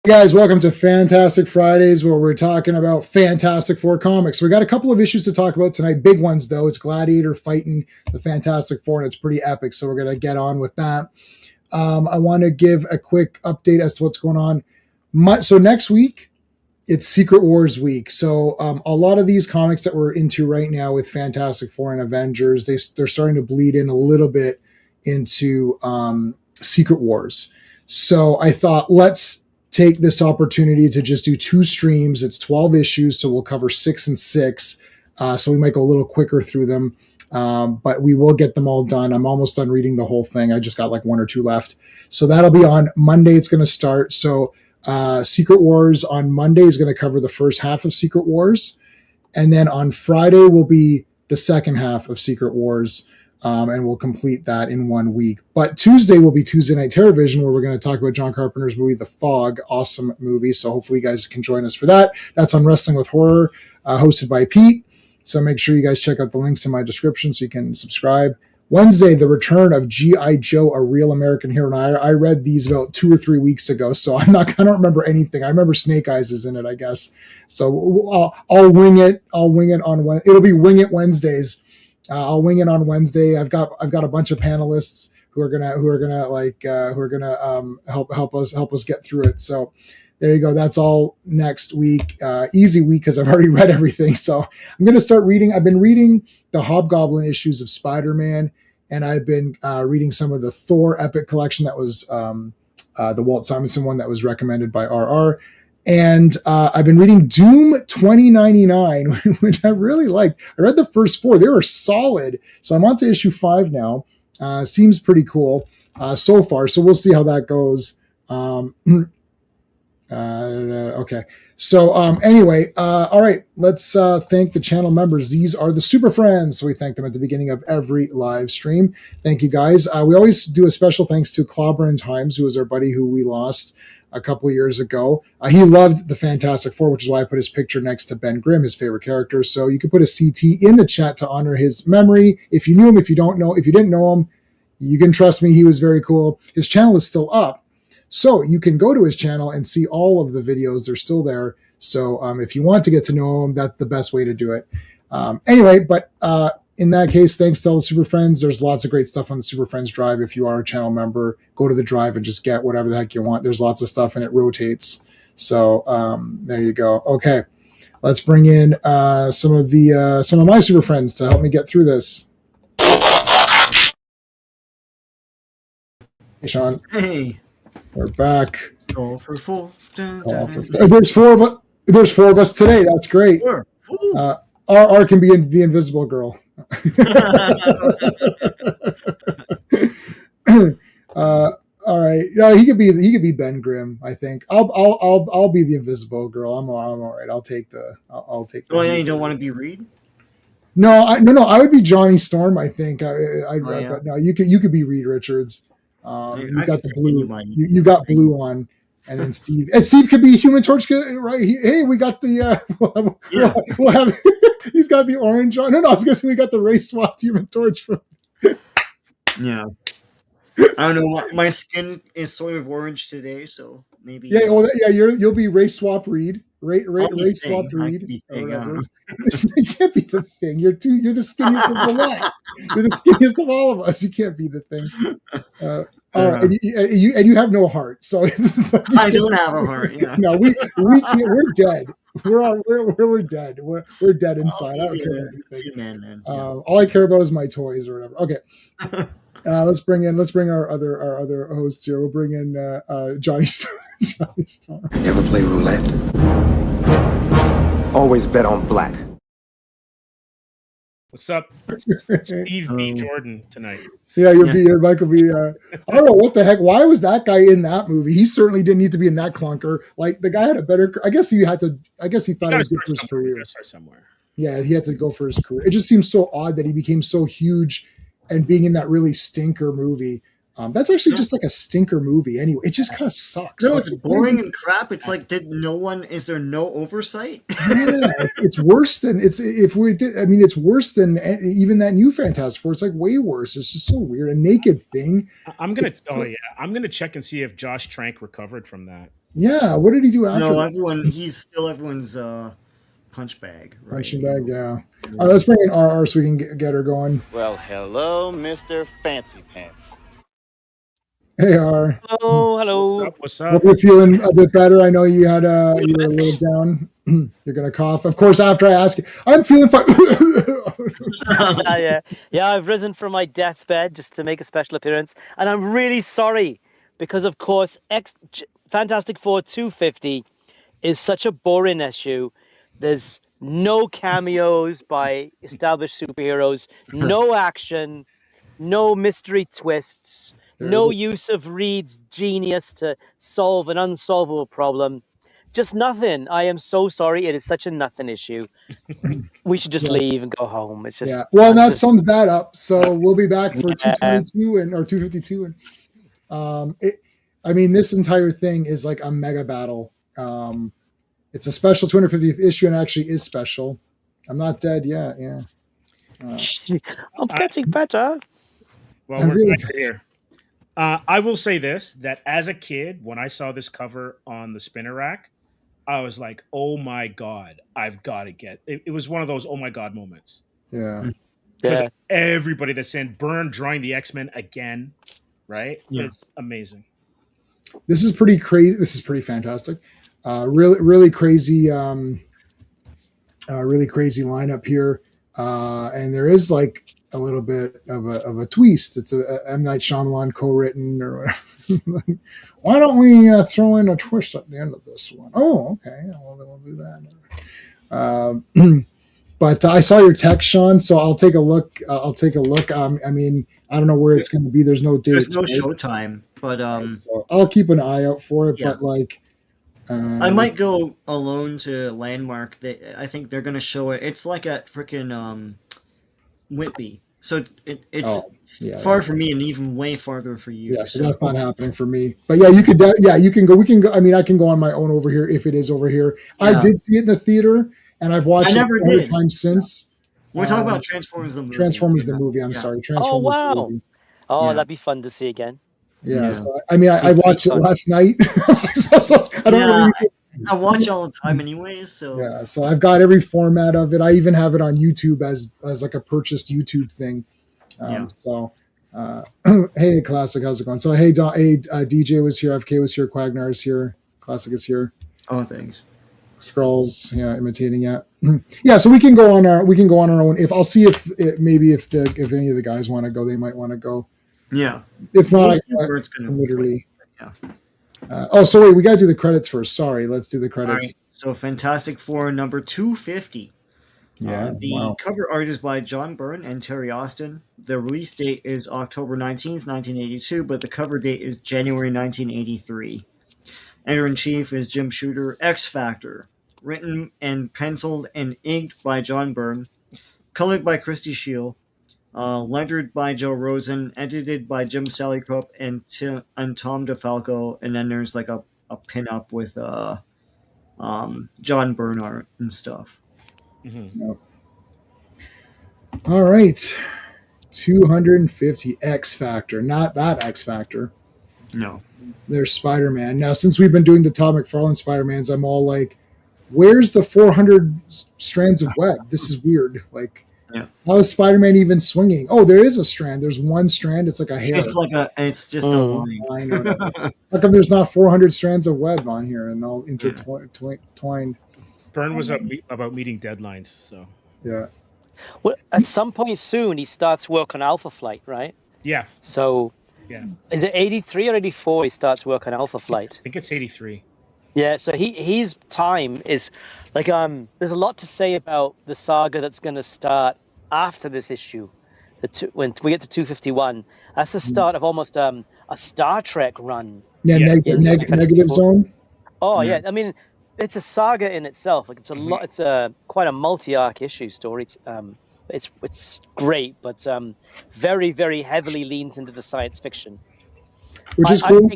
Guys, welcome to Fantastic Fridays, where we're talking about Fantastic Four comics. We got a couple of issues to talk about tonight. Big ones, though. It's Gladiator fighting the Fantastic Four, and it's pretty epic. So we're going to get on with that. I want to give a quick update as to what's going on. So next week, it's Secret Wars week. So a lot of these comics that we're into right now with Fantastic Four and Avengers, they're starting to bleed in a little bit into Secret Wars. So I thought, let's take this opportunity to just do two streams. It's 12 issues, so we'll cover 6 and 6. So we might go a little quicker through them, but we will get them all done. I'm almost done reading the whole thing. I just got like one or two left. So that'll be on Monday. It's going to start. So Secret Wars on Monday is going to cover the first half of Secret Wars. And then on Friday will be the second half of Secret Wars. And we'll complete that in 1 week. But Tuesday will be Tuesday Night Terrorvision, where we're going to talk about John Carpenter's movie, The Fog. Awesome movie. So hopefully you guys can join us for that. That's on Wrestling with Horror, hosted by Pete. So make sure you guys check out the links in my description so you can subscribe. Wednesday, the return of G.I. Joe, A Real American Hero. And I read these about 2 or 3 weeks ago, so I don't remember anything. I remember Snake Eyes is in it, I guess. So I'll wing it. I'll wing it on It'll be Wing It Wednesdays. I'll wing it on Wednesday. I've got a bunch of panelists who are gonna help us get through it. So there you go. That's all next week. Easy week because I've already read everything. So I'm gonna start reading. I've been reading the Hobgoblin issues of Spider-Man, and I've been reading some of the Thor Epic collection that was the Walt Simonson one that was recommended by RR. And I've been reading Doom 2099, which I really liked. I read the first 4. They were solid. So I'm on to issue 5 now. Seems pretty cool so far. So we'll see how that goes. Okay. So anyway, all right. Let's thank the channel members. These are the Super Friends. So we thank them at the beginning of every live stream. Thank you, guys. We always do a special thanks to Clobberin Times, who was our buddy who we lost a couple of years ago. He loved the Fantastic Four, which is why I put his picture next to Ben Grimm, his favorite character. So you can put a CT in the chat to honor his memory. If you knew him, if you didn't know him, you can trust me. He was very cool. His channel is still up. So you can go to his channel and see all of the videos. They're still there. So if you want to get to know him, that's the best way to do it. In that case, thanks to all the Super Friends. There's lots of great stuff on the Super Friends Drive. If you are a channel member, go to the Drive and just get whatever the heck you want. There's lots of stuff and it rotates. So there you go. Okay, let's bring in some of my Super Friends to help me get through this. Hey, Sean. Hey. We're back. All for 4. There's 4 of us. There's 4 of us today. That's great. RR can be the Invisible Girl. All right. No, he could be Ben Grimm. I think I'll be the Invisible Girl. I'm all right. I'll take the. Oh yeah, you don't want to be Reed? No. I would be Johnny Storm. I think. But no, you could be Reed Richards. You got the blue. You got blue on. And then Steve. And Steve could be Human Torch, right? Hey, we got the. We'll have. He's got the orange on. No, I was guessing we got the race swapped Human Torch from. Yeah. I don't know. My skin is sort of orange today, so maybe. Yeah. Well, yeah. You'll be race swap Reed. Race swap Reed. You can't be the Thing. You're the skinniest of the lot. You're the skinniest of all of us. You can't be the Thing. And you have no heart, so I don't have a heart. Yeah. No, we can't. We're dead. We're dead. We're dead inside. I don't care anything. Man. All I care about is my toys or whatever. Okay. Let's bring our other hosts here. We'll bring in Johnny Storm. Johnny Storm. You ever play roulette? Always bet on black. What's up? Steve B. Jordan tonight. Yeah, your Michael B. I don't know what the heck. Why was that guy in that movie? He certainly didn't need to be in that clunker. Like the guy had a better. I guess he thought it was good for his career. Start somewhere. Yeah, he had to go for his career. It just seems so odd that he became so huge and being in that really stinker movie. That's actually just like a stinker movie. Anyway, it just kind of sucks. No, Like, it's boring and crap. It's like, is there no oversight? yeah, it's worse than it's worse than even that new Fantastic Four. It's like way worse. It's just so weird. A naked thing. I'm gonna check and see if Josh Trank recovered from that. Yeah, what did he do after? No, he's still everyone's punch bag. Right? Punching bag. Yeah. All right, let's bring in RR so we can get her going. Well, hello, Mr. Fancy Pants. Hey, R. Oh, hello. What's Hope up? you're feeling a bit better. I know you were a little down. You're gonna cough. Of course, after I ask you, I'm feeling fine. Yeah. I've risen from my deathbed just to make a special appearance, and I'm really sorry because, of course, Fantastic Four 250 is such a boring issue. There's no cameos by established superheroes, no action, no mystery twists, no use of Reed's genius to solve an unsolvable problem. Just nothing. I am so sorry. It is such a nothing issue. We should just leave and go home. It's just Yeah. Well, that sums that up. So we'll be back for 222 or 252 and this entire thing is like a mega battle. It's a special 250th issue and actually is special. I'm not dead yet. Yeah. I'm getting better. Well, we're glad you're here. I will say this, that as a kid, when I saw this cover on the spinner rack, I was like, oh my God, I've got to get it. It was one of those oh my God moments. Yeah. Because everybody that's in Byrne drawing the X-Men again, right? Yeah. It's amazing. This is pretty crazy. This is pretty fantastic. Really crazy, really crazy lineup here. And there is like a little bit of a twist. It's a M. Night Shyamalan co-written or whatever. Why don't we throw in a twist at the end of this one? Oh, okay. Well, then we'll do that. But I saw your text, Sean, so I'll take a look. I don't know where it's going to be. There's no date. There's no showtime, but so I'll keep an eye out for it. Yeah. But like, I might go alone to Landmark. I think they're going to show it. It's like a freaking Whitby, so it's far from me and even way farther for you. Yeah, so that's not happening for me. But yeah, you could. You can go. We can go. I mean, I can go on my own over here if it is over here. Yeah. I did see it in the theater, and I've watched it 100 times since. We're talking about Transformers the movie. Transformers the movie. I'm sorry. Transformers. Oh wow! The movie. That'd be fun to see again. Yeah. So I watched it last night. I don't know. I watch all the time anyways, so yeah. So I've got every format of it. I even have it on YouTube as like a purchased YouTube thing. So, hey, Classic, how's it going? So hey, DJ was here, FK was here, Quagnar is here, Classic is here. Oh, thanks. Scrolls, imitating it. Yeah, so we can go on our own. If I'll see if any of the guys want to go, they might want to go. Yeah. If not, literally. Yeah. So wait, we got to do the credits first. Sorry, let's do the credits. Right. So Fantastic Four number 250. Yeah. The cover art is by John Byrne and Terry Austin. The release date is October 19th, 1982, but the cover date is January 1983. Editor-in-chief is Jim Shooter. X Factor. Written and penciled and inked by John Byrne. Colored by Christy Shield. Lettered by Joe Rosen, edited by Jim Salicrup and Tom DeFalco, and then there's like a pin-up with John Byrne art and stuff. Mm-hmm. Yep. All right, 250 X Factor, not that X Factor. No, there's Spider-Man. Now, since we've been doing the Todd McFarlane Spider-Mans, I'm all like, where's the 400 strands of web? This is weird. Like, how is Spider-Man even swinging? Oh, there is a strand. There's one strand. It's like a hair. It's just a line. How come there's not 400 strands of web on here and all intertwined? Byrne was about meeting deadlines, so. Yeah. Well, at some point soon, he starts work on Alpha Flight, right? Yeah. So, is it 83 or 84 he starts work on Alpha Flight? I think it's 83. Yeah, so his time is like there's a lot to say about the saga that's going to start after this issue. When we get to 251, that's the start of almost a Star Trek run. Yeah, negative zone. Oh yeah, I mean it's a saga in itself. Like it's a lot. It's quite a multi-arc issue story. It's great, but very very heavily leans into the science fiction. which is cool.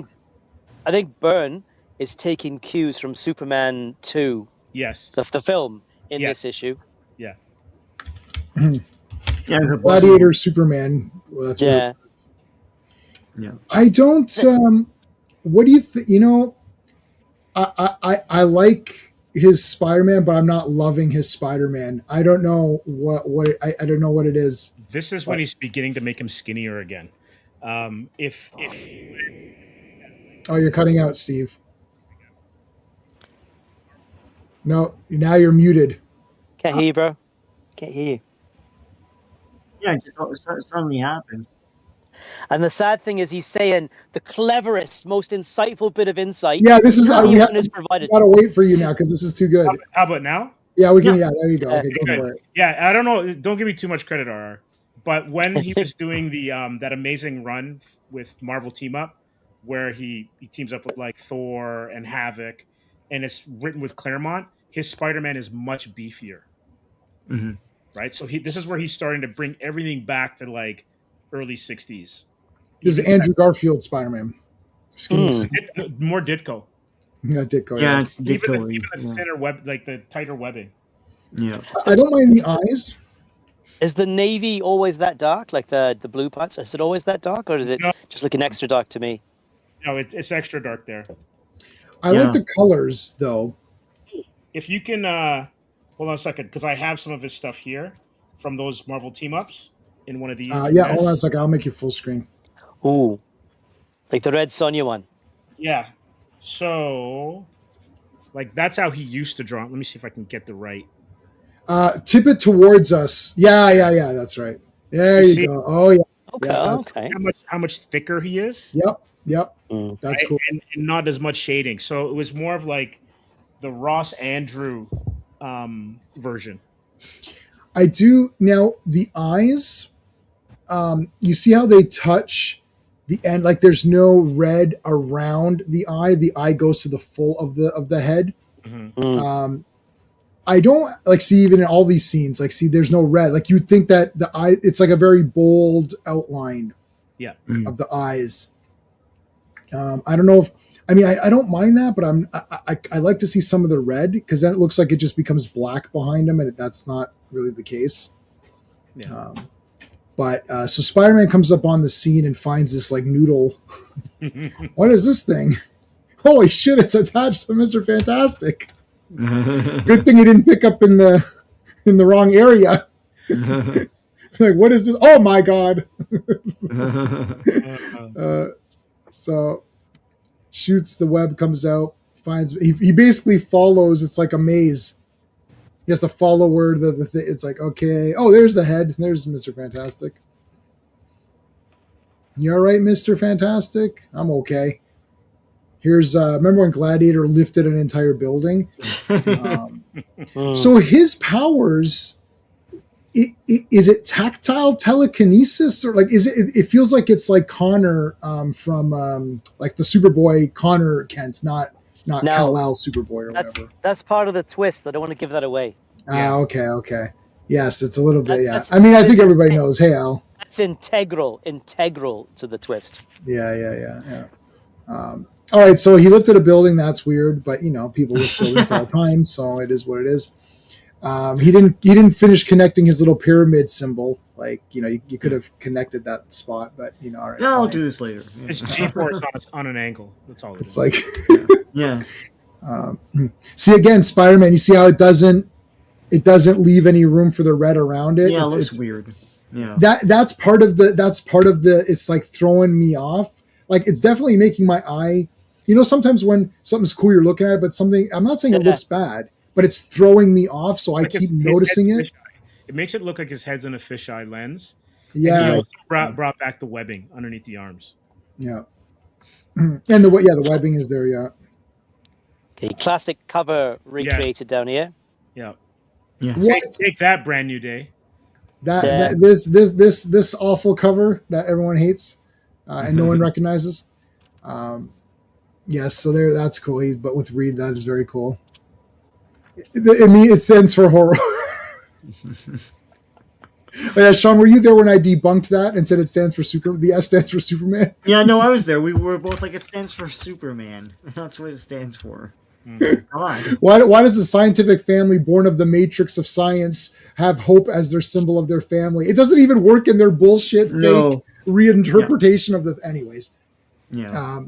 I think Byrne is taking cues from Superman 2, Yes. the film, in Yeah. this issue. Yeah. Yeah, there's a Gladiator, Superman. Well, that's Yeah. Yeah. I don't. What do you think? You know, I like his Spider-Man, but I'm not loving his Spider-Man. I don't know I don't know what it is. This is when he's beginning to make him skinnier again. If Oh, you're cutting out, Steve. No, now you're muted. Can't hear you, bro. Can't hear you. Yeah, it just suddenly happened. And the sad thing is, he's saying the cleverest, most insightful bit of insight. Yeah, this is. not We even have is provided. gotta wait for you now because this is too good. how about now? Yeah, we can. Yeah, there you go. Okay, go Good. for it. Yeah, I don't know. Don't give me too much credit, RR. But when he was doing the that amazing run with Marvel Team Up, where he teams up with like Thor and Havoc, and it's written with Claremont, his Spider-Man is much beefier. Mhm. Right? So this is where he's starting to bring everything back to like early 60s. This is Andrew Garfield Spider-Man. Skinny, More Ditko. yeah, Ditko. Yeah, Yeah. it's Even Ditko. the thinner web, like the tighter webbing. Yeah. I don't mind the eyes. Is the navy always that dark, like the blue parts? Is it always that dark, or is it No. just looking extra dark to me? No, it's extra dark there. I Yeah. like the colors though. If you can hold on a second, because I have some of his stuff here from those Marvel team ups in one of these. Yeah, hold on a second. I'll make you full screen. Ooh, like the Red Sonja one. Yeah. So, like that's how he used to draw. Let me see if I can get the right. Tip it towards us. Yeah. That's right. There You you see- go. Oh yeah. Okay, Yeah, that's- okay. How much thicker he is. Yep. Mm. That's right? cool. And not as much shading. So it was more of like the Ross Andrew version. I do now the eyes. You see how they touch the end, like there's no red around the eye. The eye goes to the full of the head. Mm. I don't like see even in all these scenes, like see there's no red. Like you'd think that the eye, it's like a very bold outline Yeah. of the eyes. I don't know if I don't mind that, but I like to see some of the red because then it looks like it just becomes black behind him, and that's not really the case. Yeah. So Spider-Man comes up on the scene and finds this like noodle. What is this thing? Holy shit! It's attached to Mr. Fantastic. Good thing he didn't pick up in the wrong area. Like, what is this? Oh my god! So shoots the web, comes out, finds. He basically follows. It's like a maze. He has to follow where the it's like, okay, oh, there's the head. There's Mr. Fantastic. You all right, Mr. Fantastic? I'm okay. Here's remember when Gladiator lifted an entire building? So his powers, is it tactile telekinesis, or like is it feels like it's like Connor from like the Superboy Connor Kent, not No. Kal-El Superboy or whatever. That's part of the twist. I don't want to give that away. Okay. Yes, it's a little bit. Yeah, That's- I mean, I think everybody knows. Hey, Al. That's integral to the twist. Yeah. All right, so he lifted a building. That's weird, but people lift buildings all the time, so it is what it is. He didn't finish connecting his little pyramid symbol. Like you could have connected that spot, but all right. Yeah, I'll fine. do this later. It's G-force on an angle. That's all. It's like Yes. see again, Spider-Man. You see how it doesn't leave any room for the red around it. Yeah, it It's- looks it's- weird. Yeah. that's part of the it's like throwing me off. Like it's definitely making my eye. Sometimes when something's cool, you're looking at it, but something, I'm not saying it Yeah. looks bad, but it's throwing me off. So I Like keep his noticing head's it. fisheye. It makes it look like his head's in a fisheye lens. And he Yeah. also brought back the webbing underneath the arms. Yeah. And the webbing is there. Yeah. Okay, classic cover recreated down here. Yeah. Yes. What? Take that, brand new day. Yeah. This awful cover that everyone hates and no one recognizes. Yes, so there, that's cool. But with Reed, that is very cool. It stands for horror. Oh, yeah, Sean, were you there when I debunked that and said it stands for super? The S stands for Superman. Yeah, no, I was there. We were both like, it stands for Superman. That's what it stands for. God. Why does the scientific family born of the matrix of science have hope as their symbol of their family? It doesn't even work in their bullshit fake No. reinterpretation of the. Anyways, Yeah.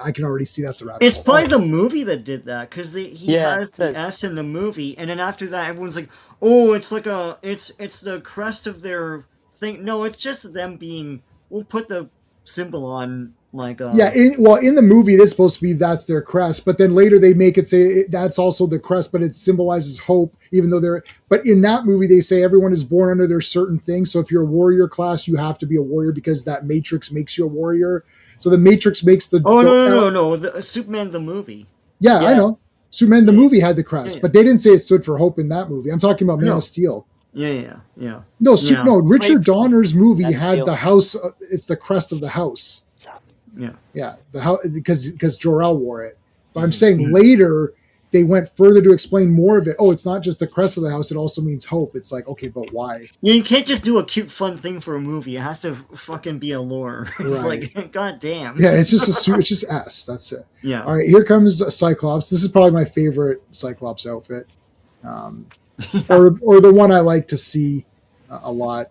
I can already see that's a wrap. It's probably the movie that did that because he Yeah, has it the is. S in the movie, and then after that, everyone's like, "Oh, it's like it's the crest of their thing." No, it's just them being. We'll put the symbol on like. Yeah, in the movie it is supposed to be that's their crest, but then later they make it say that's also the crest, but it symbolizes hope, even though they're. But in that movie they say everyone is born under their certain thing. So if you're a warrior class, you have to be a warrior because that matrix makes you a warrior. So the matrix makes the. Oh no! The Superman the movie. Yeah, I know. Superman the movie had the crest, Yeah. but they didn't say it stood for hope in that movie. I'm talking about Man No. of Steel. Yeah. No, Yeah. no. Richard Donner's movie Man of had Steel. the house. It's the crest of the house. Yeah. Yeah, the house because Jor-El wore it. But I'm saying later they went further to explain more of it. Oh, it's not just the crest of the house; it also means hope. It's like, okay, but why? Yeah, you can't just do a cute, fun thing for a movie. It has to fucking be a lore. It's Right. like, god damn. Yeah, it's just it's just S. That's it. Yeah. All right, here comes Cyclops. This is probably my favorite Cyclops outfit, or the one I like to see a lot.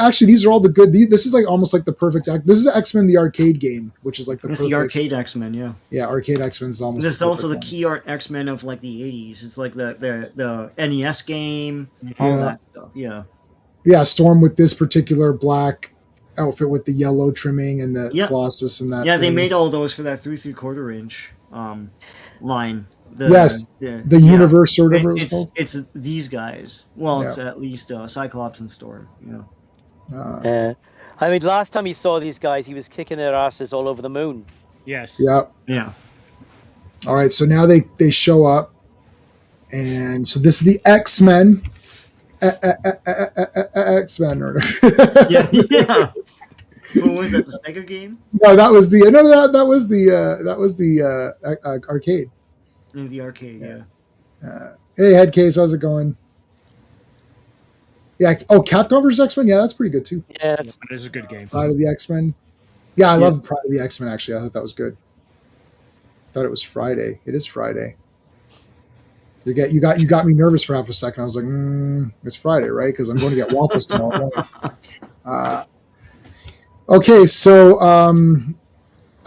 Actually, these are all the good. This is like almost like the perfect. This is X-Men the arcade game, which is like the It's perfect. the arcade X-Men, yeah. Yeah, arcade X-Men is almost. This is the also the perfect key art X-Men of like the 80s. It's like the NES game, all Yeah. that stuff. Yeah. one. Yeah, Storm with this particular black outfit with the yellow trimming and the Yeah. Colossus and that. Yeah, they thing. made all those for that 3/4 inch line. Yes, yeah. the universe or whatever it was It's called. it's these guys. Well, it's at least Cyclops and Storm. Yeah. Yeah. I mean, last time he saw these guys, he was kicking their asses all over the moon. Yes. Yeah. Yeah. All right, so now they show up, and so this is the X-Men. X-Men or Yeah. Yeah. What was that? The Sega game? no, that was the that was the arcade. In the arcade. Yeah. Hey, Headcase, how's it going? Yeah. Oh, Capcom vs X-Men. Yeah, that's pretty good too. Yeah, that's It is a good game. Pride of the X-Men. Yeah, I love Pride of the X-Men. Actually, I thought that was good. Thought it was Friday. It is Friday. You got me nervous for half a second. I was like, it's Friday, right? Because I'm going to get waffles tomorrow morning. Okay, so I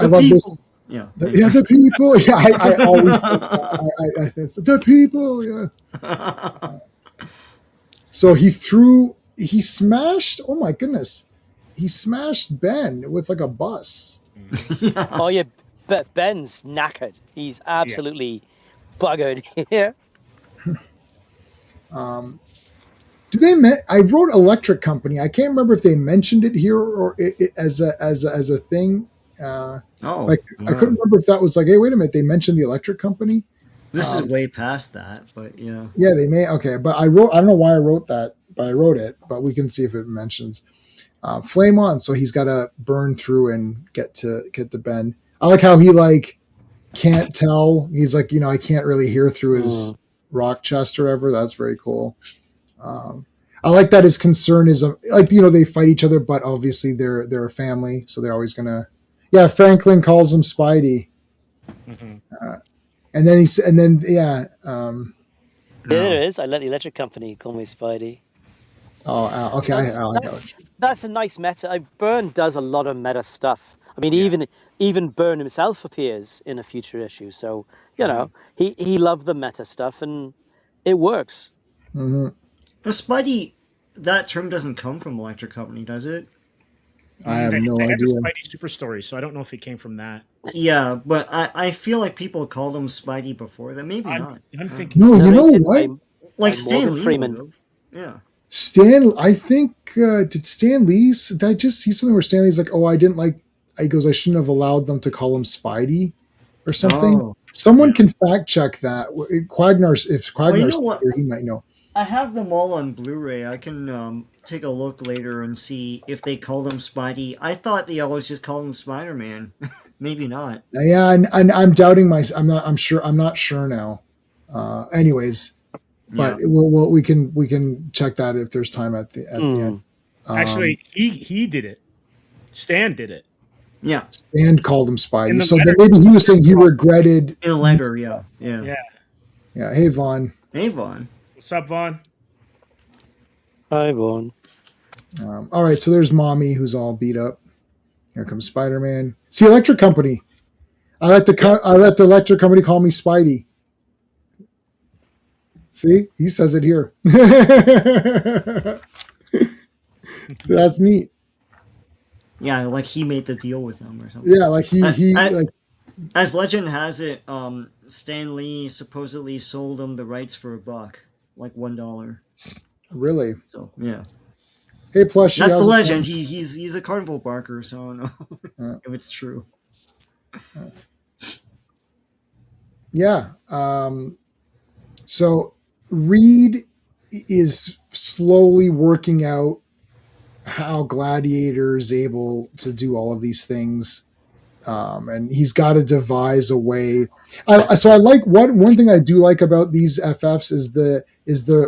The love people. this. Yeah. The people. Yeah, I always it's the people. Yeah. So he smashed. Oh my goodness, he smashed Ben with like a bus. oh yeah. Ben's knackered. He's absolutely buggered here. Do they? I wrote Electric Company. I can't remember if they mentioned it here or as a thing. Oh. Like I couldn't remember if that was like, hey, wait a minute, they mentioned the Electric Company. This is way past that, but yeah. Yeah, they may. Okay, but I don't know why I wrote that, but I wrote it. But we can see if it mentions Flame On. So he's got to burn through and get to Ben. I like how he like can't tell. He's like, I can't really hear through his rock chest or whatever. That's very cool. I like that his concern is like they fight each other, but obviously they're a family, so they're always gonna. Yeah, Franklin calls him Spidey, and then There it is. I let the electric company call me Spidey. Oh, okay. I like that. That's a nice meta. Byrne does a lot of meta stuff. I mean, even Byrne himself appears in a future issue. So he loved the meta stuff, and it works. Mm-hmm. But Spidey, that term doesn't come from Electric Company, does it? I have no They had idea. the Spidey Super Story, so I don't know if it came from that. Yeah, but I feel like people called him Spidey before that. Maybe not. I'm thinking. No, you they know did what? by Like Stan Morgan Lee Freeman. would have. Yeah. Stan, I think did Stan Lee's? Did I just see something where Stan Lee's like, "Oh, I didn't like." He goes, "I shouldn't have allowed them to call him Spidey," or something. Oh. Someone can fact check that. Quagnar's if Quagnar's what? here, he might know. I have them all on Blu-ray. I can take a look later and see if they called him Spidey. I thought they always just called him Spider-Man. Maybe not. Yeah, and I'm doubting I'm not sure now. Anyways, but we can check that if there's time at the end. Actually, he did it. Stan did it. Yeah. Stan called him Spidey. So letter. then maybe he was saying he regretted. In a letter, yeah. Yeah. Hey, Vaughn. Hey, Vaughn. What's up, Vaughn? Hi, Vaughn. All right, so there's Mommy, who's all beat up. Here comes Spider-Man. See, Electric Company. I let the Electric Company call me Spidey. See, he says it here. So that's neat. Yeah, like he made the deal with him or something. Yeah, like he like. As legend has it, Stan Lee supposedly sold him the rights for $1, like $1. Really? So yeah. Hey, Plushie. That's the legend. He's a carnival barker, so I don't know if it's true. Yeah. So Reed is slowly working out how Gladiator is able to do all of these things. And he's got to devise a way. So I like one thing I do like about these FFs is the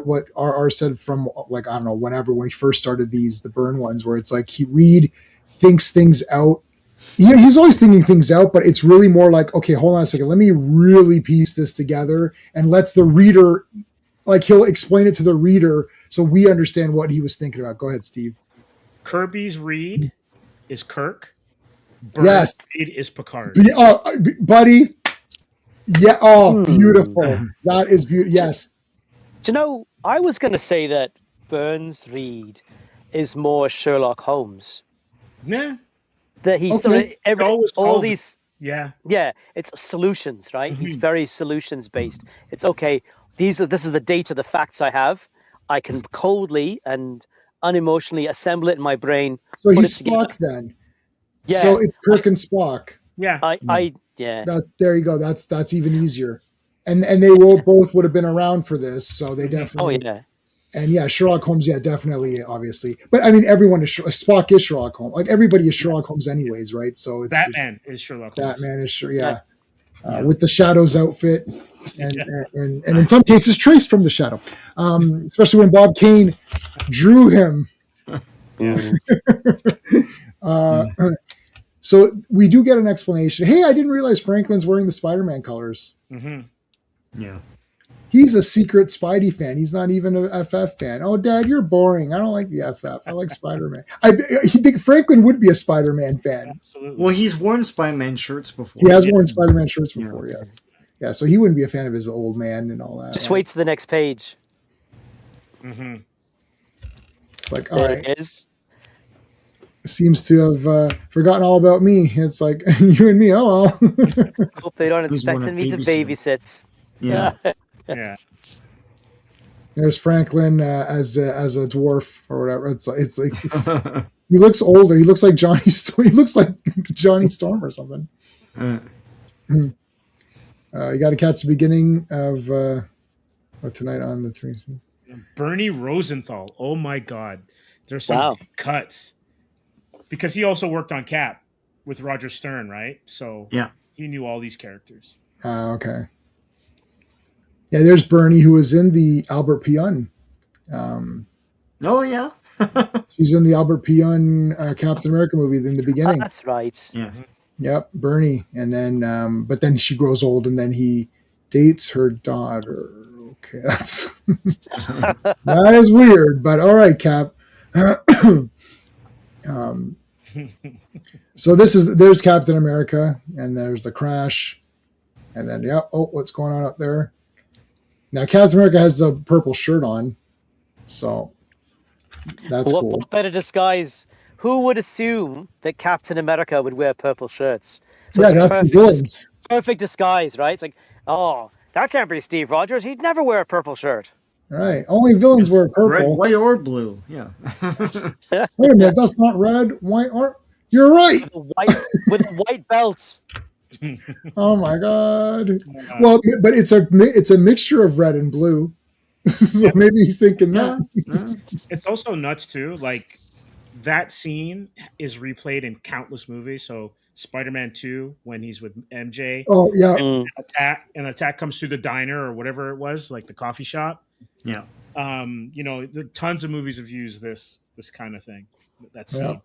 what RR said from, like, I don't know, whenever when he first started the Byrne ones, where it's like Reed thinks things out. He's always thinking things out, but it's really more like, okay, hold on a second, let me really piece this together, and lets the reader, like, he'll explain it to the reader so we understand what he was thinking about. Go ahead, Steve. Kirby's Reed is Kirk. Byrne's Yes. Reed is Picard. Buddy. Yeah. Oh, beautiful. That is beautiful. Yes. Do you know, I was going to say that Burns Reed is more Sherlock Holmes. Yeah. That he's Okay. sort of Always all solve it. these. Yeah. Yeah, it's solutions, right? He's very solutions based. It's okay. This is the data, the facts I have. I can coldly and unemotionally assemble it in my brain. So put he's it together. Spock then. Yeah. So it's Kirk and Spock. Yeah. Yeah. There you go. That's even easier. And they both would have been around for this, so they definitely. Oh yeah. And yeah, Sherlock Holmes, yeah, definitely, obviously. But I mean, everyone is Spock is Sherlock Holmes. Like, everybody is Sherlock Holmes, anyways, right? So it's Batman is Sherlock Holmes. Batman is with the Shadows outfit, and in some cases traced from the Shadow, especially when Bob Kane drew him. So we do get an explanation. Hey, I didn't realize Franklin's wearing the Spider-Man colors. Yeah. He's a secret Spidey fan. He's not even a FF fan. Oh, Dad, you're boring. I don't like the FF. I like Spider-Man. I think Franklin would be a Spider-Man fan. Absolutely. Well, he's worn Spider-Man shirts before. He has worn Spider-Man shirts before, yes. Yeah, so he wouldn't be a fan of his old man and all that. Just wait to the next page. It's like, all There right. it is. Seems to have forgotten all about me. It's like, you and me, oh well. Hope they don't Who's expect wanna me to babysit? babysit. Yeah. Yeah. There's Franklin as a dwarf or whatever. It's like he looks older. He looks like Johnny. He looks like Johnny Storm or something. You got to catch the beginning of Tonight on the Trees. Bernie Rosenthal. Oh my God. There's some Wow. deep cuts. Because he also worked on Cap with Roger Stern, right? So Yeah. he knew all these characters. Okay. Yeah, there's Bernie, who was in the Albert Pionn. Oh yeah. She's in the Albert Pionn Captain America movie in the beginning. That's right. Yeah. Yep, Bernie. And then, but then she grows old, and then he dates her daughter. Okay, that's that is weird, but all right, Cap. So there's Captain America, and there's the crash, and then what's going on up there? Now Captain America has the purple shirt on, so that's cool. What better disguise? Who would assume that Captain America would wear purple shirts? So Yeah, it's a that's the perfect, villains. perfect disguise, right? It's like, oh, that can't be Steve Rogers. He'd never wear a purple shirt. Right, only villains wear Red, purple. white, or blue. Yeah. Wait a minute, that's not red, white, or you're right. With a white belt. Oh my god. Well, but it's a mixture of red and blue. So maybe he's thinking Yeah. that. It's also nuts too. Like that scene is replayed in countless movies. So Spider-Man 2 when he's with MJ. Oh yeah, Mm. Attack comes through the diner or whatever it was, like the coffee shop. Yeah. Tons of movies have used this kind of thing, that scene. Yeah.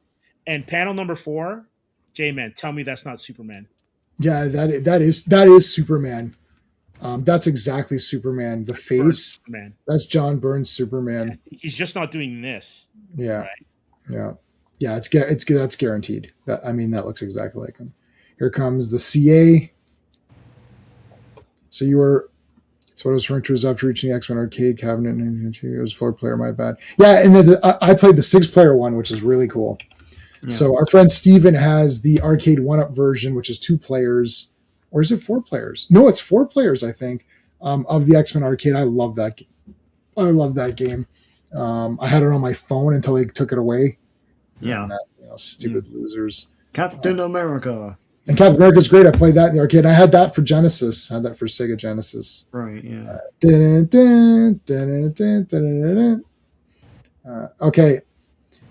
And panel number 4, J-Man, tell me that's not Superman. yeah. That is Superman. That's exactly Superman. The face. Superman. That's John Byrne's Superman. He's just not doing this. Yeah. Right. Yeah. Yeah. That's guaranteed. That looks exactly like him. Here comes the CA. So what I was referring to is after reaching the X-Men arcade cabinet, and it was 4-player. My bad. Yeah, and then I played the 6-player one, which is really cool. Yeah. So our friend Steven has the arcade 1-up version, which is 2 players, or is it 4 players? No, it's 4 players, I think, of the X-Men arcade. I love that game. I had it on my phone until they took it away. Yeah. Stupid losers. Captain America. And Captain America's great. I played that in the arcade. I had that for Genesis. I had that for Sega Genesis. Right, yeah. Okay.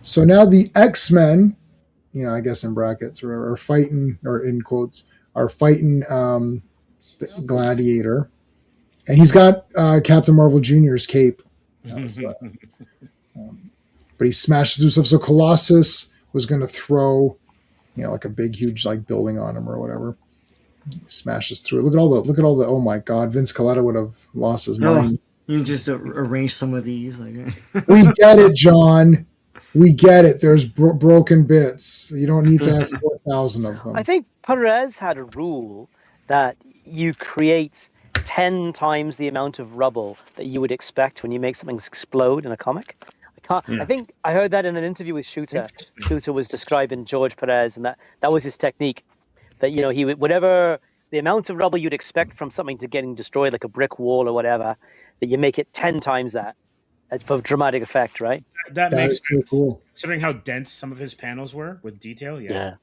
So now the X-Men, I guess in brackets, are fighting, or in quotes, are fighting the Gladiator. And he's got Captain Marvel Jr.'s cape. But he smashes through stuff. So Colossus was going to throw, like a big, huge, like building on him or whatever. He smashes through it. Look at all the. Oh my God, Vince Coletta would have lost his mind. You just arrange some of these. We get it, John. We get it. There's broken bits. You don't need to have 4,000 of them. I think Perez had a rule that you create 10 times the amount of rubble that you would expect when you make something explode in a comic. I think I heard that in an interview with Shooter. Shooter was describing George Perez, and that was his technique. That he would, whatever the amount of rubble you'd expect from something to getting destroyed, like a brick wall or whatever, that you make it 10 times that for dramatic effect, right? That makes is so cool. Considering how dense some of his panels were with detail. Yeah.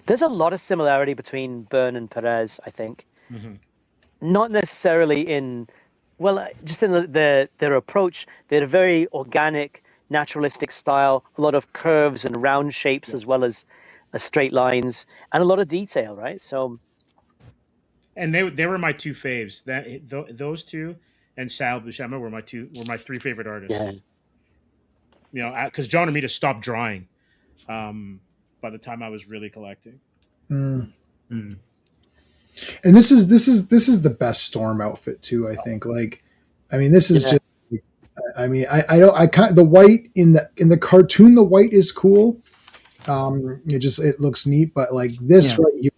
There's a lot of similarity between Byrne and Perez, I think. Mm-hmm. Not necessarily just in their approach. They had a very organic, naturalistic style, a lot of curves and round shapes as well as straight lines, and a lot of detail, right? So, and they were my 2 faves. Those 2 and Sal Buscema were my 3 favorite artists. Yeah. Because John Romita stopped drawing by the time I was really collecting. Mm. And this is the best Storm outfit too. I think. This is just. The white in the cartoon, the white is cool. It looks neat, but like this right here,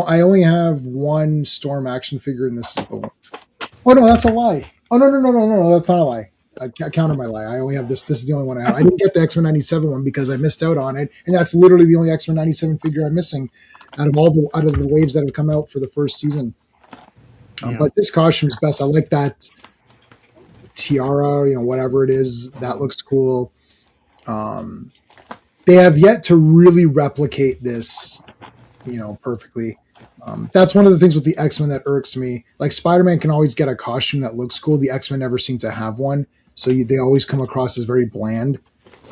I only have one Storm action figure, and this is the one. Oh no, that's a lie. Oh no, that's not a lie. I counter my lie. I only have this. This is the only one I have. I didn't get the X-Men 97 one because I missed out on it, and that's literally the only X-Men 97 figure I'm missing out of the waves that have come out for the first season. But this costume's best. I like that tiara, whatever it is. That looks cool. They have yet to really replicate this, perfectly. That's one of the things with the X-Men that irks me. Like Spider-Man can always get a costume that looks cool. The X-Men never seem to have one. So they always come across as very bland.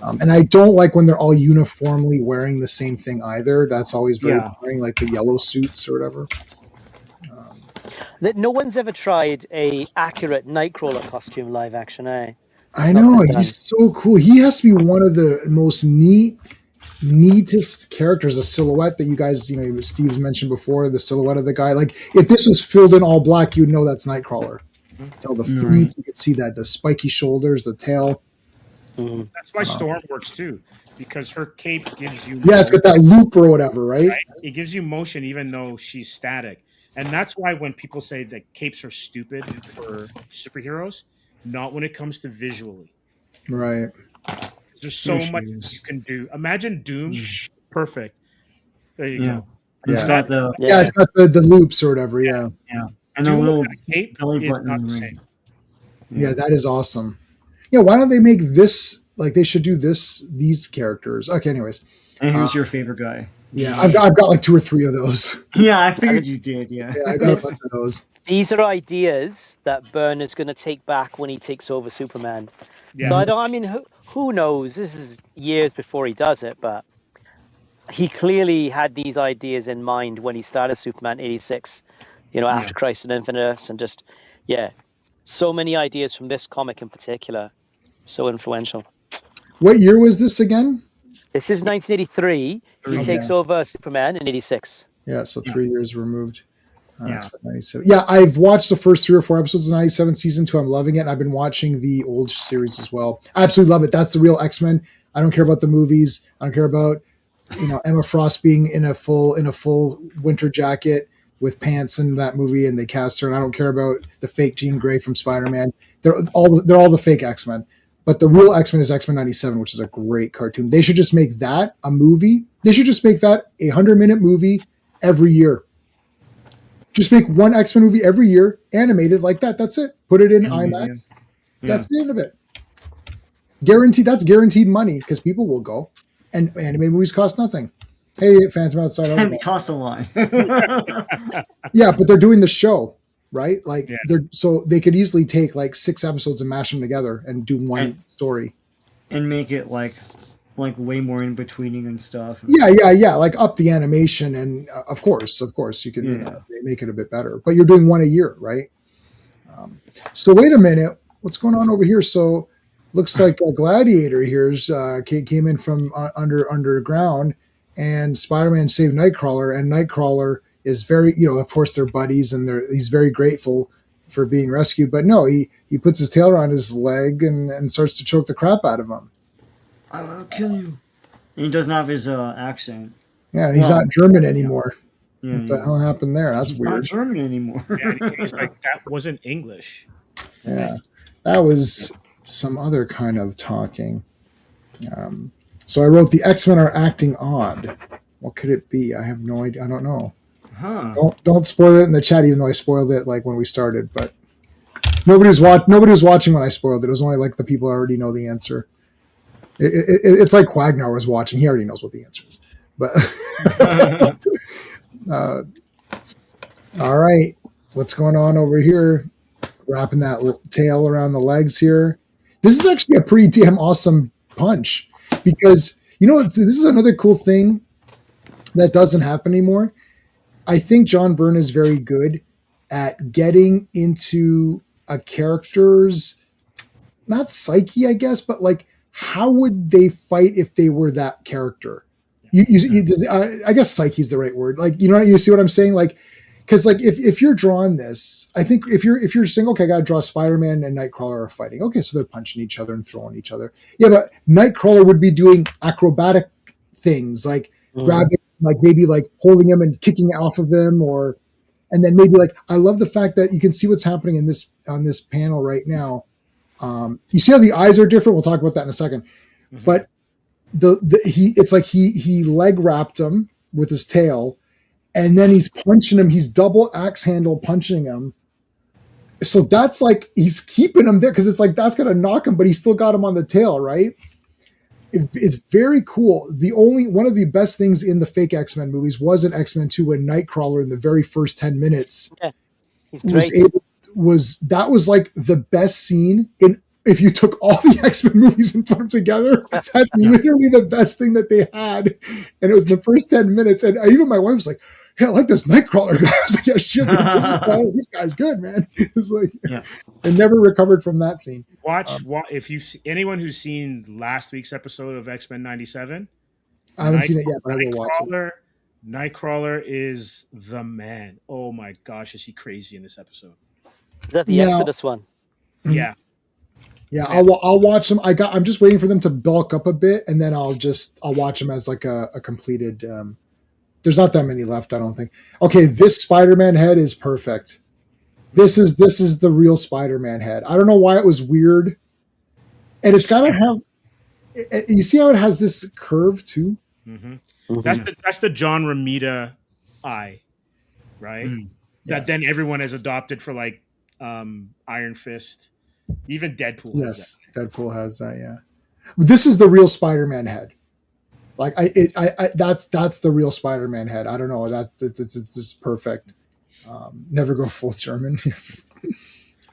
And I don't like when they're all uniformly wearing the same thing either. That's always very boring, like the yellow suits or whatever. No one's ever tried a accurate Nightcrawler costume live action, eh? I know, he's so cool. He has to be one of the most neatest characters. A silhouette that you guys, Steve's mentioned before, the silhouette of the guy. Like if this was filled in all black, you'd know that's Nightcrawler. Tell the feet, you could see that, the spiky shoulders, the tail. That's why Storm works too, because her cape gives you it's got that loop or whatever, right? It gives you motion even though she's static. And that's why when people say that capes are stupid for superheroes, not when it comes to visually. Right. There's so much you can do. Imagine Doom, perfect. There you go. It's got the it's got the loops or whatever. Yeah. And Doom a little cape belly is button not the ring. same. Yeah, that is awesome. Yeah, why don't they make this like they should do these characters? Okay, anyways. And who's your favorite guy? Yeah, I've got like 2 or 3 of those. Yeah, I figured you did. Yeah, I got a bunch of those. These are ideas that Byrne is going to take back when he takes over Superman. Yeah. So who knows? This is years before he does it, but he clearly had these ideas in mind when he started Superman 86, after Crisis on Infinite Earths, and just, so many ideas from this comic in particular. So influential. What year was this again? This is 1983. He Okay. takes over Superman in 86. Yeah, so 3 years removed. Yeah. X-Men 97. Yeah, I've watched the first 3 or 4 episodes of 97 season 2. I'm loving it. And I've been watching the old series as well. I absolutely love it. That's the real X-Men. I don't care about the movies. I don't care about Emma Frost being in a full winter jacket with pants in that movie, and they cast her. And I don't care about the fake Jean Grey from Spider-Man. They're all the fake X-Men. But the real X-Men is X-Men 97, which is a great cartoon. They should just make that a movie. They should just make that a 100-minute movie every year. Just make one X-Men movie every year, animated like that. That's it. Put it in IMAX. That's the end of it. Guaranteed. That's guaranteed money because people will go. And animated movies cost nothing. Hey, Phantom Outside. And they cost a lot. Yeah, but they're doing the show, right? Like so they could easily take like 6 episodes and mash them together and do one story. And make it like way more in betweening and stuff. Yeah. Like up the animation, and of course, you can make it a bit better. But you're doing one a year, right? So wait a minute, what's going on over here? So looks like a Gladiator here's came in from underground, and Spider-Man saved Nightcrawler, and Nightcrawler is very, of course they're buddies, and he's very grateful for being rescued. But no, he puts his tail around his leg and starts to choke the crap out of him. I will kill you. And he doesn't have his accent. Yeah, and he's not German anymore. Yeah, What the hell happened there? That's he's weird. not German anymore. He's like, that wasn't English. Yeah, that was some other kind of talking. So I wrote, the X-Men are acting odd. What could it be? I have no idea. I don't know. Huh. Don't spoil it in the chat, even though I spoiled it like when we started. But nobody was watching when I spoiled it. It was only like the people who already know the answer. It's like Quagnar was watching. He already knows what the answer is. But all right, what's going on over here? Wrapping that tail around the legs here. This is actually a pretty damn awesome punch, because this is another cool thing that doesn't happen anymore. I think John Byrne is very good at getting into a character's, not psyche, I guess, but like, how would they fight if they were that character? I guess psyche is the right word. Like, you see what I'm saying? Like, because like if you're drawing this, I think if you're saying, okay, I got to draw Spider-Man and Nightcrawler are fighting. Okay, so they're punching each other and throwing each other. Yeah, but Nightcrawler would be doing acrobatic things like grabbing, like maybe like holding him and kicking off of him, and then maybe like, I love the fact that you can see what's happening on this panel right now. You see how the eyes are different? We'll talk about that in a second. Mm-hmm. But it's like he leg wrapped him with his tail, and then he's punching him. He's double axe handle punching him. So that's like, he's keeping him there because it's like, that's going to knock him, but he still got him on the tail, right? It's very cool. One of the best things in the fake X-Men movies was in X-Men 2 when Nightcrawler in the very first 10 minutes that was like the best scene in. If you took all the X-Men movies and put them together, that's literally the best thing that they had. And it was in the first 10 minutes. And even my wife was like, hey, I like this Nightcrawler guy. I was like, yeah, shit, this guy's good, man. It's like, I never recovered from that scene. Watch if anyone who's seen last week's episode of X-Men 97. I haven't seen it yet, but I will watch it. Nightcrawler is the man. Oh my gosh, is he crazy in this episode? Is that the Exodus one? Yeah. Yeah, I'll watch them. I'm just waiting for them to bulk up a bit, and then I'll watch them as like a completed. There's not that many left, I don't think. Okay, this Spider-Man head is perfect. This is the real Spider-Man head. I don't know why it was weird, and it's got to have. You see how it has this curve too? Mm-hmm. Mm-hmm. That's the John Romita eye, right? That then everyone has adopted for like Iron Fist. Even Deadpool. Yes, Deadpool has that. Yeah, this is the real Spider-Man head. Like that's the real Spider-Man head. I don't know, it's perfect. Never go full German.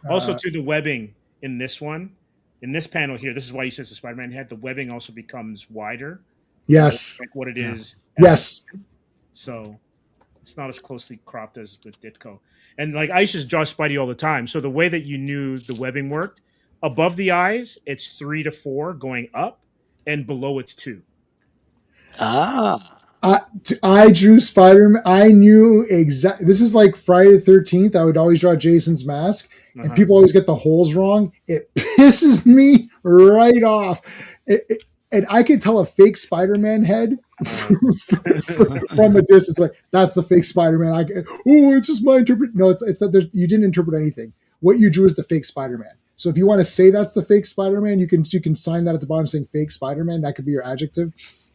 Also, to the webbing in this panel here. This is why you said the Spider-Man head. The webbing also becomes wider. Yes, like what it is Yes. So it's not as closely cropped as with Ditko. And like I used to draw Spidey all the time. So the way that you knew the webbing worked, above the eyes, it's 3 to 4 going up, and below it's 2. Ah. I drew Spider-Man. I knew exactly. This is like Friday the 13th. I would always draw Jason's mask, and people always get the holes wrong. It pisses me right off. And I could tell a fake Spider-Man head from a distance. Like, that's the fake Spider-Man. It's just my interpret. No, it's that you didn't interpret anything. What you drew is the fake Spider-Man. So if you want to say that's the fake Spider-Man, you can sign that at the bottom saying fake Spider-Man. That could be your adjective.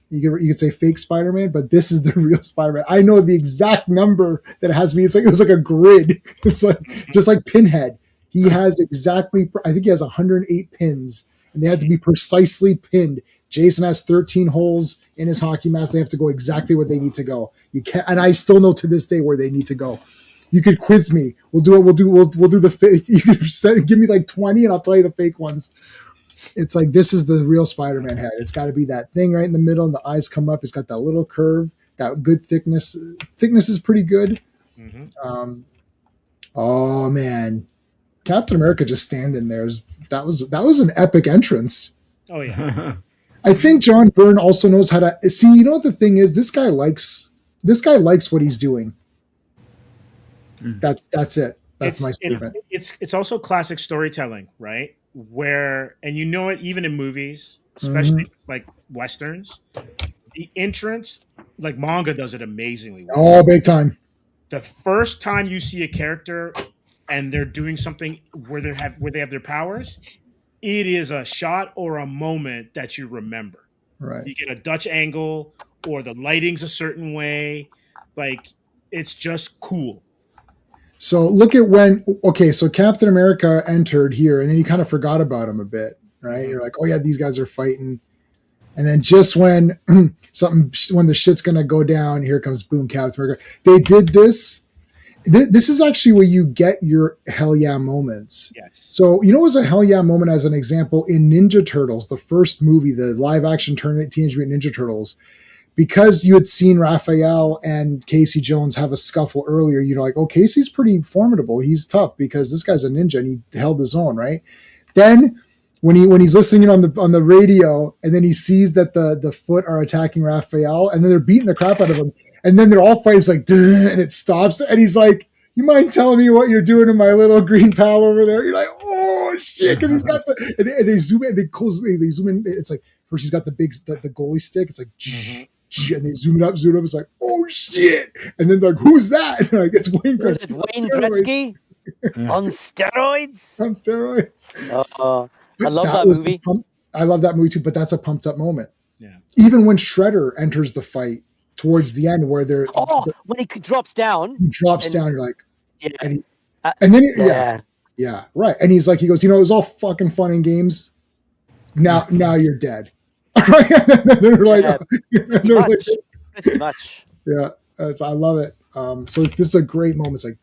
You could say fake Spider-Man, but this is the real Spider-Man. I know the exact number that it has to be. It was like a grid. It's like just like Pinhead. He has exactly. I think he has 108 pins, and they had to be precisely pinned. Jason has 13 holes in his hockey mask. They have to go exactly where they need to go. You can't, and I still know to this day where they need to go. You could quiz me. We'll do it. We'll do the fake. You could give me like 20, and I'll tell you the fake ones. It's like, this is the real Spider-Man head. It's got to be that thing right in the middle, and the eyes come up. It's got that little curve, that good thickness. Thickness is pretty good. Mm-hmm. Oh man, Captain America just standing there. That was an epic entrance. Oh yeah. I think John Byrne also knows how to see. You know what the thing is? This guy likes what he's doing. That's it. That's my statement. It's also classic storytelling, right? Where, and you know it even in movies, especially like westerns, the entrance, like manga does it amazingly well. Oh, big time. The first time you see a character and they're doing something where they have their powers, it is a shot or a moment that you remember. Right. You get a Dutch angle, or the lighting's a certain way. Like, it's just cool. So look at so Captain America entered here, and then you kind of forgot about him a bit, right? You're like, oh yeah, these guys are fighting. And then just when when the shit's going to go down, here comes boom, Captain America. They did this. This is actually where you get your hell yeah moments. Yes. So, you know, it was a hell yeah moment as an example in Ninja Turtles, the first movie, the live action Teenage Mutant Ninja Turtles. Because you had seen Raphael and Casey Jones have a scuffle earlier, you're like, oh, Casey's pretty formidable. He's tough because this guy's a ninja and he held his own, right? Then when he's listening on the radio, and then he sees that the Foot are attacking Raphael, and then they're beating the crap out of him, and then they're all fighting, it's like, duh, and it stops, and he's like, you mind telling me what you're doing to my little green pal over there? You're like, oh shit, because he's got and they zoom in, they zoom in. It's like, first he's got the goalie stick. It's like. And they zoom it up. It's like, oh shit! And then they're like, who's that? And like, it's Wayne Gretzky. Is it Wayne Gretzky on steroids? On steroids. I love that movie. I love that movie too. But that's a pumped up moment. Yeah. Even when Shredder enters the fight towards the end, where they're when he drops down. He drops down. You're like, yeah. And then yeah, right. And he goes, you know, it was all fucking fun and games. Now you're dead. Right? They're like, pretty much. Yeah, I love it. So this is a great moment. It's like,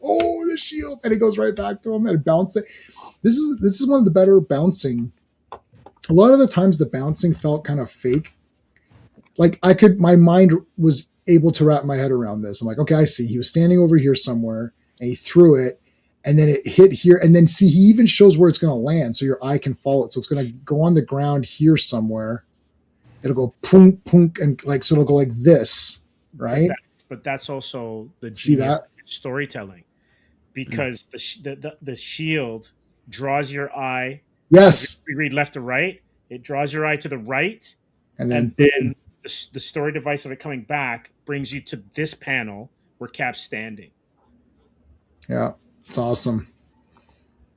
oh, the shield, and it goes right back to him and it bounces. This is one of the better bouncing. A lot of the times the bouncing felt kind of fake. Like my mind was able to wrap my head around this. I'm like, okay, I see. He was standing over here somewhere and he threw it. And then it hit here. And then see, he even shows where it's going to land so your eye can follow it. So it's going to go on the ground here somewhere. It'll go punk, punk, and so it'll go like this, right? But that's also the storytelling. Because the shield draws your eye. Yes. If we read left to right, it draws your eye to the right. And then the story device of it coming back brings you to this panel where Cap's standing. Yeah. It's awesome.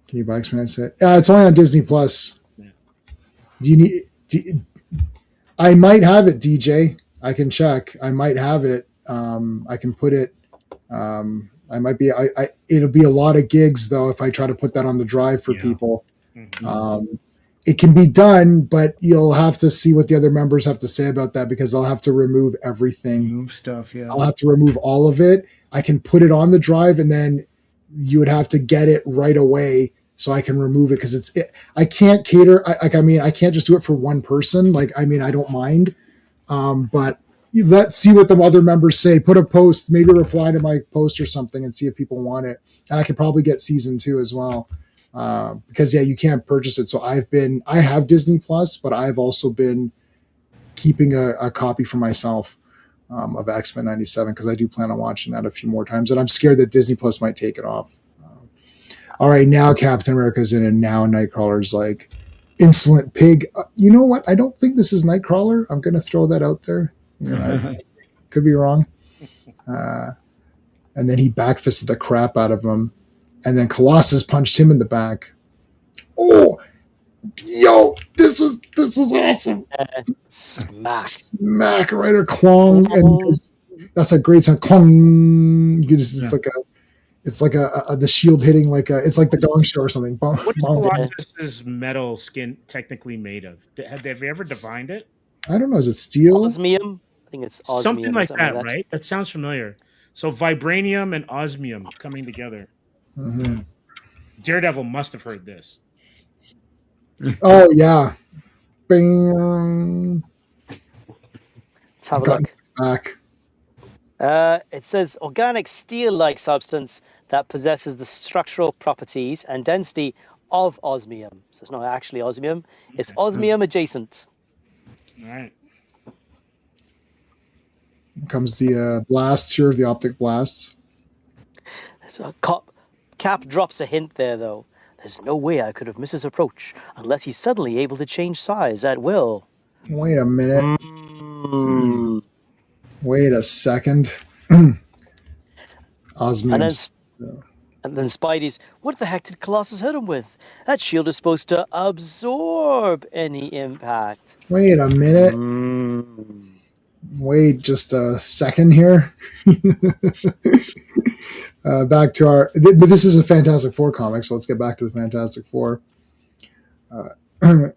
Can you buy X-Men? It's only on Disney Plus. Yeah. I might have it, DJ. I can check. I might have it. I can put it. I might be. It'll be a lot of gigs though if I try to put that on the drive for people. Mm-hmm. It can be done, but you'll have to see what the other members have to say about that because I'll have to remove everything. Remove stuff. Yeah. I'll have to remove all of it. I can put it on the drive and then. You would have to get it right away so I can remove it because I can't cater. I can't just do it for one person. I don't mind, but let's see what the other members say. Put a post, maybe reply to my post or something, and see if people want it. And I could probably get season 2 as well, because you can't purchase it. So I have Disney Plus, but I've also been keeping a copy for myself of X-Men '97 because I do plan on watching that a few more times, and I'm scared that Disney Plus might take it off. All right, now Captain America's in, and now Nightcrawler's like insolent pig. You know what? I don't think this is Nightcrawler. I'm going to throw that out there. I could be wrong. And then he backfisted the crap out of him, and then Colossus punched him in the back. Oh, yo, this is awesome. Smack right or clong, and that's a great sound. Clong. It's like the shield hitting it's like the Gong Show or something. What is Colossus's metal skin technically made of? Have you ever divined it? I don't know. Is it steel? Osmium? I think it's osmium. Something like that, right? That sounds familiar. So vibranium and osmium coming together. Mm-hmm. Daredevil must have heard this. Oh yeah. Bing. Let's have a look. Back. It says organic steel-like substance that possesses the structural properties and density of osmium. So it's not actually osmium. It's osmium adjacent. All right. Comes the blasts here, the optic blasts. So Cap drops a hint there, though. There's no way I could have missed his approach unless he's suddenly able to change size at will. Wait a minute. Wait a second. Osmium. And then Spidey's, what the heck did Colossus hit him with? That shield is supposed to absorb any impact. Wait a minute. Wait just a second here. Back to but this is a Fantastic Four comic, so let's get back to the Fantastic Four.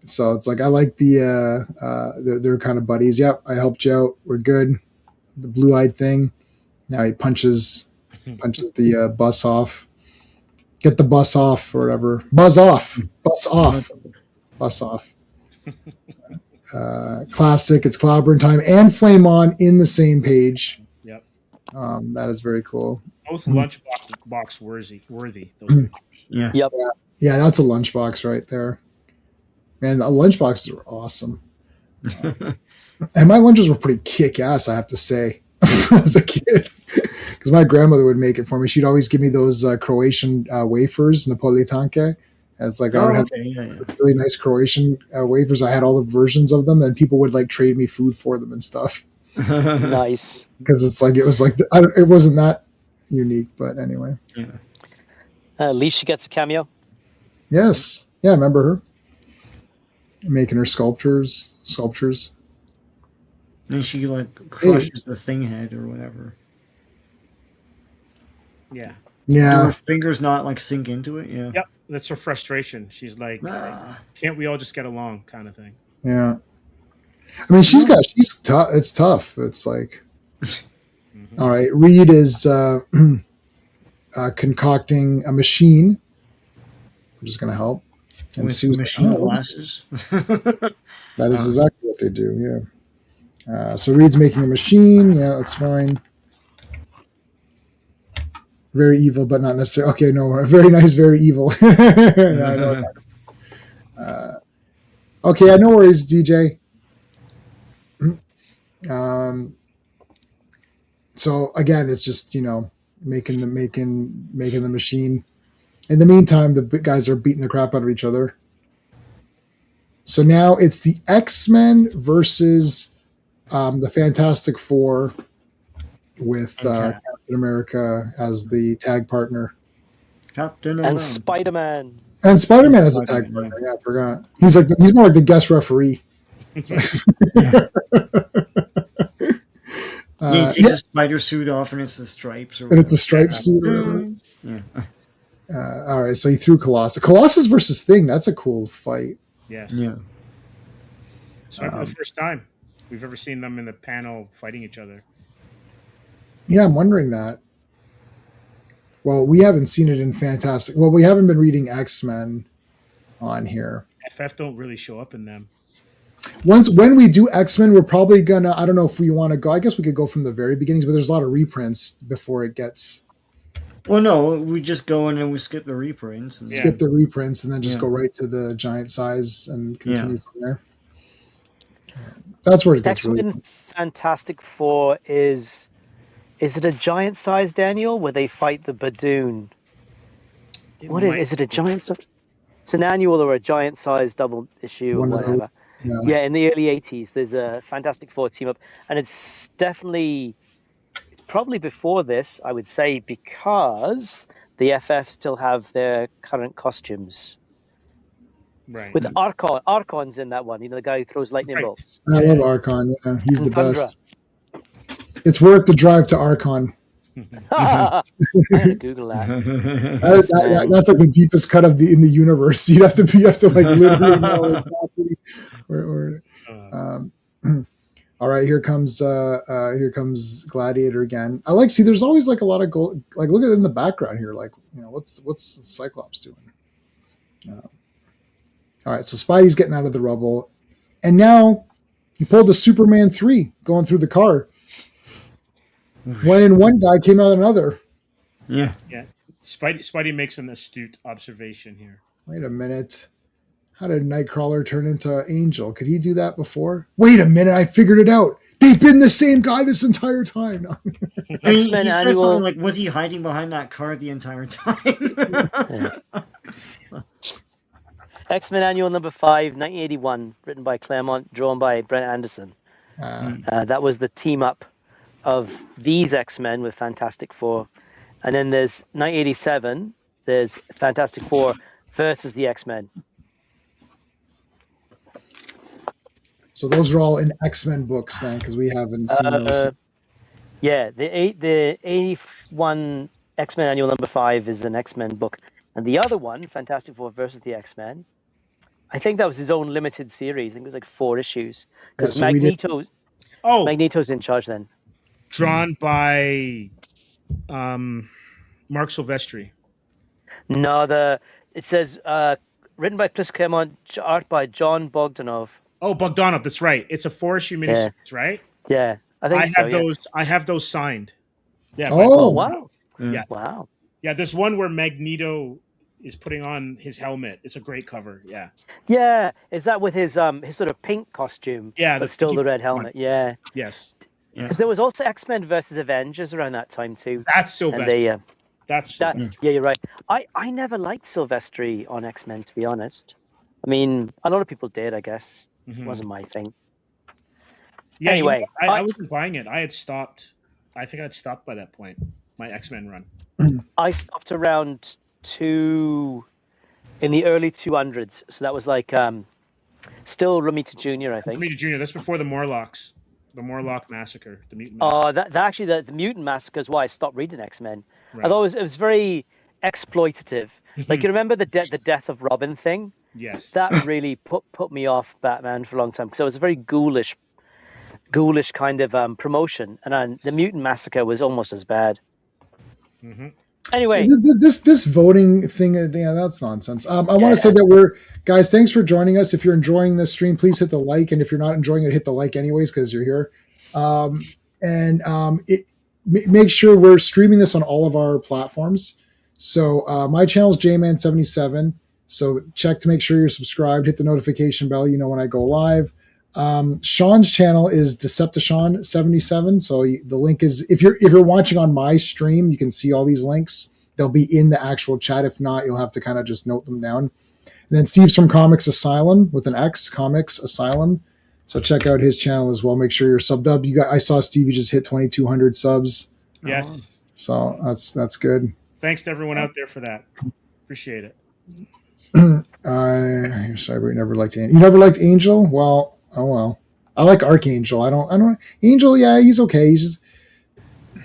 So it's like I like they're kind of buddies. Yep, I helped you out. We're good. The blue-eyed thing. Now he punches the bus off. Get the bus off or whatever. Buzz off. Bus off. Bus off. Classic. It's Cloudburn time and Flame On in the same page. Yep. That is very cool. Both lunchbox worthy. Yeah. Yep. Yeah, that's a lunchbox right there. Man, the lunchboxes were awesome. And my lunches were pretty kick-ass, I have to say, as a kid. Because my grandmother would make it for me. She'd always give me those Croatian wafers, Napolitanke. And it's like I would have really nice Croatian wafers. I had all the versions of them, and people would like trade me food for them and stuff. Nice. Because it was like it wasn't that unique, but anyway. Yeah. Alicia gets a cameo. Yes. Yeah, I remember her. Making her sculptures. And she crushes the thing head or whatever. Yeah. Do Yeah. her fingers not sink into it? Yeah. Yep. That's her frustration. She's like, can't we all just get along, kind of thing. Yeah. I mean, she's tough. It's tough. It's like, all right. Reed is concocting a machine, which is going to help. And With Sue's machine glasses. That is exactly what they do. Yeah. So Reed's making a machine. Yeah, that's fine. Very evil, but not necessarily. Okay, no, very nice, very evil. Yeah, I know. Okay, I know where he's DJ. So again, it's just making the machine. In the meantime, the guys are beating the crap out of each other. So now it's the X-Men versus the Fantastic Four with Captain America as the tag partner. Captain And Spider-Man. And Spider-Man as a tag partner. Yeah, I forgot. He's more like the guest referee. He takes a spider suit off and it's the stripes. And it's a striped suit. Or whatever. Yeah. All right, so he threw Colossus versus Thing. That's a cool fight. Yes. Yeah. So the first time we've ever seen them in the panel fighting each other. Yeah, I'm wondering that. Well, we haven't seen it in Fantastic. Well, we haven't been reading X-Men on here. FF don't really show up in them. when we do X-Men, we're probably gonna, I don't know if we want to go, I guess we could go from the very beginnings, but there's a lot of reprints before it gets Well, no, we just go in and we skip the reprints. And skip the reprints and then just Yeah. go right to the giant size and continue Yeah. from there. That's where it gets X-Men really. Fantastic Four is it a giant size, Daniel, where they fight the Badoon? What is it a giant size? It's an annual or a giant size double issue or One of those, whatever. yeah. Yeah, in the early 80s, there's a Fantastic Four team up, and it's probably before this, I would say, because the FF still have their current costumes. Right. With Archon's in that one, the guy who throws lightning Right. bolts. I love Archon. Yeah, he's the Tundra. best. It's worth the drive to Archon. I had to Google that. That's like the deepest cut in the universe. You have to like literally know exactly where. All right, here comes Gladiator again. See, there's always like a lot of gold. Like, look at it in the background here. Like, what's Cyclops doing? All right, so Spidey's getting out of the rubble, and now he pulled the Superman 3 going through the car. When in one guy came out another. Yeah. Yeah. Spidey makes an astute observation here. Wait a minute. How did Nightcrawler turn into Angel? Could he do that before? Wait a minute, I figured it out. They've been the same guy this entire time. I mean, he X-Men says annual. something like, was he hiding behind that car the entire time? X-Men Annual number 5, 1981, written by Claremont, drawn by Brent Anderson. That was the team up of these X-Men with Fantastic Four. And then there's 1987, there's Fantastic Four versus the X-Men. So those are all in X-Men books then, because we haven't seen those. Yeah, the 81 X-Men Annual number 5 is an X-Men book. And the other one, Fantastic Four versus the X-Men, I think that was his own limited series. I think it was like 4 issues. Because Yeah, so Magneto's in charge then. Drawn by Mark Silvestri. No, it says written by Chris Claremont, art by John Bogdanov. Oh, Bogdanov, that's right. It's a 4-issue miniseries, right? Yeah, I think so. I have those signed. Yeah. Oh. Oh, wow. Yeah. Wow. Yeah, there's one where Magneto is putting on his helmet. It's a great cover. Yeah. Yeah, is that with his sort of pink costume? Yeah, but the still the pink red helmet. one. Yeah, Yes. because there was also X-Men versus Avengers around that time too. That's Silvestri. And they, That's yeah, you're right. I never liked Silvestri on X-Men, to be honest. I mean, a lot of people did, I guess. It wasn't my thing. Yeah, Anyway, I wasn't buying it. I had stopped. I think I'd stopped by that point. My X-Men run. I stopped around 2 in the early 200s, so that was like still Romita Jr. I think. Romita Jr. That's before the Morlocks, the Morlock massacre, the mutant. That actually the mutant massacre is why I stopped reading X-Men. Right. I thought it was very exploitative. Like, you remember the death of Robin thing? Yes. That really put me off Batman for a long time, because it was a very ghoulish kind of promotion, and the mutant massacre was almost as bad. Anyway, This voting thing, yeah, that's nonsense. I want to say that guys, thanks for joining us. If you're enjoying this stream, please hit the like, and if you're not enjoying it, hit the like anyways, because you're here. Make sure we're streaming this on all of our platforms. So my channel is JMan77. So check to make sure you're subscribed. Hit the notification bell. You know when I go live. Sean's channel is Decepticon77. So the link is, if you're watching on my stream, you can see all these links. They'll be in the actual chat. If not, you'll have to kind of just note them down. And then Steve's from Comics Asylum with an X, Comics Asylum. So check out his channel as well. Make sure you're subbed up. I saw Stevie just hit 2,200 subs. Yes. So that's good. Thanks to everyone out there for that. Appreciate it. Sorry, but you never liked Angel. You never liked Angel? Well, oh well. I like Archangel. I don't. Angel, yeah, he's okay. He's just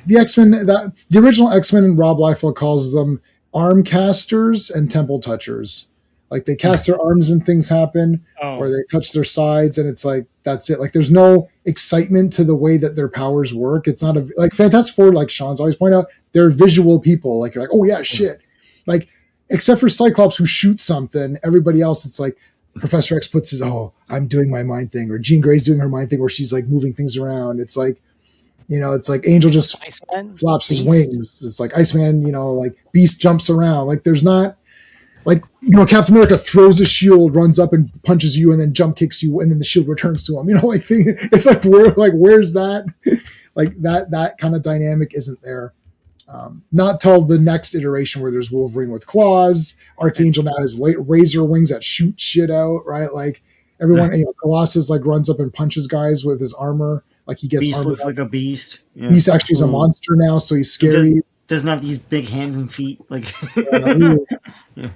the X-Men. The original X-Men, and Rob Liefeld calls them arm casters and temple touchers. Like, they cast their arms and things happen, or they touch their sides, and it's like, that's it. Like, there's no excitement to the way that their powers work. It's not like Fantastic Four, like Sean's always point out, they're visual people. Like, you're like, oh yeah, shit. Like, except for Cyclops, who shoots something, everybody else, it's like, Professor X puts his, I'm doing my mind thing, or Jean Grey's doing her mind thing where she's like moving things around. It's like, it's like Angel just Iceman, flaps his Beast. wings. It's like Iceman, like Beast jumps around. Like there's not, like, Captain America throws a shield, runs up and punches you, and then jump kicks you, and then the shield returns to him. It's like, where's that? Like that kind of dynamic isn't there. Not till the next iteration where there's Wolverine with claws. Archangel now has razor wings that shoot shit out, right? Like everyone, Colossus like runs up and punches guys with his armor. Like he gets Beast armor. looks like a beast. Yeah. Beast actually is a monster now, so he's scary. Doesn't have these big hands and feet. Like Yeah.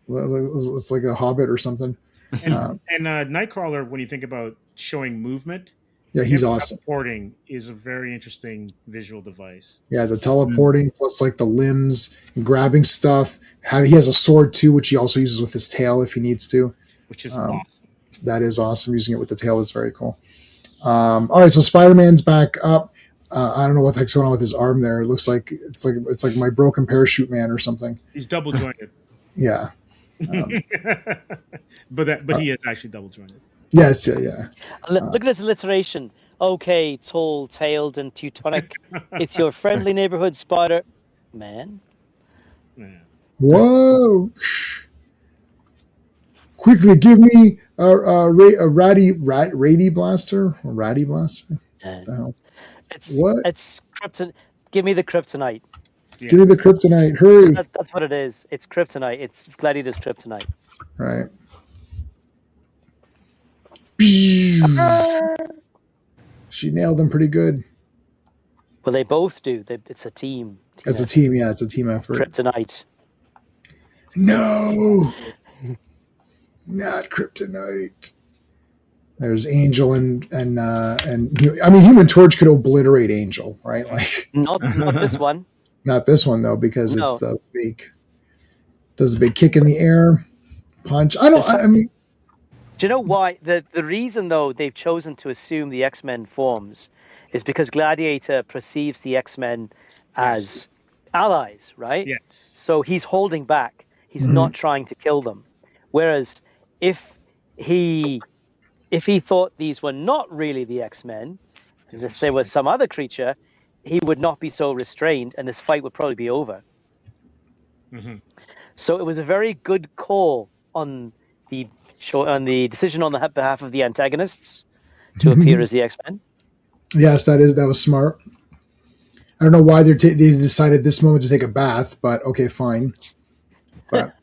It's like a hobbit or something. And Nightcrawler, when you think about showing movement, Yeah, he's awesome. Teleporting is a very interesting visual device. Yeah, the teleporting plus like the limbs and grabbing stuff. He has a sword too, which he also uses with his tail if he needs to. Which is awesome. That is awesome. Using it with the tail is very cool. All right, so Spider-Man's back up. I don't know what the heck's going on with his arm there. It looks like it's like my broken parachute man or something. He's double jointed. Yeah. But he is actually double jointed. Yes, yeah. Look at this alliteration. Okay, tall-tailed and Teutonic. It's your friendly neighborhood Spider-Man. Yeah. Whoa! Quickly, give me a Ratty Blaster or Ratty Blaster. What the hell? It's krypton. Give me the kryptonite. Yeah. Give me the kryptonite! Hurry! That's what it is. It's kryptonite. It's Gladiator's kryptonite. Right. She nailed him pretty good. Well, they both do. It's a team. It's a team, yeah. It's a team effort. Kryptonite. No, not kryptonite. There's Angel and I mean, Human Torch could obliterate Angel, right? Like Not this one. not this one though, because it's the fake. Does a big kick in the air, punch. I mean, do you know why? The reason though they've chosen to assume the X-Men forms is because Gladiator perceives the X-Men as allies, right? Yes. So he's holding back. He's not trying to kill them. Whereas if he thought these were not really the X-Men, and if they were some other creature, he would not be so restrained, and this fight would probably be over. Mm-hmm. So it was a very good call on the decision on the behalf of the antagonists to appear as the X-Men. Yes, that was smart. I don't know why they decided this moment to take a bath, but okay, fine. But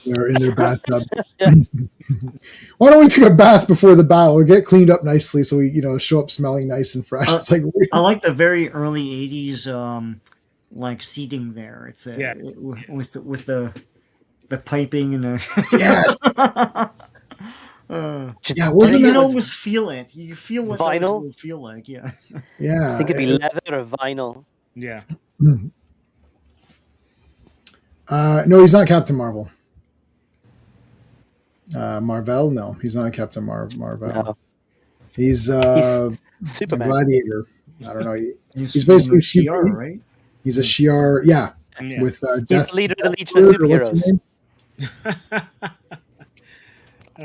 they're in their bathtub. Why don't we take a bath before the battle? Get cleaned up nicely so we, show up smelling nice and fresh. It's like I like the very early '80s like seating there. It's with the piping and yes. Wasn't you almost feel it. You feel what vinyl would feel like. Yeah. Yeah. I think it'd be leather or vinyl. Yeah. No, he's not Captain Marvel. Marvel? No, he's not Captain Marvel. No. He's Superman. Gladiator. I don't know. He's basically Shi'ar, right? He's a Shi'ar, yeah. With he's the leader of the Legion of Superheroes.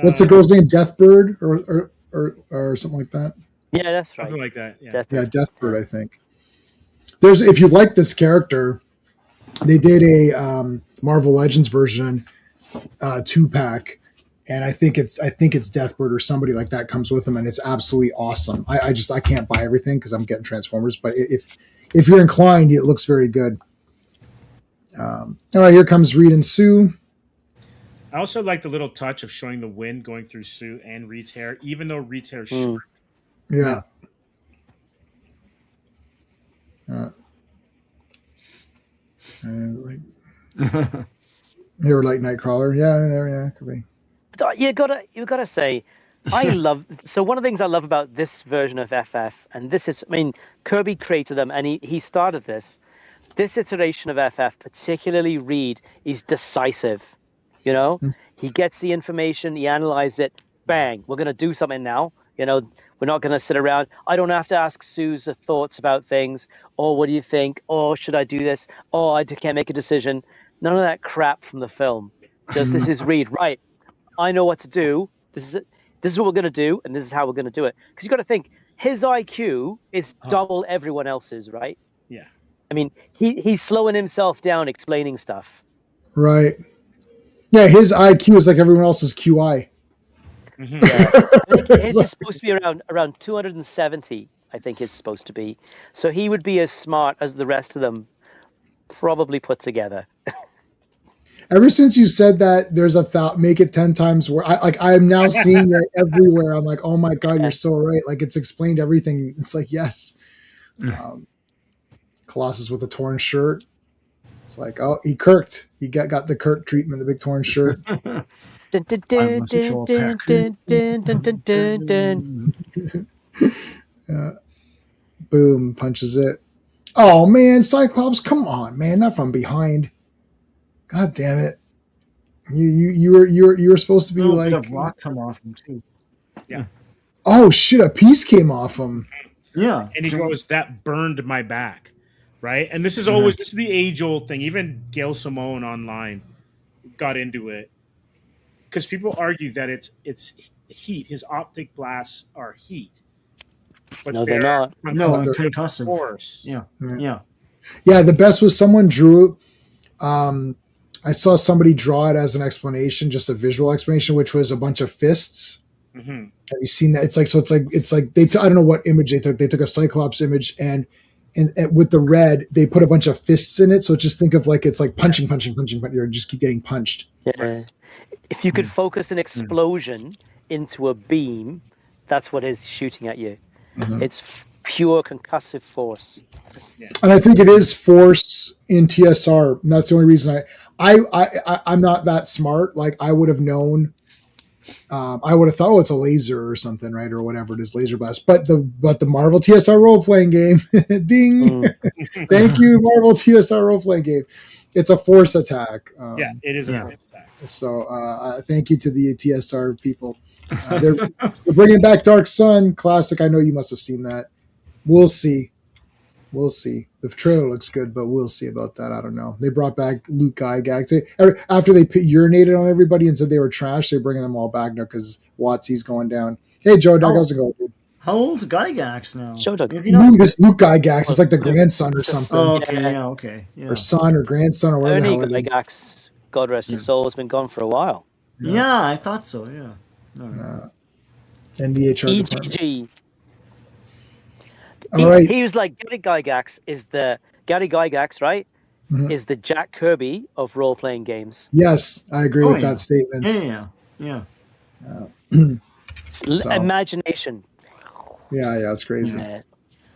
What's the girl's name? Deathbird or something like that? Yeah, that's right. Something like that. Yeah. Deathbird, I think. If you like this character, they did a Marvel Legends version 2-pack, and I think it's Deathbird or somebody like that comes with them, and it's absolutely awesome. I can't buy everything because I'm getting Transformers, but if you're inclined, it looks very good. All right, here comes Reed and Sue. I also like the little touch of showing the wind going through Sue and Reed's hair, even though Reed's hair is short. Yeah. They were like Nightcrawler. Yeah, could be. You gotta say, I love. So one of the things I love about this version of FF, and this is, Kirby created them, and he started this. This iteration of FF, particularly Reed, is decisive. He gets the information, he analyzes it. Bang, we're gonna do something now. We're not gonna sit around. I don't have to ask Sue's thoughts about things. Oh, what do you think? Oh, should I do this? Oh, I can't make a decision. None of that crap from the film. This is Reed, right? I know what to do. This is what we're going to do, and this is how we're going to do it. Because you got to think, his IQ is double everyone else's, right? Yeah. I mean, he's slowing himself down explaining stuff. Right. Yeah, his IQ is like everyone else's QI. Mm-hmm. Yeah. I think his is supposed to be around 270, I think is supposed to be. So he would be as smart as the rest of them probably put together. Ever since you said that, there's a thought, make it 10 times worse. I'm now seeing it everywhere. I'm like, oh my God, you're so right. Like it's explained everything. It's like, yes. Colossus with a torn shirt. It's like, oh, he kirked. He got the Kirk treatment, the big torn shirt. Dun, dun, dun, dun, dun, dun, dun, dun, dun, dun. Boom, punches it. Oh man, Cyclops, come on, man, not from behind. God damn it! You were supposed to be like a rock come off him too. Yeah. Oh shit! A piece came off him. Yeah, And he goes, that burned my back, right? And this is always this is the age old thing. Even Gail Simone online got into it because people argue that it's heat. His optic blasts are heat, but No, they're not. No, they're concussive. Force. Yeah. The best was someone drew. I saw somebody draw it as an explanation, just a visual explanation, which was a bunch of fists. Mm-hmm. Have you seen that? It's like they. I don't know what image they took. They took a Cyclops image and with the red, they put a bunch of fists in it. So just think of like it's like punching. You just keep getting punched. Yeah. If you could focus an explosion into a beam, that's what is shooting at you. It's pure concussive force. And I think it is force in TSR. And that's the only reason I'm not that smart. Like I would have known. I would have thought, it's a laser or something, right, or whatever it is, laser blast. But the Marvel TSR role playing game, ding! Thank you, Marvel TSR role playing game. It's a force attack. It is a force attack. So thank you to the TSR people. They're bringing back Dark Sun classic. I know you must have seen that. We'll see. The trailer looks good, but we'll see about that. I don't know. They brought back Luke Gygax. After they urinated on everybody and said they were trash, they're bringing them all back now because Watsy's going down. Hey, Joe Doug, how's it going, dude? How old's Gygax now? Show Doug. Is he not? This Luke Gygax. It's like the grandson or something. Oh, okay. Yeah. Or son or grandson or whatever the hell it is. Gygax, God rest his soul, has been gone for a while. Yeah, I thought so, yeah. NDHR department. EGG. All right. He was like Gary Gygax, right? Mm-hmm. Is the Jack Kirby of role playing games. Yes, I agree with that statement. Yeah. Imagination. Yeah, it's crazy. Yeah.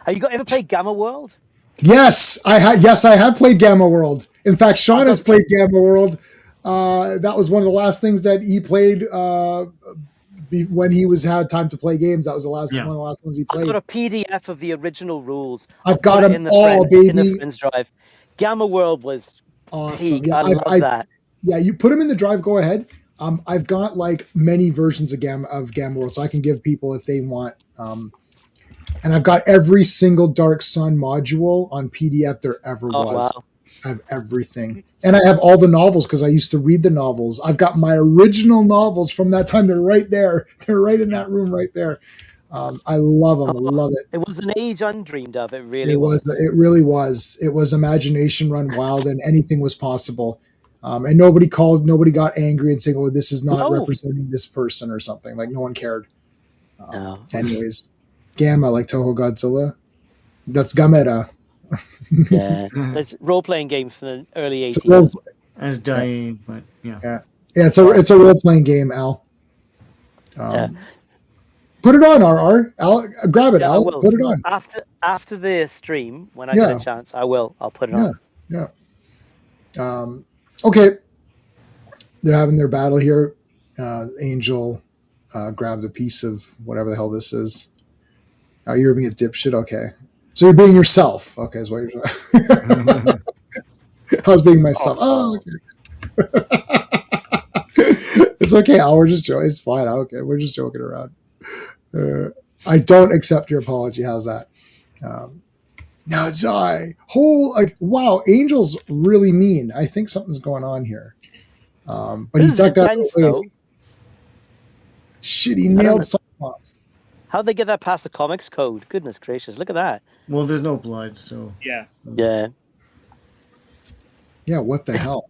Have you ever played Gamma World? Yes, I have played Gamma World. In fact, Sean has played Gamma World. That was one of the last things that he played when he had time to play games. That was one of the last ones he played. I've got a PDF of the original rules. I've got them all, baby. In the friends drive. Gamma World was awesome. Peak. I love that. Yeah, you put them in the drive. Go ahead. I've got like many versions of Gamma World, so I can give people if they want. And I've got every single Dark Sun module on PDF there ever was. Wow. I have everything. And I have all the novels because I used to read the novels. I've got my original novels from that time. They're right there. They're right in that room right there. I love them. I love it. It was an age undreamed of. It really was. It really was. It was imagination run wild and anything was possible. And nobody got angry and saying, oh, this is not representing this person or something. Like no one cared. No. Anyways, Gamma, like Toho Godzilla. That's Gamera. Yeah. It's role-playing game from the early 80s. As dying, but yeah. Yeah, it's a role-playing game, Al. Put it on, RR. Al, grab it, Al. Put it on. After the stream, when I get a chance, I will. I'll put it on. Yeah. Okay. They're having their battle here. Angel grabbed a piece of whatever the hell this is. Oh, you're being a dipshit? Okay. So you're being yourself. Okay, is what you're saying. I was being myself. Okay. It's okay, Al. We're just joking. It's fine. Okay, we're just joking around. I don't accept your apology. How's that? Now it's wow, Angel's really mean. I think something's going on here. But he ducked out. Shitty don't nailed know. Cyclops. How'd they get that past the comics code? Goodness gracious, look at that. Well, there's no blood, so Yeah. Yeah. Yeah, what the hell?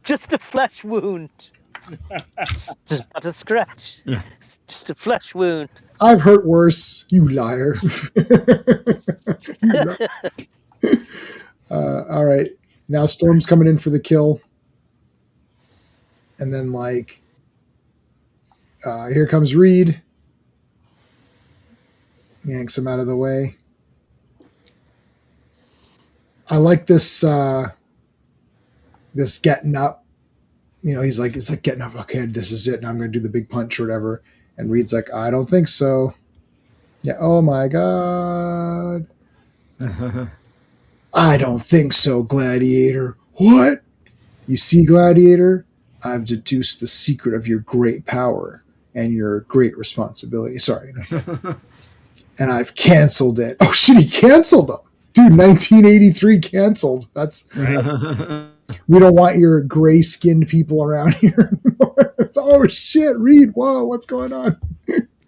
Just a flesh wound. Just not a scratch. Yeah. Just a flesh wound. I've hurt worse. You liar. You liar. All right. Now Storm's coming in for the kill. And then, like, here comes Reed. Yanks him out of the way. I like this this getting up. You know, it's like getting up. Okay, this is it. And I'm going to do the big punch or whatever. And Reed's like, I don't think so. Yeah. Oh my God. I don't think so, Gladiator. What? You see, Gladiator? I've deduced the secret of your great power and your great responsibility. Sorry. And I've canceled it. Oh shit, he canceled them. Dude, 1983 canceled. That's we don't want your gray-skinned people around here anymore. Oh shit, Reed, whoa, what's going on?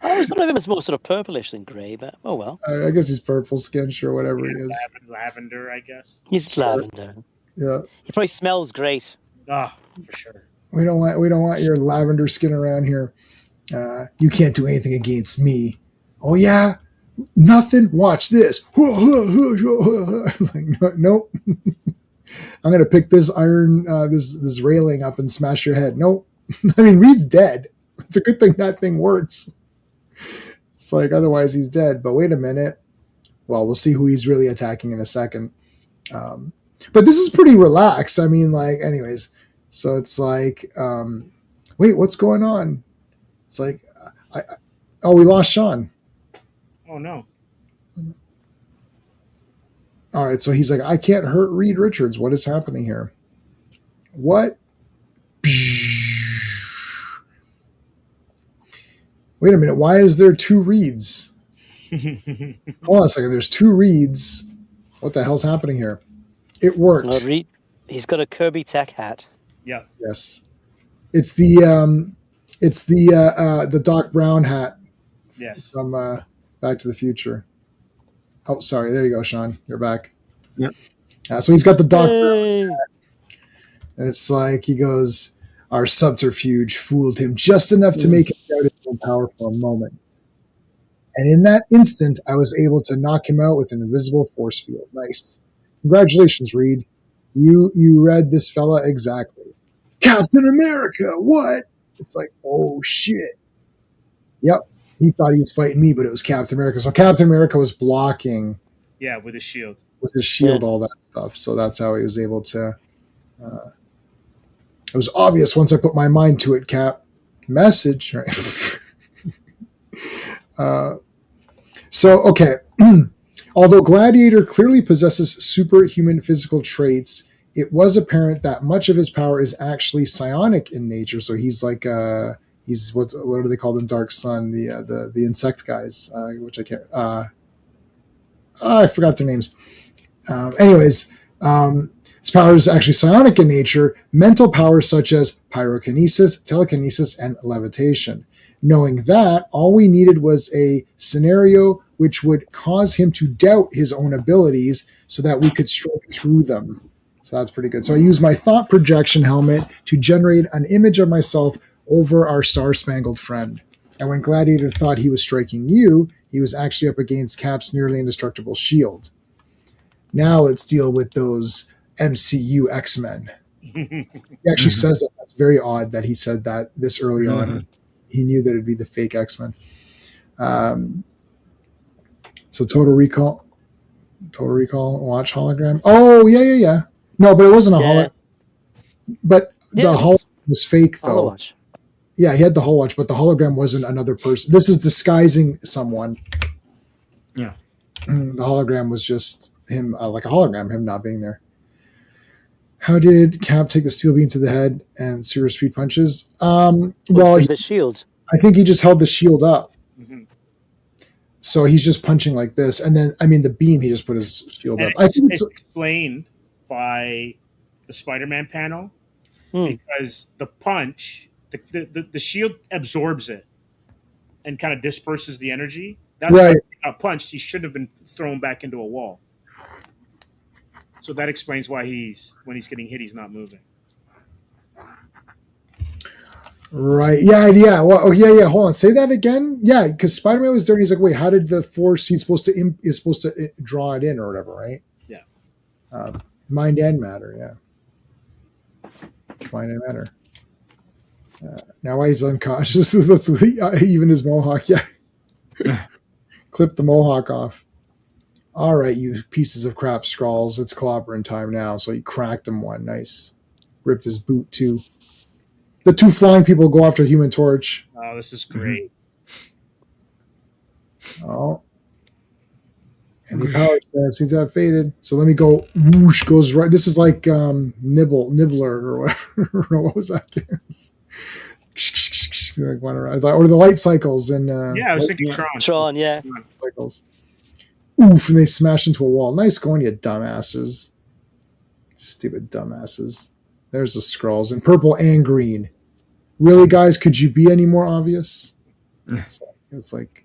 I always thought of him as more sort of purplish than grey, but oh well. I guess he's purple skin, sure, whatever he is. Lavender, I guess. He's lavender. Yeah. He probably smells great. Ah, for sure. We don't want your lavender skin around here. You can't do anything against me. Oh yeah? Nothing? Watch this. Like, nope. I'm gonna pick this iron this railing up and smash your head. Nope. I mean, Reed's dead. It's a good thing that thing works. It's like otherwise he's dead. But wait a minute. Well, we'll see who he's really attacking in a second. But this is pretty relaxed. I mean, like, anyways. So it's like, wait, what's going on? It's like, we lost Sean. Oh no. All right, so he's like, I can't hurt Reed Richards. What is happening here? What? Wait a minute. Why is there two Reeds? Hold on a second. There's two Reeds. What the hell's happening here? It worked. He's got a Kirby Tech hat. Yeah. Yes. It's the Doc Brown hat Yes. from Back to the Future. Oh, sorry. There you go, Sean. You're back. Yep. So he's got the Doc Brown Yay. hat. And it's like he goes, our subterfuge fooled him just enough to make him doubt his own power for a moment. And in that instant, I was able to knock him out with an invisible force field. Nice. Congratulations, Reed. You read this fella exactly. Captain America, what? It's like, oh shit. Yep. He thought he was fighting me, but it was Captain America. So Captain America was blocking Yeah, with his shield. with his shield, all that stuff. So that's how he was able to. It was obvious once I put my mind to it, Cap. Message. Right? So, okay. Although Gladiator clearly possesses superhuman physical traits, it was apparent that much of his power is actually psionic in nature. So he's like, he's what do they call them? Dark Sun, the insect guys, which I can't. I forgot their names. Anyways, his power is actually psionic in nature. Mental powers such as pyrokinesis, telekinesis, and levitation. Knowing that, all we needed was a scenario which would cause him to doubt his own abilities so that we could strike through them. So that's pretty good. So I used my thought projection helmet to generate an image of myself over our star-spangled friend. And when Gladiator thought he was striking you, he was actually up against Cap's nearly indestructible shield. Now let's deal with those MCU X-Men. He actually says that. That's very odd that he said that this early on. He knew that it'd be the fake X-Men. So Total Recall, watch hologram. Oh, yeah. No, but it wasn't a hologram. But the hologram was fake, though. Holowatch. Yeah, he had the hologram, but the hologram wasn't another person. This is disguising someone. Yeah. The hologram was just him, like a hologram, him not being there. How did Cap take the steel beam to the head and super speed punches? Well, The shield. I think he just held the shield up. Mhm. So he's just punching like this. And then, I mean, the beam, he just put his shield And up. I think it's explained by the Spider-Man panel because the punch, the shield absorbs it and kind of disperses the energy. That's Right. why he got punched. He shouldn't have been thrown back into a wall. So that explains why when he's getting hit, he's not moving. Right. Yeah. Well, oh, yeah. Hold on. Say that again. Yeah, because Spider-Man was there, and he's like, "Wait, how did the Force? He's supposed to draw it in or whatever, right?" Yeah. Mind and matter. Yeah. Mind and matter. Now why he's unconscious? Let's even his mohawk. Yeah. Clip the mohawk off. All right, you pieces of crap, Skrulls. It's clobbering time now. So he cracked him one. Nice. Ripped his boot too. The two flying people go after Human Torch. Oh, this is great. Oh. And the power stab seems to have faded. So let me go. Whoosh goes right. This is like Nibbler or whatever. What was that? Like one around. Or the light cycles and Yeah, I was thinking Tron. Tron, yeah. cycles. Oof, and they smash into a wall. Nice going, you dumbasses. Stupid dumbasses. There's the Skrulls in purple and green. Really, guys, could you be any more obvious? It's like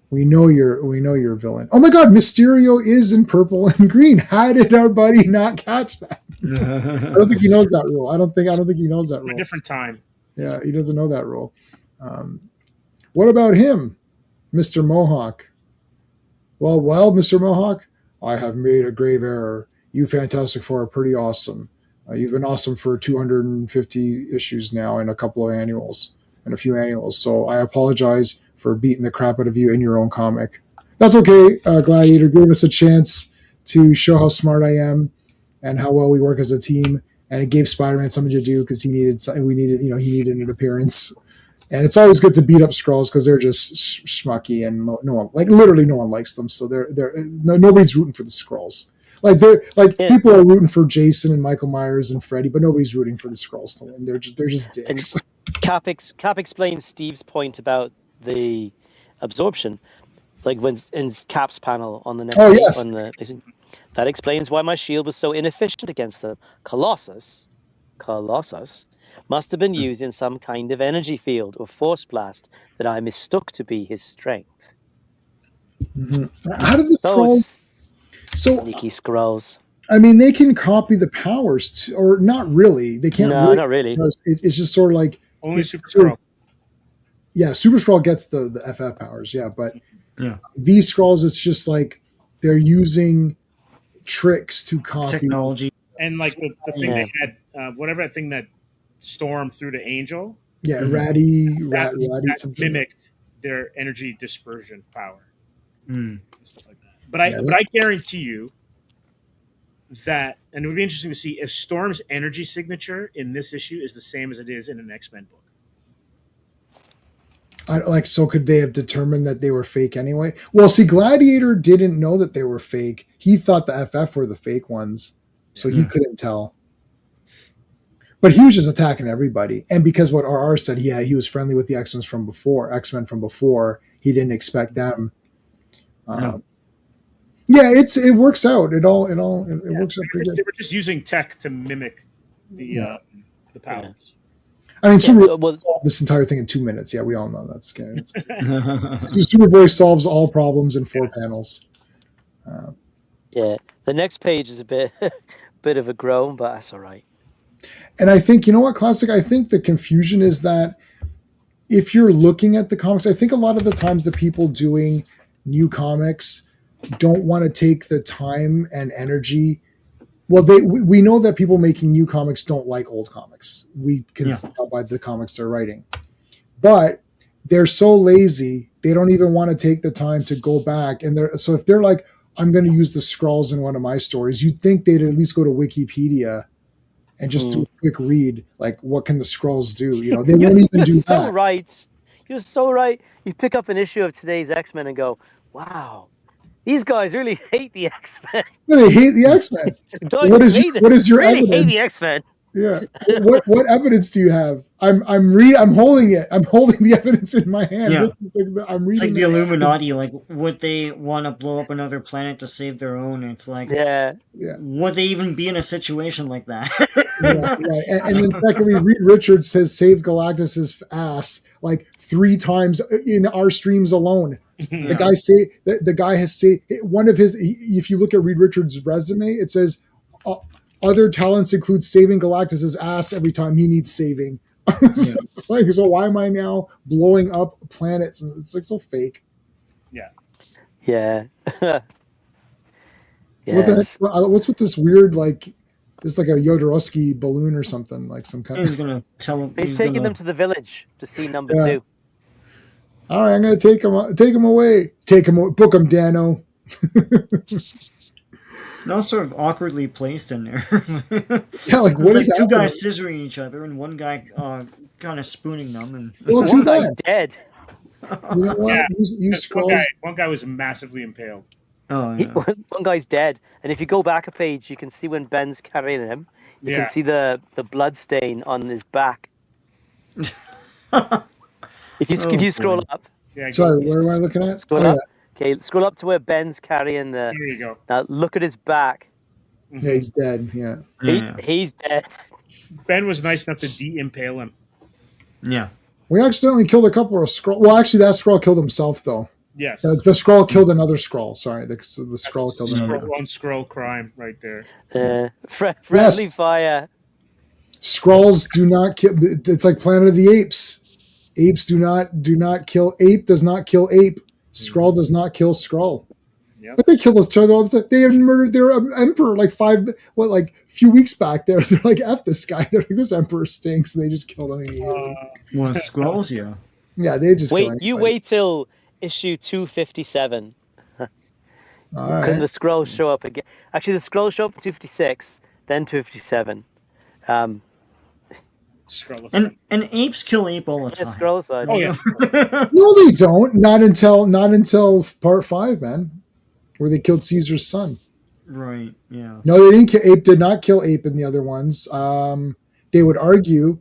we know you're a villain. Oh my god, Mysterio is in purple and green. How did our buddy not catch that? I don't think he knows that rule. I don't think he knows that A rule. different time. Yeah, he doesn't know that rule. What about him, Mr. Mohawk? Well, Mr. Mohawk, I have made a grave error. You Fantastic Four are pretty awesome. You've been awesome for 250 issues now and a couple of annuals and a few annuals. So I apologize for beating the crap out of you in your own comic. That's okay, Gladiator. Giving us a chance to show how smart I am and how well we work as a team. And it gave Spider-Man something to do because he needed an appearance. And it's always good to beat up Skrulls because they're just schmucky and no one likes them. So nobody's rooting for the Skrulls. People are rooting for Jason and Michael Myers and Freddy, but nobody's rooting for the Skrulls to win. They're just dicks. And Cap explains Steve's point about the absorption, like when in Cap's panel on the next. Oh yes. That explains why my shield was so inefficient against them. Colossus must have been used in some kind of energy field or force blast that I mistook to be his strength. Mm-hmm. How did the Skrulls? So sneaky Skrulls. I mean, they can copy the powers, or not really. They can't. No, not really. It's just sort of like only Super Skrull. Yeah, Super Skrull gets the FF powers. Yeah, but yeah, these Skrulls, it's just like they're using tricks to copy technology. And like the thing they had, whatever that thing that Storm threw to Angel. Yeah, mm-hmm. Ratty that mimicked their energy dispersion power. Mm. Stuff like that. But I guarantee you that, and it would be interesting to see if Storm's energy signature in this issue is the same as it is in an X-Men book. So could they have determined that they were fake anyway? Well, see, Gladiator didn't know that they were fake. He thought the FF were the fake ones, so he couldn't tell. But he was just attacking everybody. And because what RR said, he was friendly with the X-Men from before, he didn't expect them. No. Yeah, it works out. It works out pretty good. They were just using tech to mimic the powers. I mean, solved this entire thing in 2 minutes. Yeah, we all know that's scary. Superboy solves all problems in 4 panels. Yeah, the next page is a bit of a groan, but that's all right. And I think, you know what, Classic? I think the confusion is that if you're looking at the comics, I think a lot of the times the people doing new comics don't want to take the time and energy. Well, we know that people making new comics don't like old comics. We can tell by the comics they're writing. But they're so lazy, they don't even want to take the time to go back. And so if they're like, I'm going to use the Skrulls in one of my stories, you'd think they'd at least go to Wikipedia and just do a quick read, like, what can the Skrulls do? They won't even do that. You're so right. You're so right. You pick up an issue of today's X-Men and go, wow, these guys really hate the X-Men. They hate the X-Men. What is your evidence? Hate the X-Men. Yeah. What evidence do you have? I'm holding it. I'm holding the evidence in my hand. Yeah. I'm reading. It's like the Illuminati. Like, would they want to blow up another planet to save their own? It's like, would they even be in a situation like that? And then secondly, Reed Richards has saved Galactus's ass like 3 times in our streams alone. Yeah. The guy has say one of his. If you look at Reed Richards' resume, it says other talents include saving Galactus's ass every time he needs saving. It's like, so why am I now blowing up planets? And it's like so fake. Yeah. What the Yes. heck? What's with this weird like? This like a Jodorowsky balloon or something, like some kind He's of. gonna tell him. He's taking them to the village to see number Yeah. 2. All right, I'm gonna take him away. Book him, Dano. Now sort of awkwardly placed in there. Yeah, like what It's is like 2 happening? guys scissoring each other and one guy kind of spooning them. And Well, too One guy's bad. dead. You know what? Yeah. You scrolls. One guy was massively impaled. oh yeah. One guy's dead, and if you go back a page, you can see when Ben's carrying him. You Yeah. can see the blood stain on his back. If you scroll boy. up, Yeah, Sorry, where am I looking at? scroll Oh, up. Okay, scroll up to where Ben's carrying the. There you go. Now look at his back. yeah, he's dead. Yeah. He's dead. Ben was nice enough to de-impale him. Yeah. We accidentally killed a couple of Skrull. Well, actually, that Skrull killed himself, though. Yes. The Skrull killed another Skrull. Sorry, the Skrull killed another. Scroll, on scroll crime right there. Friendly fire. Skrulls do not kill. It's like Planet of the Apes. Apes do not kill. Ape does not kill ape. Skrull does not kill Skrull. Yep. But they kill each other all the time. They have murdered their emperor like a few weeks back. They're like, F this guy. They're like, this emperor stinks, and they just killed him immediately. Well, scrolls, yeah. Yeah, they just kill Wait, you anybody. wait till issue 257. All When right. the scrolls show up again. Actually, the scrolls show up in 256, then 257. Scroll. And apes kill ape all the Yeah, time. scroll aside. Oh yeah. No, they don't. Not until part 5, man, where they killed Caesar's son. Right. Yeah. No, they didn't. Ape did not kill Ape in the other ones. They would argue,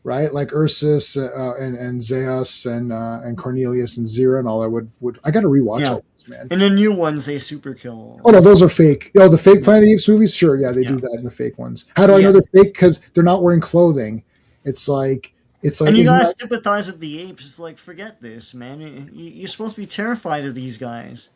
right? Like Ursus and Zeus and Cornelius and Zira and all that would. I got to rewatch Yeah. all those, man. And the new ones, they super kill. Oh no, those are fake. Oh, the fake Planet of the Apes movies, sure, yeah, they do Yeah. that in the fake ones. How do I know Yeah. they're fake? Because they're not wearing clothing. It's like And you isn't gotta that- sympathize with the apes. It's like, forget this, man. You're supposed to be terrified of these guys.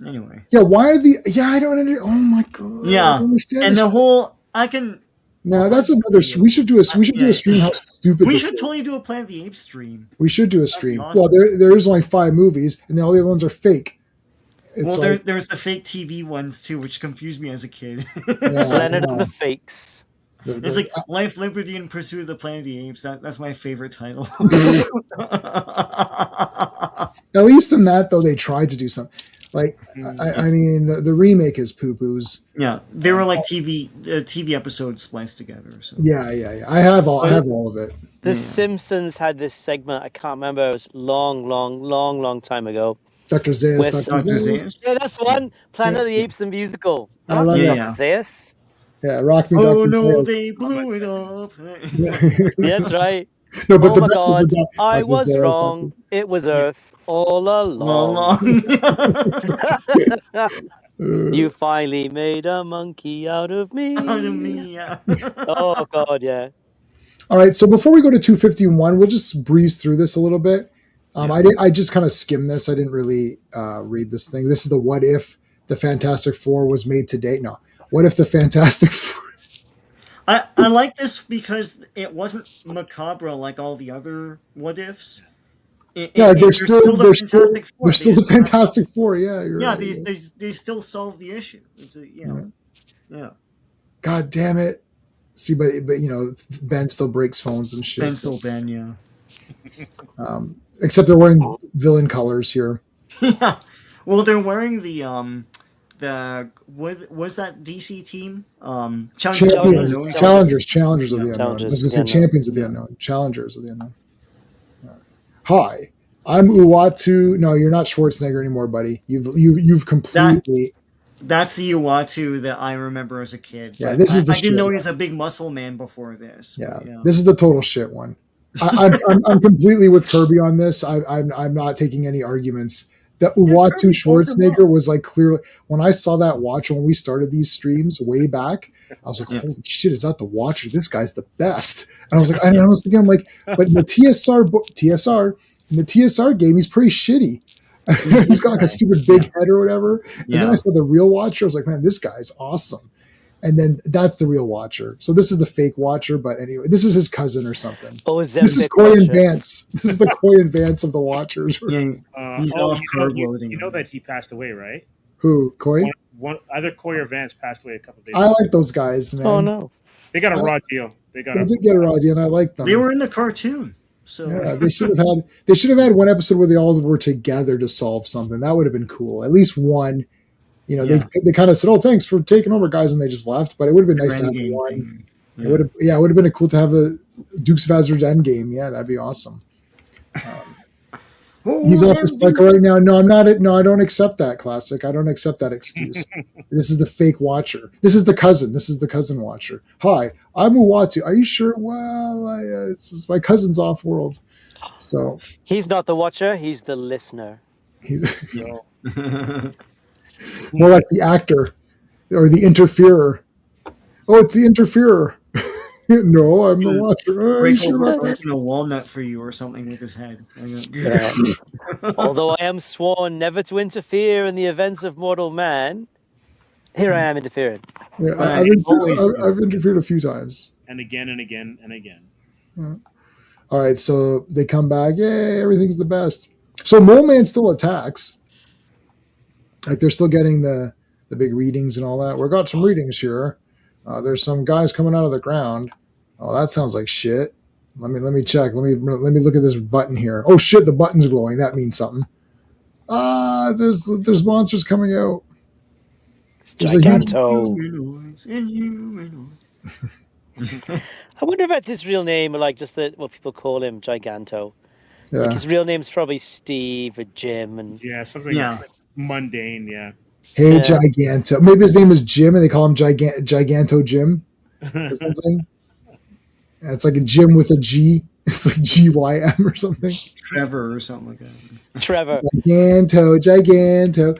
Anyway. yeah. Why are the? Yeah, I don't understand. Oh my god. I Yeah. don't understand And this. the whole, I can. No, that's another. We should do a stream. How stupid We this should is. totally do a Planet of the Apes stream. We should do a be stream. awesome. Well, there is only 5 movies, and all the other ones are fake. It's Well, like, there's the fake TV ones too, which confused me as a kid. yeah, Leonard I and know. the Fakes. It's like Life, Liberty, and Pursuit of the Planet of the Apes. That's my favorite title. At least in that though, they tried to do something. Like, I mean, the remake is poo poos. Yeah, they were like TV episodes spliced together. So Yeah. I have all of it. The Simpsons had this segment, I can't remember, it was long time ago. Dr. Zaius. With Dr. Dr. Zaius. Zeus. Yeah, that's one. Planet of the Apes, the musical. I love that. Dr. Zeus. Yeah, Rock Me, Oh Dr. no, Zaius. they blew it up. Yeah, that's right. No, but Oh the my best god, is the I Dr. was Zaius, wrong. It was Earth all along. You finally made a monkey out of me. Out of me, yeah. Oh god, yeah. All right, so before we go to 251, we'll just breeze through this a little bit. I just kind of skimmed this. I didn't really read this thing. This is the what if the Fantastic Four was made today. No, what if the Fantastic Four? I like this because it wasn't macabre like all the other what ifs. Yeah, they're still the Fantastic Four. They're still They the just have- Fantastic Four. Yeah, you're Yeah, right. they still solve the issue. It's a, yeah. God damn it. See, but Ben still breaks phones and shit. Pencil Ben, yeah. Except they're wearing villain colors here. Yeah. Well, they're wearing the what was that DC team? Challengers of the Champions, Unknown. challengers of the unknown. I Challengers was going to of say the champions of the unknown, challengers of the unknown. Hi, I'm Uatu. No, you're not Schwarzenegger anymore, buddy. You've completely. That's the Uatu that I remember as a kid. Yeah, but this is the I didn't know shit. he was a big muscle man before this. Yeah, but, this is the total shit one. I'm completely with Kirby on this. I'm not taking any arguments. The Uatu Kirby, Schwarzenegger was like clearly when I saw that Watcher when we started these streams way back. I was like, Yeah. holy shit, is that the Watcher? This guy's the best. And I was like, I'm like, but the TSR In the TSR game, he's pretty shitty. He's got like a stupid big head or whatever. And then I saw the real Watcher. I was like, man, this guy's awesome. And then that's the real Watcher. So this is the fake Watcher, but anyway, this is his cousin or something. Oh, this is Coy and Vance. This is the Coy and Vance of the Watchers. Yeah, he's off curve loading. You know that he passed away, right? Who? Coy? Either Coy or Vance passed away a couple days I ago. like those guys, man. Oh no, they got a raw deal. They did get a raw deal, and I like them. They were in the cartoon, so yeah, they should have had one episode where they all were together to solve something. That would have been cool. At least one. You know, they kind of said, "Oh, thanks for taking over, guys," and they just left. But it would have been nice to have one. Yeah. It would have been cool to have a Dukes of Hazzard Endgame. Yeah, that'd be awesome. He's off the cycle right now. No, I'm not. No, I don't accept that, Classic. I don't accept that excuse. This is the fake Watcher. This is the cousin. This is the cousin Watcher. Hi, I'm Uatu. Are you sure? Well, this is my cousin's off world. So he's not the Watcher. He's the listener. More like the actor or the interferer. Oh, it's the interferer. No, I'm the Watcher. Breaking a walnut for you or something with his head. Although I am sworn never to interfere in the events of mortal man, here I am interfering. Yeah, I've interfered a few times. And again and again and again. Yeah. All right, so they come back. Yay, everything's the best. So Mole Man still attacks. Like they're still getting the big readings and all that. We've got some readings here. There's some guys coming out of the ground. Oh, that sounds like shit. Let me check. Let me look at this button here. Oh shit, the button's glowing. That means something. There's monsters coming out. Giganto. I wonder if that's his real name or like just what people call him, Giganto. Yeah. Like his real name's probably Steve or Jim and something mundane. Yeah. Hey, Giganto. Maybe his name is Jim, and they call him Giganto Jim or something. Yeah, it's like a Jim with a G. It's like GYM or something. Trevor or something like that. Trevor. Giganto.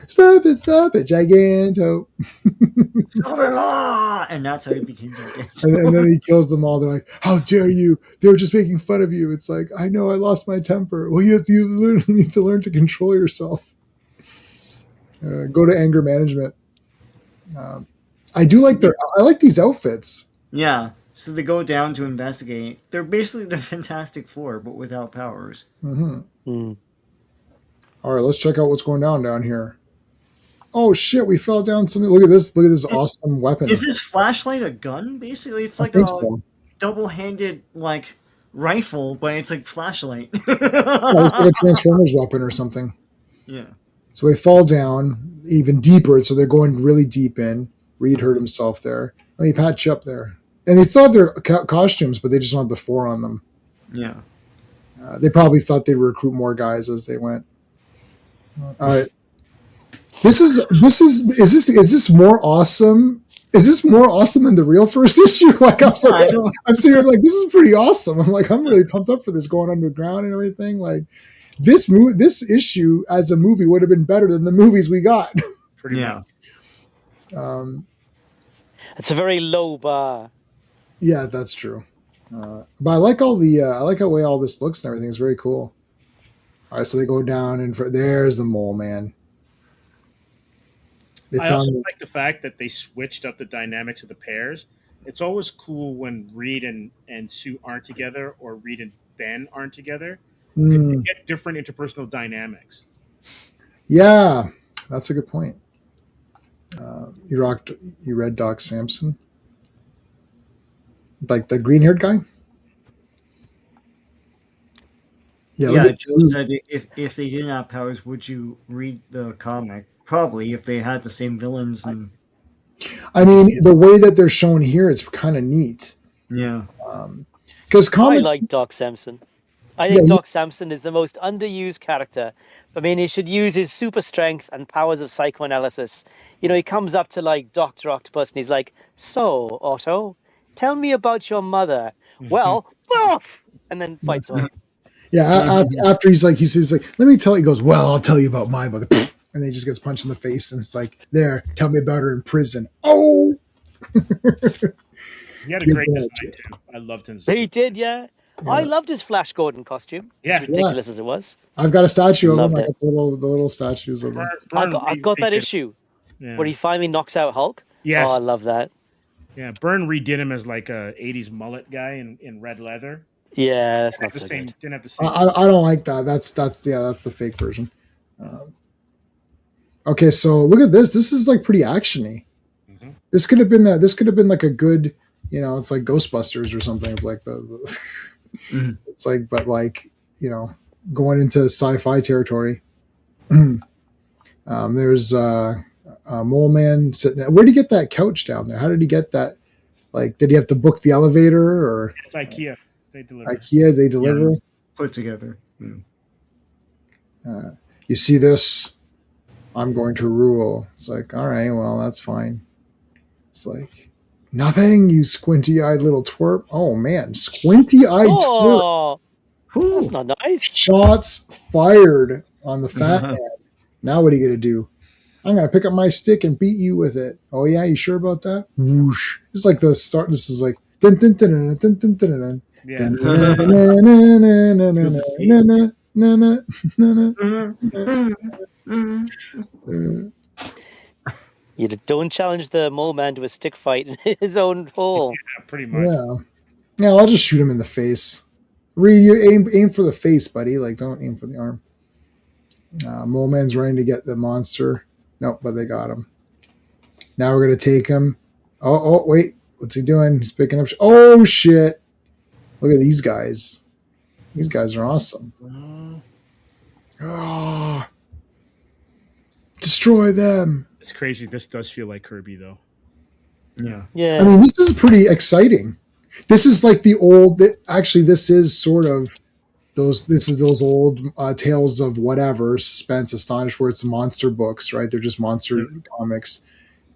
Stop it, Giganto. Stop it! And that's how he became Giganto. And then he kills them all. They're like, "How dare you? They were just making fun of you." It's like, I know, I lost my temper. Well, you need to learn to control yourself. Go to anger management. I like these outfits. Yeah. So they go down to investigate. They're basically the Fantastic Four, but without powers. Mm-hmm. Mm. All right, let's check out what's going down here. Oh shit, we fell down something. Look at this awesome weapon. Is this flashlight a gun? Basically, it's like a double-handed rifle, but it's like flashlight. It's like a Transformers weapon or something. Yeah. So they fall down even deeper, so they're going really deep in. Reed hurt himself there. Let me patch you up there. And they thought they're costumes, but they just wanted the 4 on them. Yeah. They probably thought they'd recruit more guys as they went. All right. Is this more awesome? Is this more awesome than the real first issue? I'm sitting here like, this is pretty awesome. I'm really pumped up for this, going underground and everything. Like this issue as a movie would have been better than the movies we got. Pretty much. It's a very low bar. Yeah, that's true. But I like I like how way all this looks and everything. It's very cool. All right, so they go down and there's the Mole Man. I also like the fact that they switched up the dynamics of the pairs. It's always cool when Reed and Sue aren't together, or Reed and Ben aren't together. You get different interpersonal dynamics. Yeah, that's a good point. You read Doc Samson? Like the green-haired guy? Yeah, Joe said if they didn't have powers, would you read the comic? Probably, if they had the same villains. And I mean, the way that they're shown here, it's kind of neat. Yeah. Because I like Doc Samson. I think Doc Samson is the most underused character. I mean, he should use his super strength and powers of psychoanalysis. You know, he comes up to Dr. Octopus and he's like, "So, Otto, tell me about your mother." Well, and then fights off. Yeah, after he says "Let me tell you," he goes, "Well, I'll tell you about my mother," and then he just gets punched in the face, and it's like, "There, tell me about her in prison." Oh, he had a great design too. I loved his. He did, yeah. I loved his Flash Gordon costume. Yeah. As ridiculous as it was. I've got a statue of him. Loved I it. got the little statues of him. I got that issue Yeah. where he finally knocks out Hulk. Yes. Oh, I love that. Yeah, Byrne redid him as like a '80s mullet guy in red leather. Yeah, that's not The so same, good. didn't have the same. I don't like that. That's the fake version. Okay, so look at this. This is like pretty actiony. Mhm. This could have been that. This could have been like a good, it's like Ghostbusters or something. It's like Mhm. it's like, but like going into sci-fi territory. There's Mole Man sitting. Where did he get that couch down there? How did he get that? Like, did he have to book the elevator or It's IKEA. They deliver. IKEA? They deliver. Yeah. Put together. You see this? I'm going to rule. It's like, all right, well, that's fine. It's like, nothing, you squinty-eyed little twerp. Oh, man, squinty-eyed twerp. Oh, that's not nice. Shots fired on the fat man. Now what are you going to do? I'm going to pick up my stick and beat you with it. Oh, yeah, you sure about that? Whoosh. It's like the start. This is like... Dun, dun, dun, dun, dun, dun, dun, dun, Yeah. dun, dun, dun, dun, dun, dun, dun, dun, dun, dun, dun, dun. You don't challenge the Mole Man to a stick fight in his own hole. Yeah, pretty much. Yeah, I'll just shoot him in the face. You aim for the face, buddy. Like, don't aim for the arm. Mole Man's running to get the monster. Nope, but they got him. Now we're gonna take him. Oh, wait. What's he doing? He's picking up. Oh shit! Look at these guys. These guys are awesome. Oh, destroy them. It's crazy. This does feel like Kirby, though. Yeah. Yeah. I mean, this is pretty exciting. This is like the old. Actually, this is sort of those. This is those old tales of whatever, suspense, astonish, where it's monster books, right? They're just monster comics,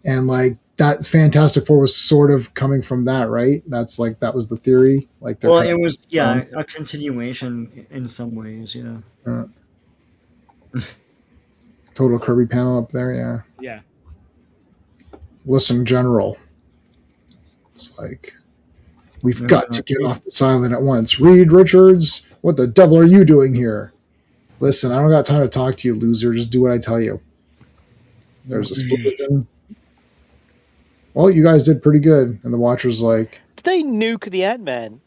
and like that Fantastic Four was sort of coming from that, right? That's like that was the theory. Like, Well, it was a continuation in some ways. Yeah. total Kirby panel up there, yeah. Yeah. Listen, General. It's like, we've got to get off this island at once. Reed Richards, what the devil are you doing here? Listen, I don't got time to talk to you, loser. Just do what I tell you. There's a explosion. Well, you guys did pretty good. And the Watcher's like, Did they nuke the Ant-Man?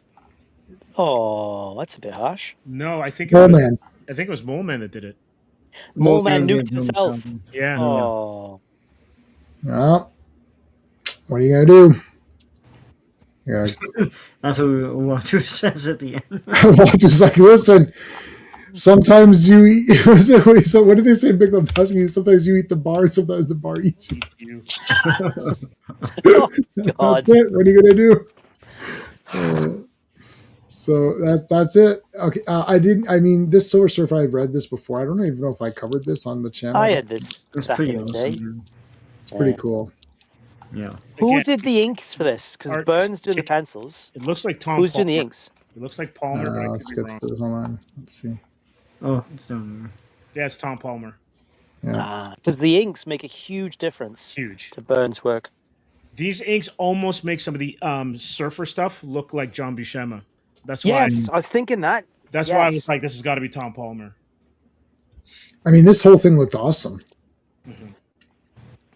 Oh, that's a bit harsh. No, I think it oh, was, man. I think it was Mole Man that did it. Mole Man did nuked himself. Yeah. Oh. Well, what are you going to do? You're gonna That's what Watu says at the end. Watcher's like, listen, sometimes you eat. So what did they say in Big Lebowski? Sometimes you eat the bar, sometimes the bar eats you. You. Oh, God. That's it. What are you gonna do? So that's it. Okay, I mean, this Silver Surfer. I've read this before. I don't even know if I covered this on the channel. I had this It's back pretty in the day. awesome. It's pretty cool. Yeah. Who Again, did the inks for this? Because Art- Burns did the pencils. It looks like Tom. Who's doing the Palmer. inks? It looks like Palmer. but I Let's could be get wrong. to this. Hold on. Let's see. Oh, it's down Yeah, it's Tom Palmer. Yeah. Because the inks make a huge difference Huge. to Burns' work. These inks almost make some of the surfer stuff look like John Buscema. That's why. Yes, I was thinking that. That's why I yes. was like, this has got to be Tom Palmer. I mean, this whole thing looked awesome. Mhm.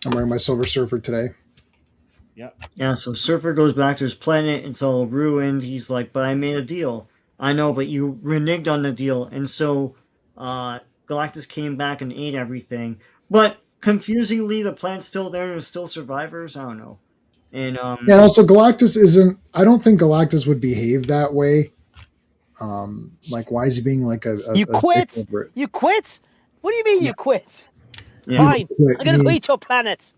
I'm wearing my Silver Surfer today. Yeah. Yeah, so Surfer goes back to his planet. It's all ruined. He's like, but I made a deal. I know, but you reneged on the deal. And so Galactus came back and ate everything. But confusingly, the planet's still there and there's still survivors. I don't know. And Yeah. And also, Galactus isn't. I don't think Galactus would behave that way. Like, why is he being like a You a quit? dick over it? You quit? What do you mean you quit? yeah. Fine. quit I'm going to me. eat your planet.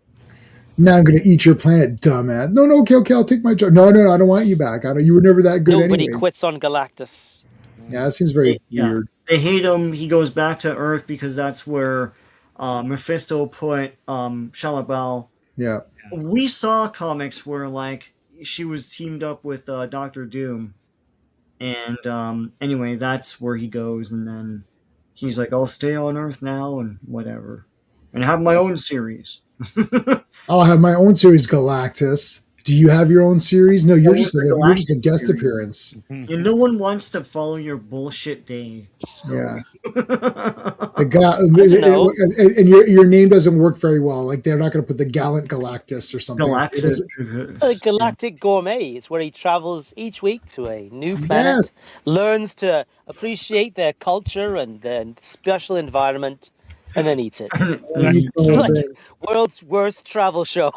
Now I'm going to eat your planet, dumbass. No, okay, I'll take my job. No, I don't want you back. You were never that good Nobody anyway. quits on Galactus. Yeah, that seems very Yeah. weird. They hate him. He goes back to Earth because that's where Mephisto put Shalabal. Yeah. We saw comics where like she was teamed up with Doctor Doom, and anyway, that's where he goes, and then he's like, "I'll stay on Earth now and whatever, and have my own series." I'll have my own series, Galactus. Do you have your own series? No, you're Oh, just the you're just a Galactic guest series. appearance. No one wants to follow your bullshit day. So. Yeah. The guy, don't know. and your name doesn't work very well. Like they're not going to put the Gallant Galactus or something. Galactic. The Galactic Gourmet. It's where he travels each week to a new planet, Yes. learns to appreciate their culture and their special environment, and then eats it. Eat the whole Like thing. world's worst travel show.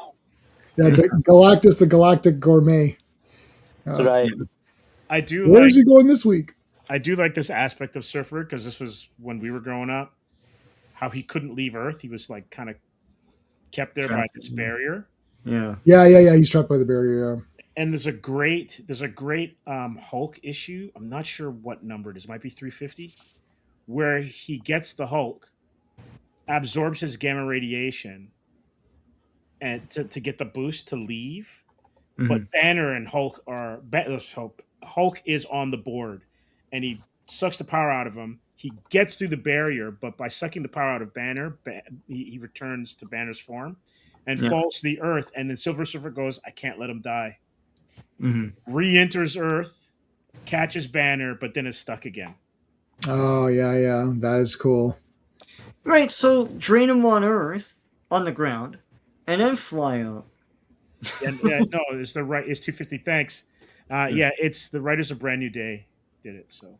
Yeah, the Galactus, the Galactic Gourmet. That's right. I do Where like is he going this week? I do like this aspect of Surfer because this was when we were growing up. How he couldn't leave Earth. He was like kind of kept there by Trapped, this yeah. barrier. Yeah. Yeah. He's trapped by the barrier. Yeah. And there's a great Hulk issue. I'm not sure what number it is. It might be 350, where he gets the Hulk, absorbs his gamma radiation, and to get the boost to leave. Mhm. But Banner and Hulk Hulk is on the board, and he sucks the power out of him. He gets through the barrier, but by sucking the power out of Banner, he returns to Banner's form and Yeah. falls to the Earth. And then Silver Surfer goes, "I can't let him die." Mhm. Re-enters Earth, catches Banner, but then is stuck again. Oh yeah. That is cool. Right, so drain him on Earth, on the ground, and then fly up. And no, it's 250. Thanks. Yeah, it's the writers of Brand New Day did it. So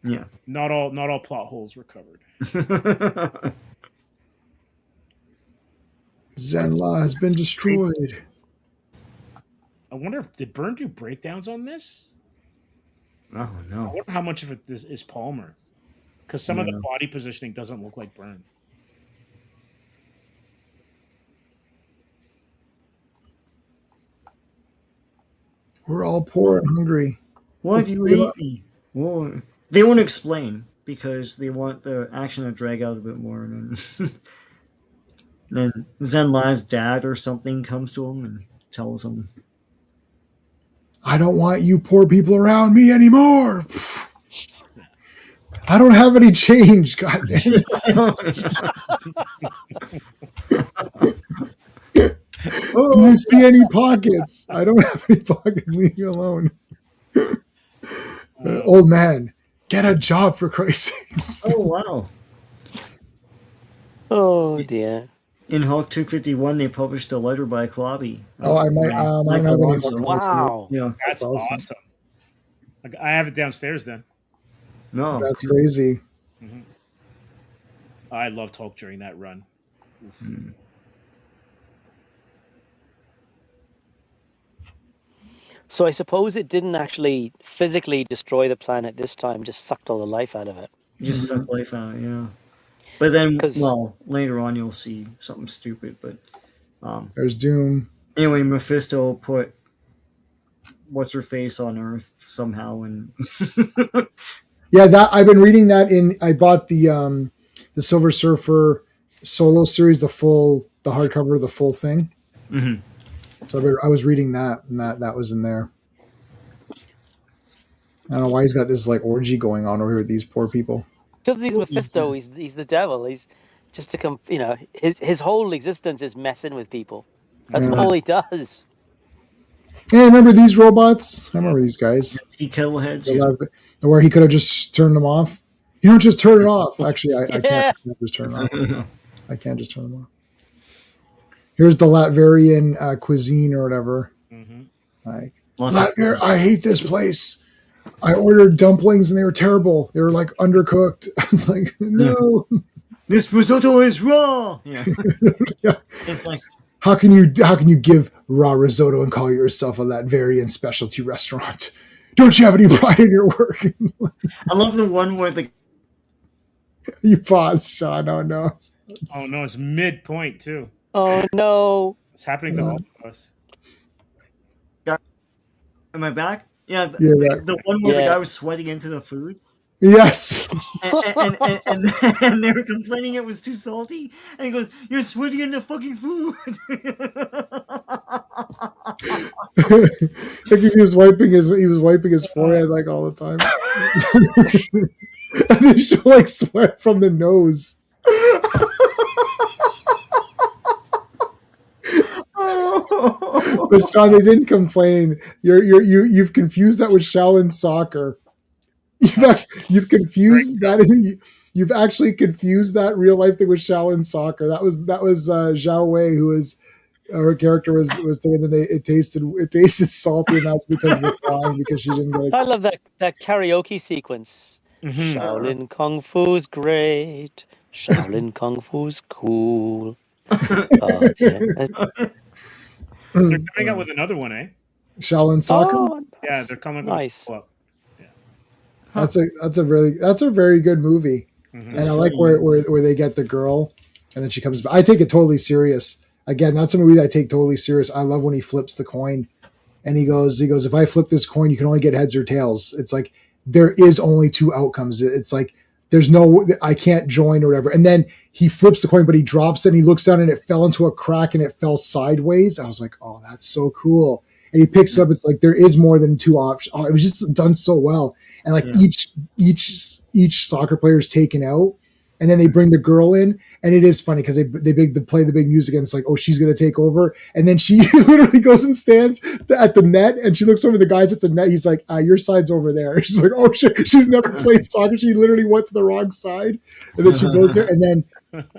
Yeah. not all plot holes were covered. Zenla has been destroyed. I wonder did Byrne do breakdowns on this? Oh I no. wonder how much of it is Palmer, because some of the Yeah. body positioning doesn't look like Byrne. We're all poor and hungry. Why do you hate me? Well, they won't explain because they want the action to drag out a bit more, and then Zenla's dad or something comes to him and tells him, I don't want you poor people around me anymore. I don't have any change. God damn. Do you see any pockets? I don't have any pockets. Leave me alone. Old man, get a job for Christ's sakes. "Oh wow." Oh dear. In Hulk 251, they published a letter by Klobby. Oh, I might. I don't have any. Alonso. Wow. Yeah. That's awesome. I have it downstairs. Then No. That's crazy. I loved Hulk during that run. So I suppose it didn't actually physically destroy the planet this time, just sucked all the life out of it. Just suck life out, yeah. But then, 'Cause- well, later on you'll see something stupid. But There's Doom. anyway, Mephisto put what's her face on Earth somehow, and Yeah, that I've been reading that in. I bought the Silver Surfer solo series, the hardcover, the full thing. Mhm. So I was reading that, and that was in there. I don't know why he's got this like orgy going on over here with these poor people. Because he's Mephisto, he's the devil. He's just to come, his whole existence is messing with people. That's all he does. Hey, remember these robots? I remember these guys. tea kettle heads. Where he could have just turned them off. You don't just turn it off. Actually, I can't just turn it off. I can't just turn them off. Here's the Latvian cuisine or whatever. Like, Latvian, I hate this place. I ordered dumplings and they were terrible. They were like undercooked. It's like, no. This risotto is raw. Yeah. Yeah. It's like, How can you give raw risotto and call yourself a Latvian specialty restaurant? Don't you have any pride in your work? I love the one where the You pause, Sean. Oh no. Oh no, it's midpoint too. Oh no. It's happening to all of us. am I back? Yeah, Yeah, the one where the Yeah. guy was sweating into the food. Yes. And they were complaining it was too salty, and he goes, "You're sweating in the fucking food." Like he was wiping his forehead like all the time. And they show like sweat from the nose. But Sean, they didn't complain. You've confused that with Shaolin soccer. You've confused that. You've actually confused that real life thing with Shaolin soccer. That was Zhao Wei, who was her character was saying that it tasted salty, and that's because of the flying, because she didn't get I it. love that karaoke sequence. Shaolin Kung Fu's great. Shaolin Kung Fu's cool. Oh dear. They're coming out with another one, eh? Shaolin soccer. Oh, Yeah, nice. they're coming with Nice. a follow-up. That's a very good movie, and I like where they get the girl, and then she comes back. I take it totally serious. Again, that's a movie that I take totally serious. I love when he flips the coin, and he goes, if I flip this coin, you can only get heads or tails. It's like there is only two outcomes. It's like there's no, I can't join or whatever. And then he flips the coin, but he drops it, and he looks down, and it fell into a crack, and it fell sideways. I was like, oh, that's so cool. And he picks it up. It's like there is more than two options. Oh, it was just done so well. And like each soccer player is taken out, and then they bring the girl in, and it is funny because they play the big music, and it's like, oh, she's gonna take over, and then she literally goes and stands at the net, and she looks over the guys at the net. He's like, your side's over there. She's like, oh shit, she's never played soccer. She literally went to the wrong side, and then she goes there, and then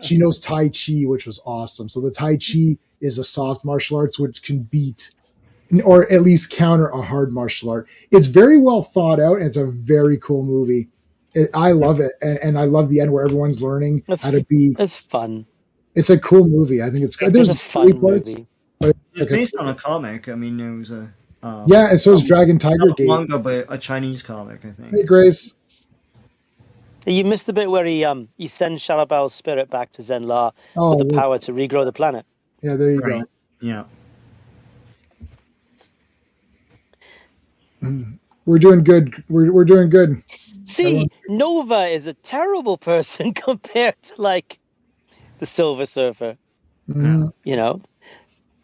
she knows Tai Chi, which was awesome. So the Tai Chi is a soft martial arts which can beat, or at least counter, a hard martial art. It's very well thought out, and it's a very cool movie. I love it, and I love the end where everyone's learning how to be. It's fun. It's a cool movie. I think it's good. There's a fun movie. but It's based on a comic. I mean, it was a yeah, and so is Dragon Tiger not a Gate. manga, but a Chinese comic, I think. Hey, Grace. You missed the bit where he sends Shalabal's spirit back to Zenla Oh, with the power to regrow the planet. yeah, there you Right. go. Yeah. We're doing good. We're doing good. See, Nova is a terrible person compared to like the Silver Surfer. Mhm. You know,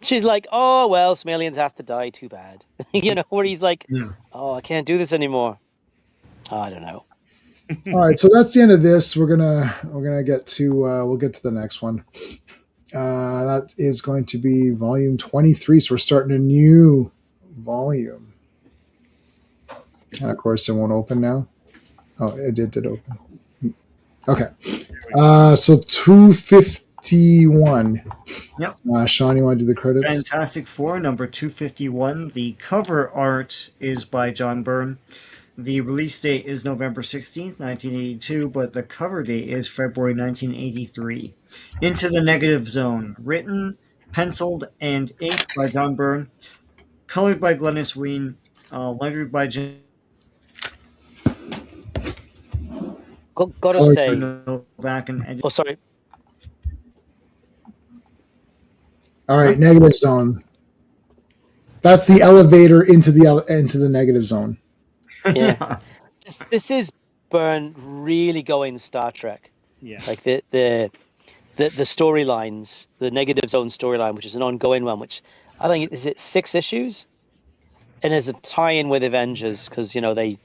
she's like, oh well, some aliens have to die. Too bad. You know, where he's like, oh, I can't do this anymore. I don't know. All right, so that's the end of this. We're gonna get to we'll get to the next one. That is going to be volume 23. So we're starting a new volume, and of course it won't open now. Oh, it did open. Okay, so 251. Yep. Sean, you want to do the credits? Fantastic Four, number 251. The cover art is by John Byrne. The release date is November 16th, 1982, but the cover date is February 1983. Into the Negative Zone. Written, penciled, and inked by John Byrne. Colored by Glennis Ween. Lettered by Jim. Gotta say, Novak and oh sorry, All right, Negative Zone. That's the elevator into the negative zone. yeah. This is Byrne really going Star Trek. Yeah. Like the storylines, the Negative Zone storyline, which is an ongoing one, which I think is it 6 issues, and there's a tie-in with Avengers because they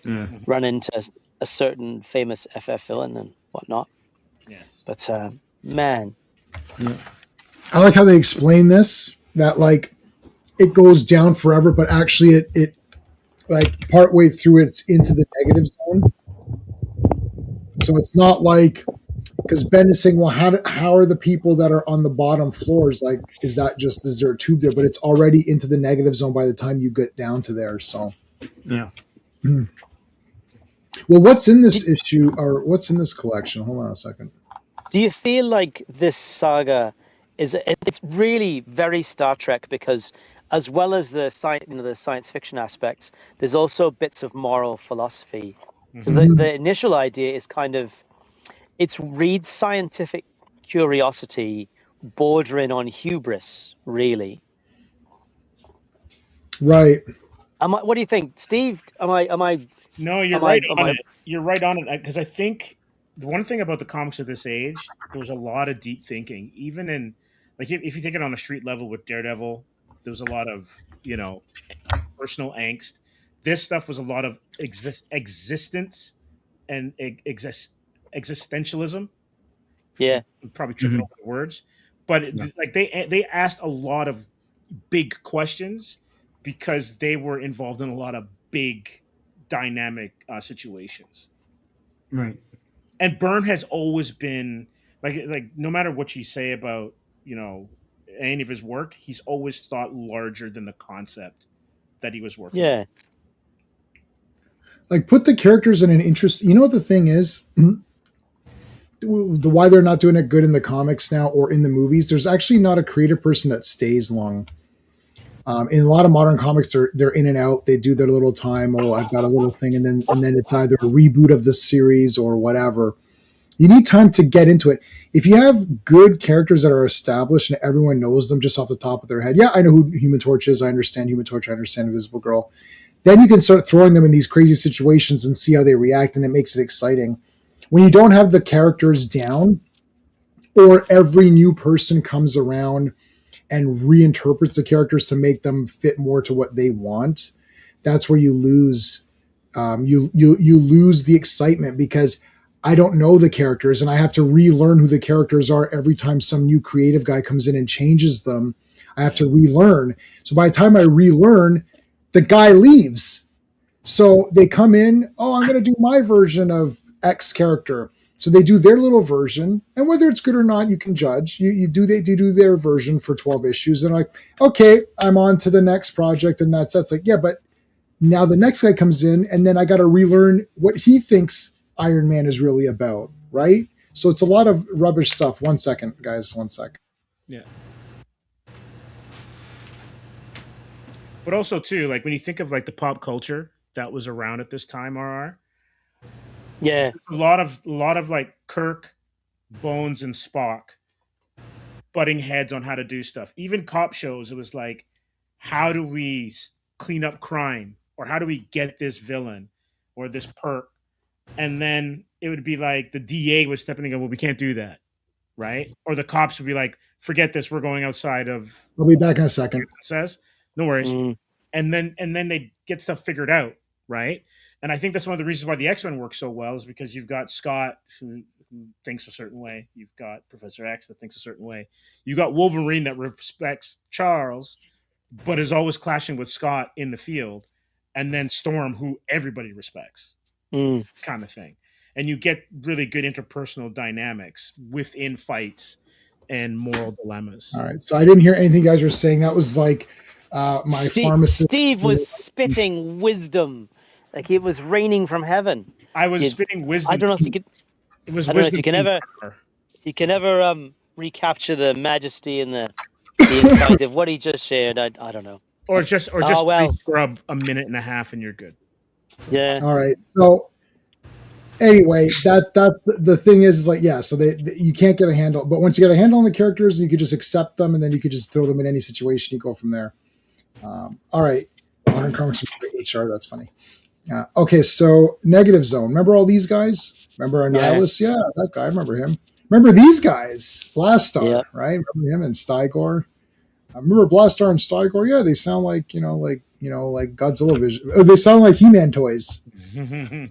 run into a certain famous FF villain and whatnot. Yes. But man, I like how they explain this, that like it goes down forever, but actually it like partway through it's into the negative zone. So it's not like, because Ben is saying, well, how are the people that are on the bottom floors, like, is there a tube there? But it's already into the negative zone by the time you get down to there. So Yeah. Well, what's in this issue, or what's in this collection? Hold on a second. do you feel like this saga it's really very Star Trek because as well as the science fiction aspects, there's also bits of moral philosophy. Because the initial idea is kind of, it's Reed's scientific curiosity bordering on hubris, really. Right. What do you think, Steve? Am I? No, you're right on it. You're right on it because I think the one thing about the comics of this age, there was a lot of deep thinking, even in like if you think it on a street level with Daredevil, there was a lot of personal angst. This stuff was a lot of existence and existentialism. Yeah, I'm probably tripping over the words, but like they asked a lot of big questions because they were involved in a lot of big dynamic situations. Right. And Byrne has always been like no matter what you say about, you know, any of his work, he's always thought larger than the concept that he was working on. Yeah. Like, put the characters in an interest. You know what the thing is? Why they're not doing it good in the comics now or in the movies, there's actually not a creative person that stays long. In a lot of modern comics, they're in and out. They do their little time. Oh, I've got a little thing, and then it's either a reboot of the series or whatever. You need time to get into it. If you have good characters that are established and everyone knows them just off the top of their head, yeah, I know who Human Torch is. I understand Human Torch. I understand Invisible Girl. Then you can start throwing them in these crazy situations and see how they react, and it makes it exciting. When you don't have the characters down, or every new person comes around and reinterprets the characters to make them fit more to what they want, that's where you lose. You lose the excitement because I don't know the characters and I have to relearn who the characters are every time some new creative guy comes in and changes them. I have to relearn. So by the time I relearn, the guy leaves. So they come in, oh, I'm going to do my version of X character. So they do their little version, and whether it's good or not, you can judge. They do their version for 12 issues, and like, okay, I'm on to the next project, and that's like, yeah, but now the next guy comes in, and then I got to relearn what he thinks Iron Man is really about, right? So it's a lot of rubbish stuff. 1 second, guys, 1 sec. Yeah. But also too, like when you think of like the pop culture that was around at this time, RR, Yeah. a lot of like Kirk, Bones, and Spock butting heads on how to do stuff. Even cop shows, it was like, how do we clean up crime, or how do we get this villain or this perk? And then it would be like the DA was stepping in and go, well, we can't do that, right? Or the cops would be like, forget this, we're going outside of. I'll be back in a second. Says, no worries. Mm. And then they get stuff figured out, right? And I think that's one of the reasons why the X-Men work so well is because you've got Scott who thinks a certain way. You've got Professor X that thinks a certain way. You've got Wolverine that respects Charles, but is always clashing with Scott in the field. And then Storm, who everybody respects, kind of thing. And you get really good interpersonal dynamics within fights and moral dilemmas. All right. So I didn't hear anything you guys were saying. That was like my pharmacist. Steve was spitting wisdom. Like it was raining from heaven. I was spitting wisdom. I don't know if you could. It was. I don't know if you can ever. If you can ever recapture the majesty and the insight of what he just shared. I don't know. Or just scrub a minute and a half and you're good. Yeah. All right. So anyway, that's the thing is like, yeah. So you can't get a handle, but once you get a handle on the characters, you could just accept them, and then you could just throw them in any situation. You go from there. All right. Modern Comics HR. That's funny. Okay, so Negative Zone. Remember all these guys? Remember Annihilus? Yeah, that guy. I remember him. Remember these guys? Blastar, right? Remember him and Stygor? I remember Blastar and Stygor. Yeah, they sound like like Godzilla Vision. Oh, they sound like He-Man toys. They're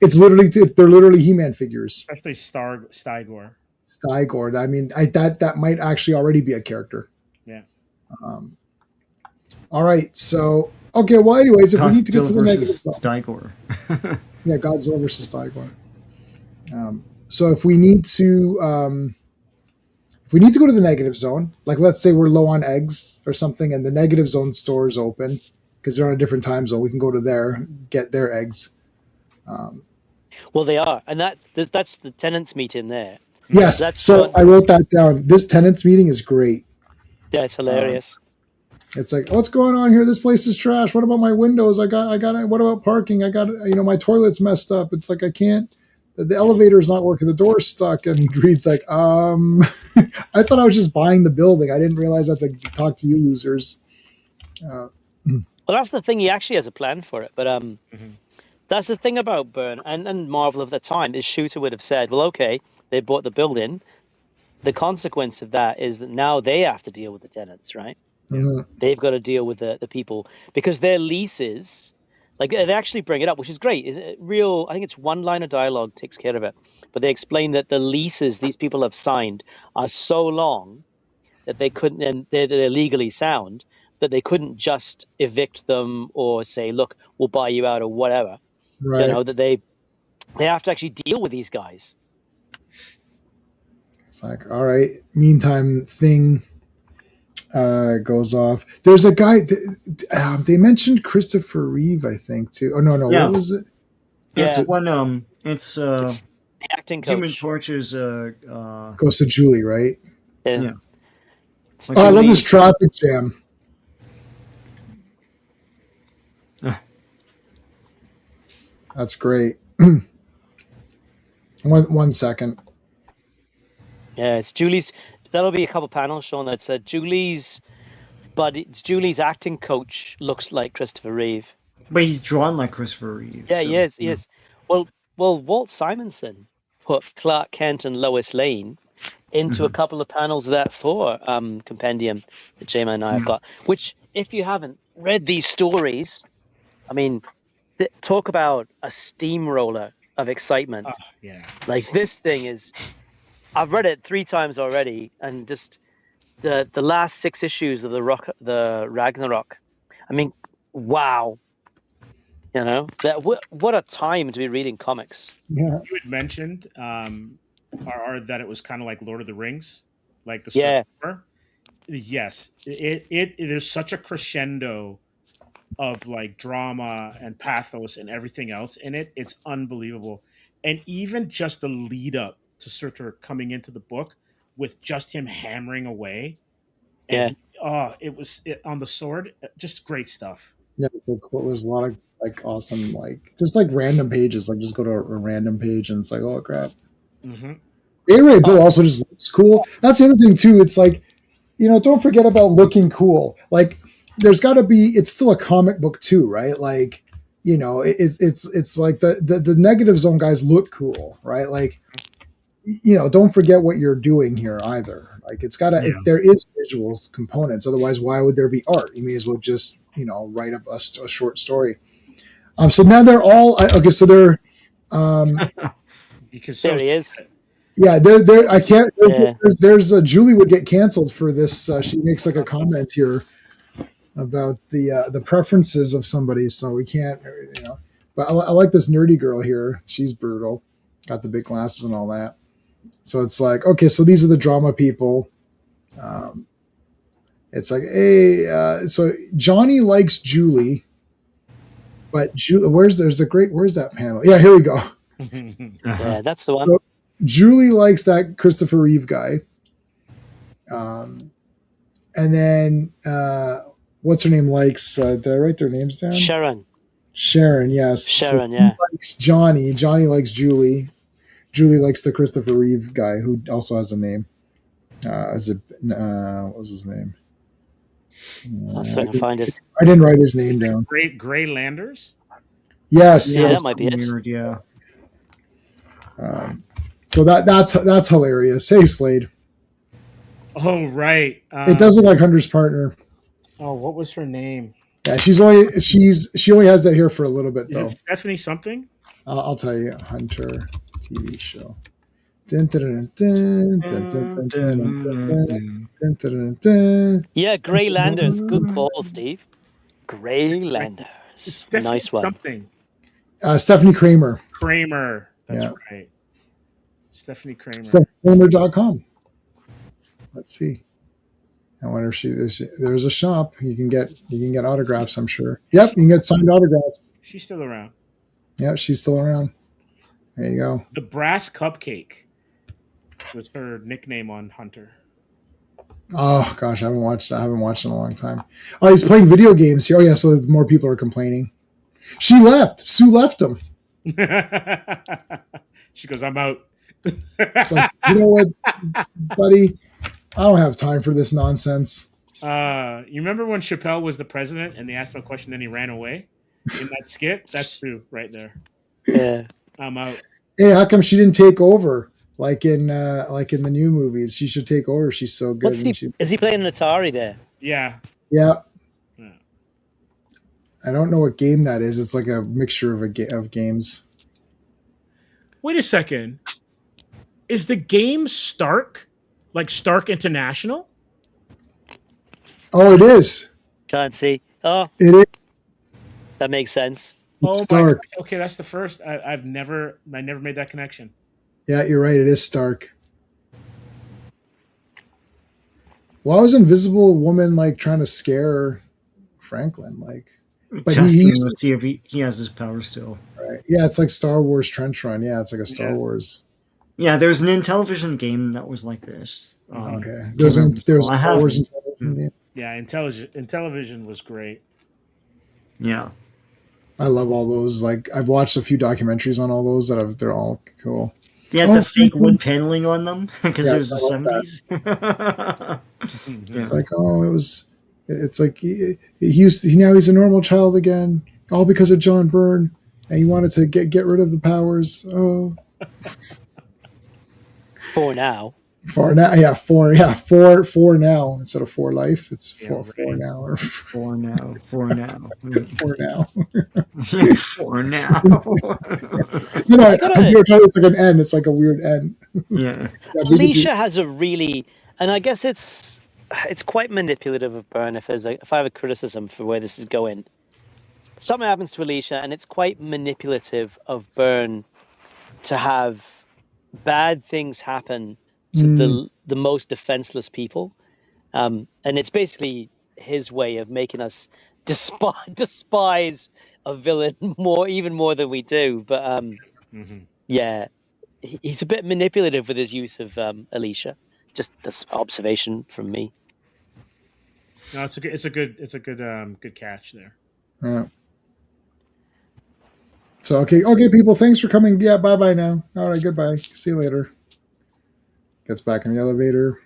literally He-Man figures. Especially Stygor. Stygor. I mean, that might actually already be a character. Yeah. All right, so. Okay, well, anyways, if we need to get to the negative zone. Stygor. Yeah, Godzilla versus Stygor. So if we need to go to the negative zone, like let's say we're low on eggs or something, and the negative zone store is open because they're on a different time zone, we can go to there, get their eggs. Well, they are, and that's the tenants meeting there. Yes, so I wrote that down. This tenants meeting is great. Yeah, it's hilarious. It's like, what's going on here? This place is trash. What about my windows? I got. What about parking? I got. My toilet's messed up. It's like I can't. The elevator's not working. The door's stuck. And Reed's like, I thought I was just buying the building. I didn't realize I had to talk to you losers. Well, that's the thing. He actually has a plan for it, but that's the thing about Byrne and Marvel of the time is Shooter would have said, well, okay, they bought the building. The consequence of that is that now they have to deal with the tenants, right? Mm-hmm. They've got to deal with the people because their leases, like they actually bring it up, which is great. Is it real? I think it's one line of dialogue takes care of it. But they explain that the leases these people have signed are so long that they couldn't, and they're legally sound, that they couldn't just evict them or say, look, we'll buy you out or whatever. Right. You know, that they have to actually deal with these guys. It's like, all right. Meantime, Thing goes off. There's a guy. They mentioned Christopher Reeve, I think, too. Oh no, Yeah. what was it? It's Yeah. when it's The acting coach. Human Torch's Goes to Julie, right? yeah. It's Like Oh, I a love lead- this traffic jam. That's great. One second. Yeah, it's Julie's. That'll be a couple panels showing that Julie's, but it's Julie's acting coach looks like Christopher Reeve. But he's drawn like Christopher Reeve. Yeah, so, he is. He is. Well, Walt Simonson put Clark Kent and Lois Lane into a couple of panels of that Thor compendium that Jayma and I have got. Which, if you haven't read these stories, I mean, talk about a steamroller of excitement. Yeah. Like this thing is, I've read it 3 times already, and just the last 6 issues of the Ragnarok. I mean, wow. You know, that what a time to be reading comics. Yeah. You had mentioned or that it was kind of like Lord of the Rings, like the Yeah. Sorcerer. Yes, it there's such a crescendo of like drama and pathos and everything else in it. It's unbelievable, and even just the lead up to Surtur coming into the book with just him hammering away. And it was on the sword. Just great stuff. Yeah, there's a lot of like awesome, like just like random pages. Like just go to a random page and it's like, oh crap. Mm-hmm. A-Ray Bill also just looks cool. That's the other thing too. It's like, you know, don't forget about looking cool. Like there's got to be. It's still a comic book too, right? Like, you know, it's like the Negative Zone guys look cool, right? Like, you know, don't forget what you're doing here either. Like it's got to. Yeah. There is visuals components. Otherwise, why would there be art? You may as well just, you know, write up a short story. So now they're all okay. So they're Because There he is. yeah. They're I can't. Yeah. There's Julie would get canceled for this. She makes like a comment here about the preferences of somebody, so we can't, you know. But I like this nerdy girl here. She's brutal. Got the big glasses and all that. So it's like, okay, so these are the drama people. It's like, hey, so Johnny likes Julie, but where's that panel? Yeah, here we go. Yeah, that's the one. So Julie likes that Christopher Reeve guy. And then what's her name likes? Did I write their names down? Sharon, yes. Sharon, so yeah. Likes Johnny. Johnny likes Julie. Julie likes the Christopher Reeve guy who also has a name. What was his name? I'll certainly find it. I didn't write his name down. Gray Landers. Yes. Yeah, that might be it. Weird, yeah. So that's hilarious. Hey, Slade. Oh right. It does look like Hunter's partner. Oh, what was her name? Yeah, she only has that hair for a little bit Is though. it Stephanie something? I'll tell you, Hunter TV show. Dun, dun, dun, dun, dun, dun, dun, dun, dun, dun, dun. Yeah, Grey Landers. Good call, Steve. Grey Landers. It's Stephanie Nice one. something. Stephanie Kramer. Kramer. That's Yeah. right. Stephanie Kramer. StephanieKramer.com. Let's see. I wonder if there's a shop you can get autographs, I'm sure. Yep, you can get signed autographs. She's still around. Yep, she's still around. There you go. The Brass Cupcake was her nickname on Hunter. Oh gosh, I haven't watched in a long time. Oh, he's playing video games here. Oh yeah, so more people are complaining. She left. Sue left him. She goes, I'm out. It's like, you know what, buddy? I don't have time for this nonsense. You remember when Chappelle was the president and they asked him a question and he ran away in that skit? That's Sue right there. Yeah. I'm out. Hey, how come she didn't take over like in the new movies? She should take over. She's so good. Is he playing an Atari there? Yeah. Yeah. Yeah. I don't know what game that is. It's like a mixture of games. Wait a second. Is the game Stark? Like Stark International? Oh, it is. Can't see. Oh, It is. that makes sense. Oh It's my Stark. God. Okay, that's the first. I never made that connection. Yeah, you're right. It is Stark. Why was Invisible Woman like trying to scare Franklin? Like, but he Testing used to see if he has his power still. right. Yeah, it's like Star Wars Trench Run. Yeah, it's like a Star Yeah. Wars. Yeah, there's an Intellivision game that was like this. Okay, Can't there's remember. there's I Star have Wars it. Intellivision game. Yeah, Intellivision was great. Yeah. I love all those. Like, I've watched a few documentaries on all those they're all cool. They had Oh, the fake mhm. wood paneling on them because Yeah, it was the I love that. 70s. It's like, oh, it was. It's like now he's a normal child again, all because of John Byrne, and he wanted to get rid of the powers. Oh, For now. for now, four now instead of for life. It's four right. now or For now. for now. For now. You know, gotta- it's like an N. It's like a weird N. Yeah. Yeah, we could do- Alicia has a really, and I guess it's quite manipulative of Byrne. If I have a criticism for where this is going, something happens to Alicia, and it's quite manipulative of Byrne to have bad things happen to the most defenseless people, and it's basically his way of making us despise a villain even more than we do. But yeah, he's a bit manipulative with his use of Alicia. Just this observation from me. No, it's a good catch there. Yeah. So okay, people. Thanks for coming. Yeah, bye now. All right, goodbye. See you later. Gets back in the elevator.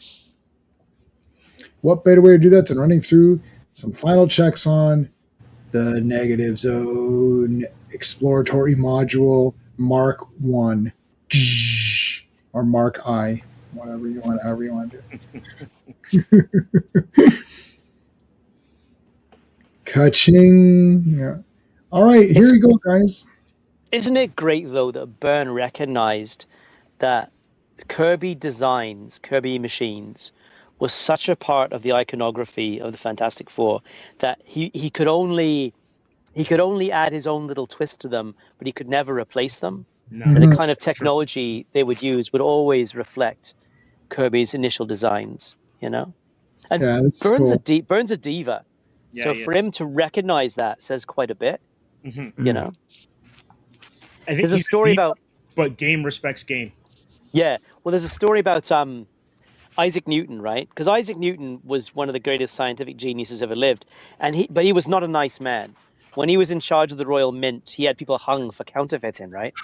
What better way to do that than running through some final checks on the negative zone exploratory module Mark 1 or Mark I, however you want to do it. Ka-ching. Yeah. All right, here you go, guys. Isn't it great though that Byrne recognized that Kirby designs, Kirby machines, was such a part of the iconography of the Fantastic Four that he could only add his own little twist to them, but he could never replace them. No. And the kind of technology they would use would always reflect Kirby's initial designs, you know? And Yeah, that's Byrne's cool. Byrne's a diva. Yeah, So he for is. him to recognize that says quite a bit, you know? I think There's a he's story diva, about but game respects game. Yeah, well, there's a story about Isaac Newton, right? Because Isaac Newton was one of the greatest scientific geniuses ever lived, but he was not a nice man. When he was in charge of the Royal Mint, he had people hung for counterfeiting, right?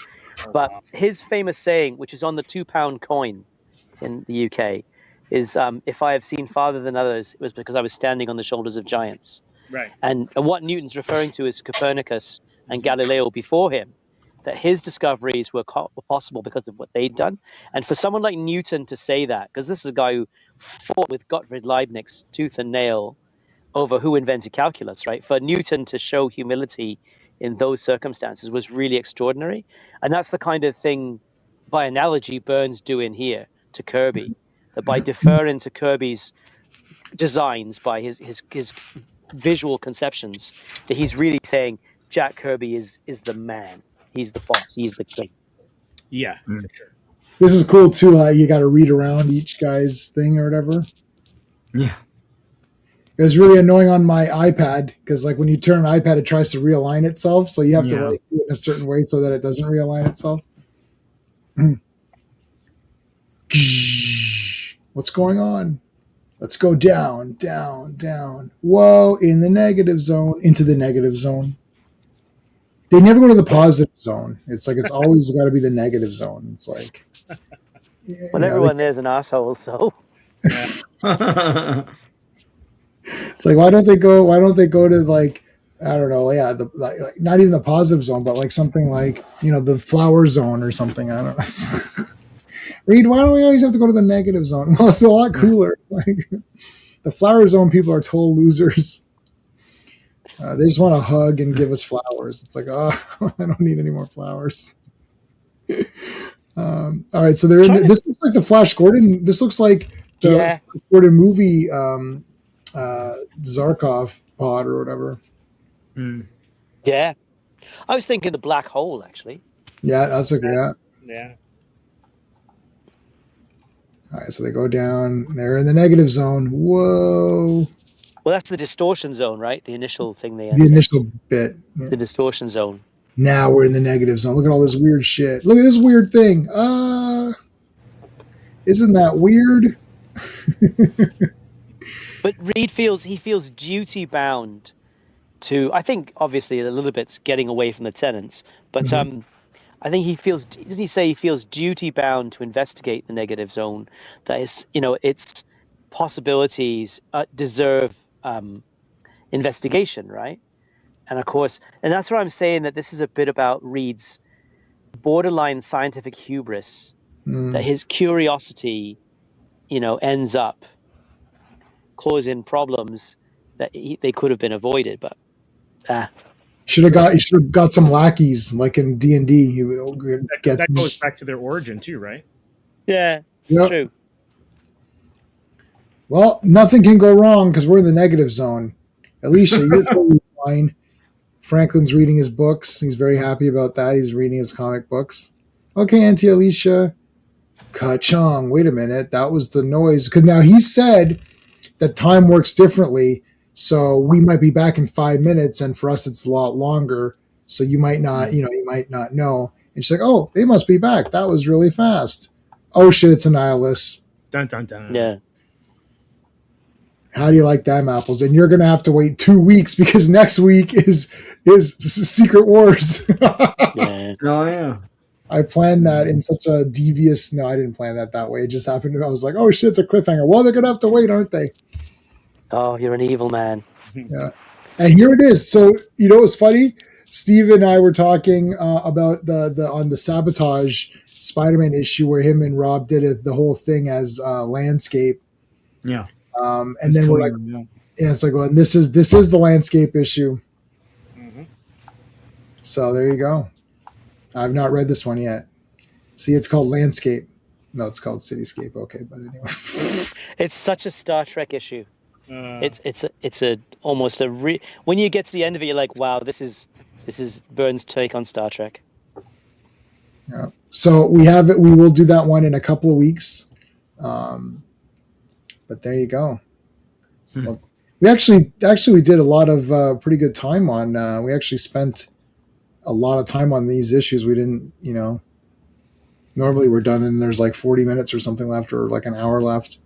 But his famous saying, which is on the £2 coin in the UK, is "If I have seen farther than others, it was because I was standing on the shoulders of giants." Right. And what Newton's referring to is Copernicus and Galileo before him, that his discoveries were possible because of what they'd done. And for someone like Newton to say that, because this is a guy who fought with Gottfried Leibniz tooth and nail over who invented calculus, right? For Newton to show humility in those circumstances was really extraordinary. And that's the kind of thing, by analogy, Byrne's doing here to Kirby, that by deferring to Kirby's designs, by his visual conceptions, that he's really saying Jack Kirby is the man. He's the boss. He's the king. Yeah, for sure. This is cool too. You got to read around each guy's thing or whatever. Yeah. It was really annoying on my iPad because, like, when you turn an iPad, it tries to realign itself, so you have to Yeah. like do it in a certain way so that it doesn't realign itself. What's going on? Let's go down, down, down. Whoa, in the negative zone, into the negative zone. They never go to the positive zone. It's like it's always got to be the negative zone. It's like, Well, everyone there's an asshole, so it's like why don't they go to like I don't know, yeah, like not even the positive zone, but like something like the flower zone or something. I don't know. Reed, why don't we always have to go to the negative zone? Well, it's a lot cooler. Like the flower zone people are total losers. They just want to hug and give us flowers. It's like, oh, I don't need any more flowers. All right, so they're this looks like the Flash Gordon. This looks like the Yeah. Flash Gordon movie Zarkov pod or whatever. Yeah. I was thinking the black hole, actually. Yeah, that's a yeah. Yeah. All right, so they go down. They're in the negative zone. Whoa. Well, that's the distortion zone, right? The initial thing they The entered. initial bit. Yeah. The distortion zone. Now we're in the negative zone. Look at all this weird shit. Look at this weird thing. Isn't that weird? But Reed feels duty bound to. I think obviously a little bit's getting away from the tenants, but I think he feels. Doesn't he say he feels duty bound to investigate the negative zone? That is, its possibilities deserve investigation, right? And of course, and that's where I'm saying that this is a bit about Reed's borderline scientific hubris. That his curiosity, ends up causing problems that they could have been avoided. But he should have got some lackeys like in D&D. That goes back to their origin too, right? yeah, it's true. Well, nothing can go wrong because we're in the negative zone. Alicia, you're totally fine. Franklin's reading his books. He's very happy about that. He's reading his comic books. Okay, Auntie Alicia. Ka-chung. Wait a minute. That was the noise. Because now he said that time works differently. So we might be back in 5 minutes, and for us it's a lot longer. So you might not, you might not know. And she's like, oh, they must be back. That was really fast. Oh shit, it's Annihilus. Dun dun dun. Yeah. How do you like them apples? And you're gonna have to wait 2 weeks because next week is Secret Wars. Yeah. Oh yeah. I planned that in such a devious. No, I didn't plan that way. It just happened. I was like, oh shit, it's a cliffhanger. Well, they're gonna have to wait, aren't they? Oh, you're an evil man. Yeah. And here it is. So it's funny. Steve and I were talking about the on the Sabotage Spider-Man issue where him and Rob did the whole thing as landscape. Yeah. And then we're like, yeah, it's like, well, and this is the landscape issue. So there you go. I've not read this one yet. See, it's called Landscape. No, it's called Cityscape. Okay, but anyway. It's such a Star Trek issue. It's a almost a when you get to the end of it, you're like, wow, this is Byrne's take on Star Trek. Yeah. So we have it. We will do that one in a couple of weeks. But there you go. Well, we actually we did a lot of pretty good time on. We actually spent a lot of time on these issues. We didn't, normally we're done and there's like 40 minutes or something left, or like an hour left.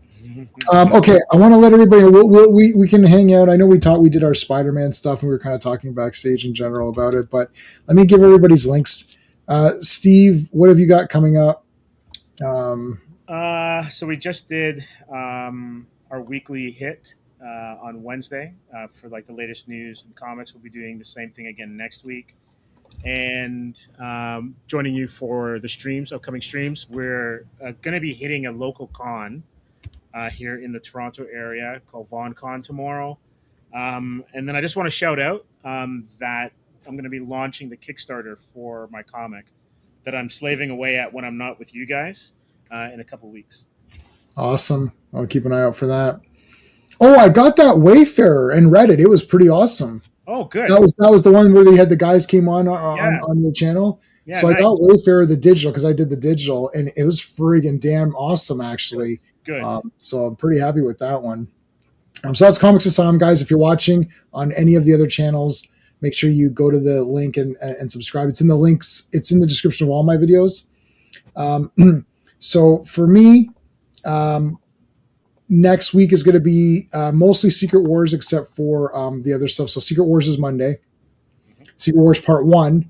Okay, I want to let everybody. We can hang out. I know we did our Spider-Man stuff, and we were kind of talking backstage in general about it. But let me give everybody's links. Steve, what have you got coming up? So we just did our weekly hit on Wednesday for like the latest news and comics. We'll be doing the same thing again next week, and joining you for the upcoming streams. We're going to be hitting a local con here in the Toronto area called VonCon tomorrow. And then I just want to shout out that I'm going to be launching the Kickstarter for my comic that I'm slaving away at when I'm not with you guys in a couple weeks. Awesome. I'll keep an eye out for that. Oh, I got that Wayfarer and read it. It was pretty awesome. Oh, good. That was the one where they had the guys came on your channel. Yeah, so nice. I got Wayfarer the digital because I did the digital, and it was friggin' damn awesome, actually. Good. So I'm pretty happy with that one. So that's Comics Asylum, guys. If you're watching on any of the other channels, make sure you go to the link and subscribe. It's in the links. It's in the description of all my videos. So for me, next week is going to be mostly Secret Wars, except for the other stuff. So Secret Wars is Monday. Secret Wars Part 1.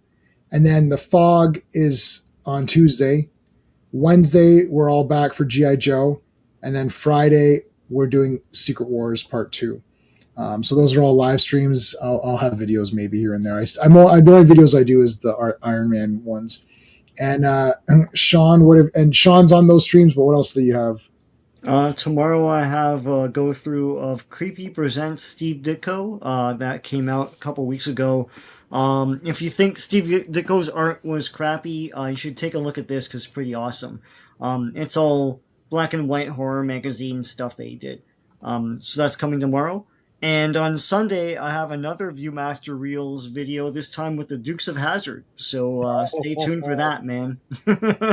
And then The Fog is on Tuesday. Wednesday, we're all back for G.I. Joe. And then Friday, we're doing Secret Wars Part 2. So those are all live streams. I'll have videos maybe here and there. The only videos I do is the Iron Man ones. And Sean, Sean's on those streams, but what else do you have? Tomorrow I have a go through of Creepy Presents Steve Ditko that came out a couple weeks ago. If you think Steve Ditko's art was crappy, you should take a look at this because it's pretty awesome. It's all black and white horror magazine stuff that he did. So that's coming tomorrow. And on Sunday, I have another Viewmaster Reels video, this time with the Dukes of Hazzard. So stay tuned for that, man.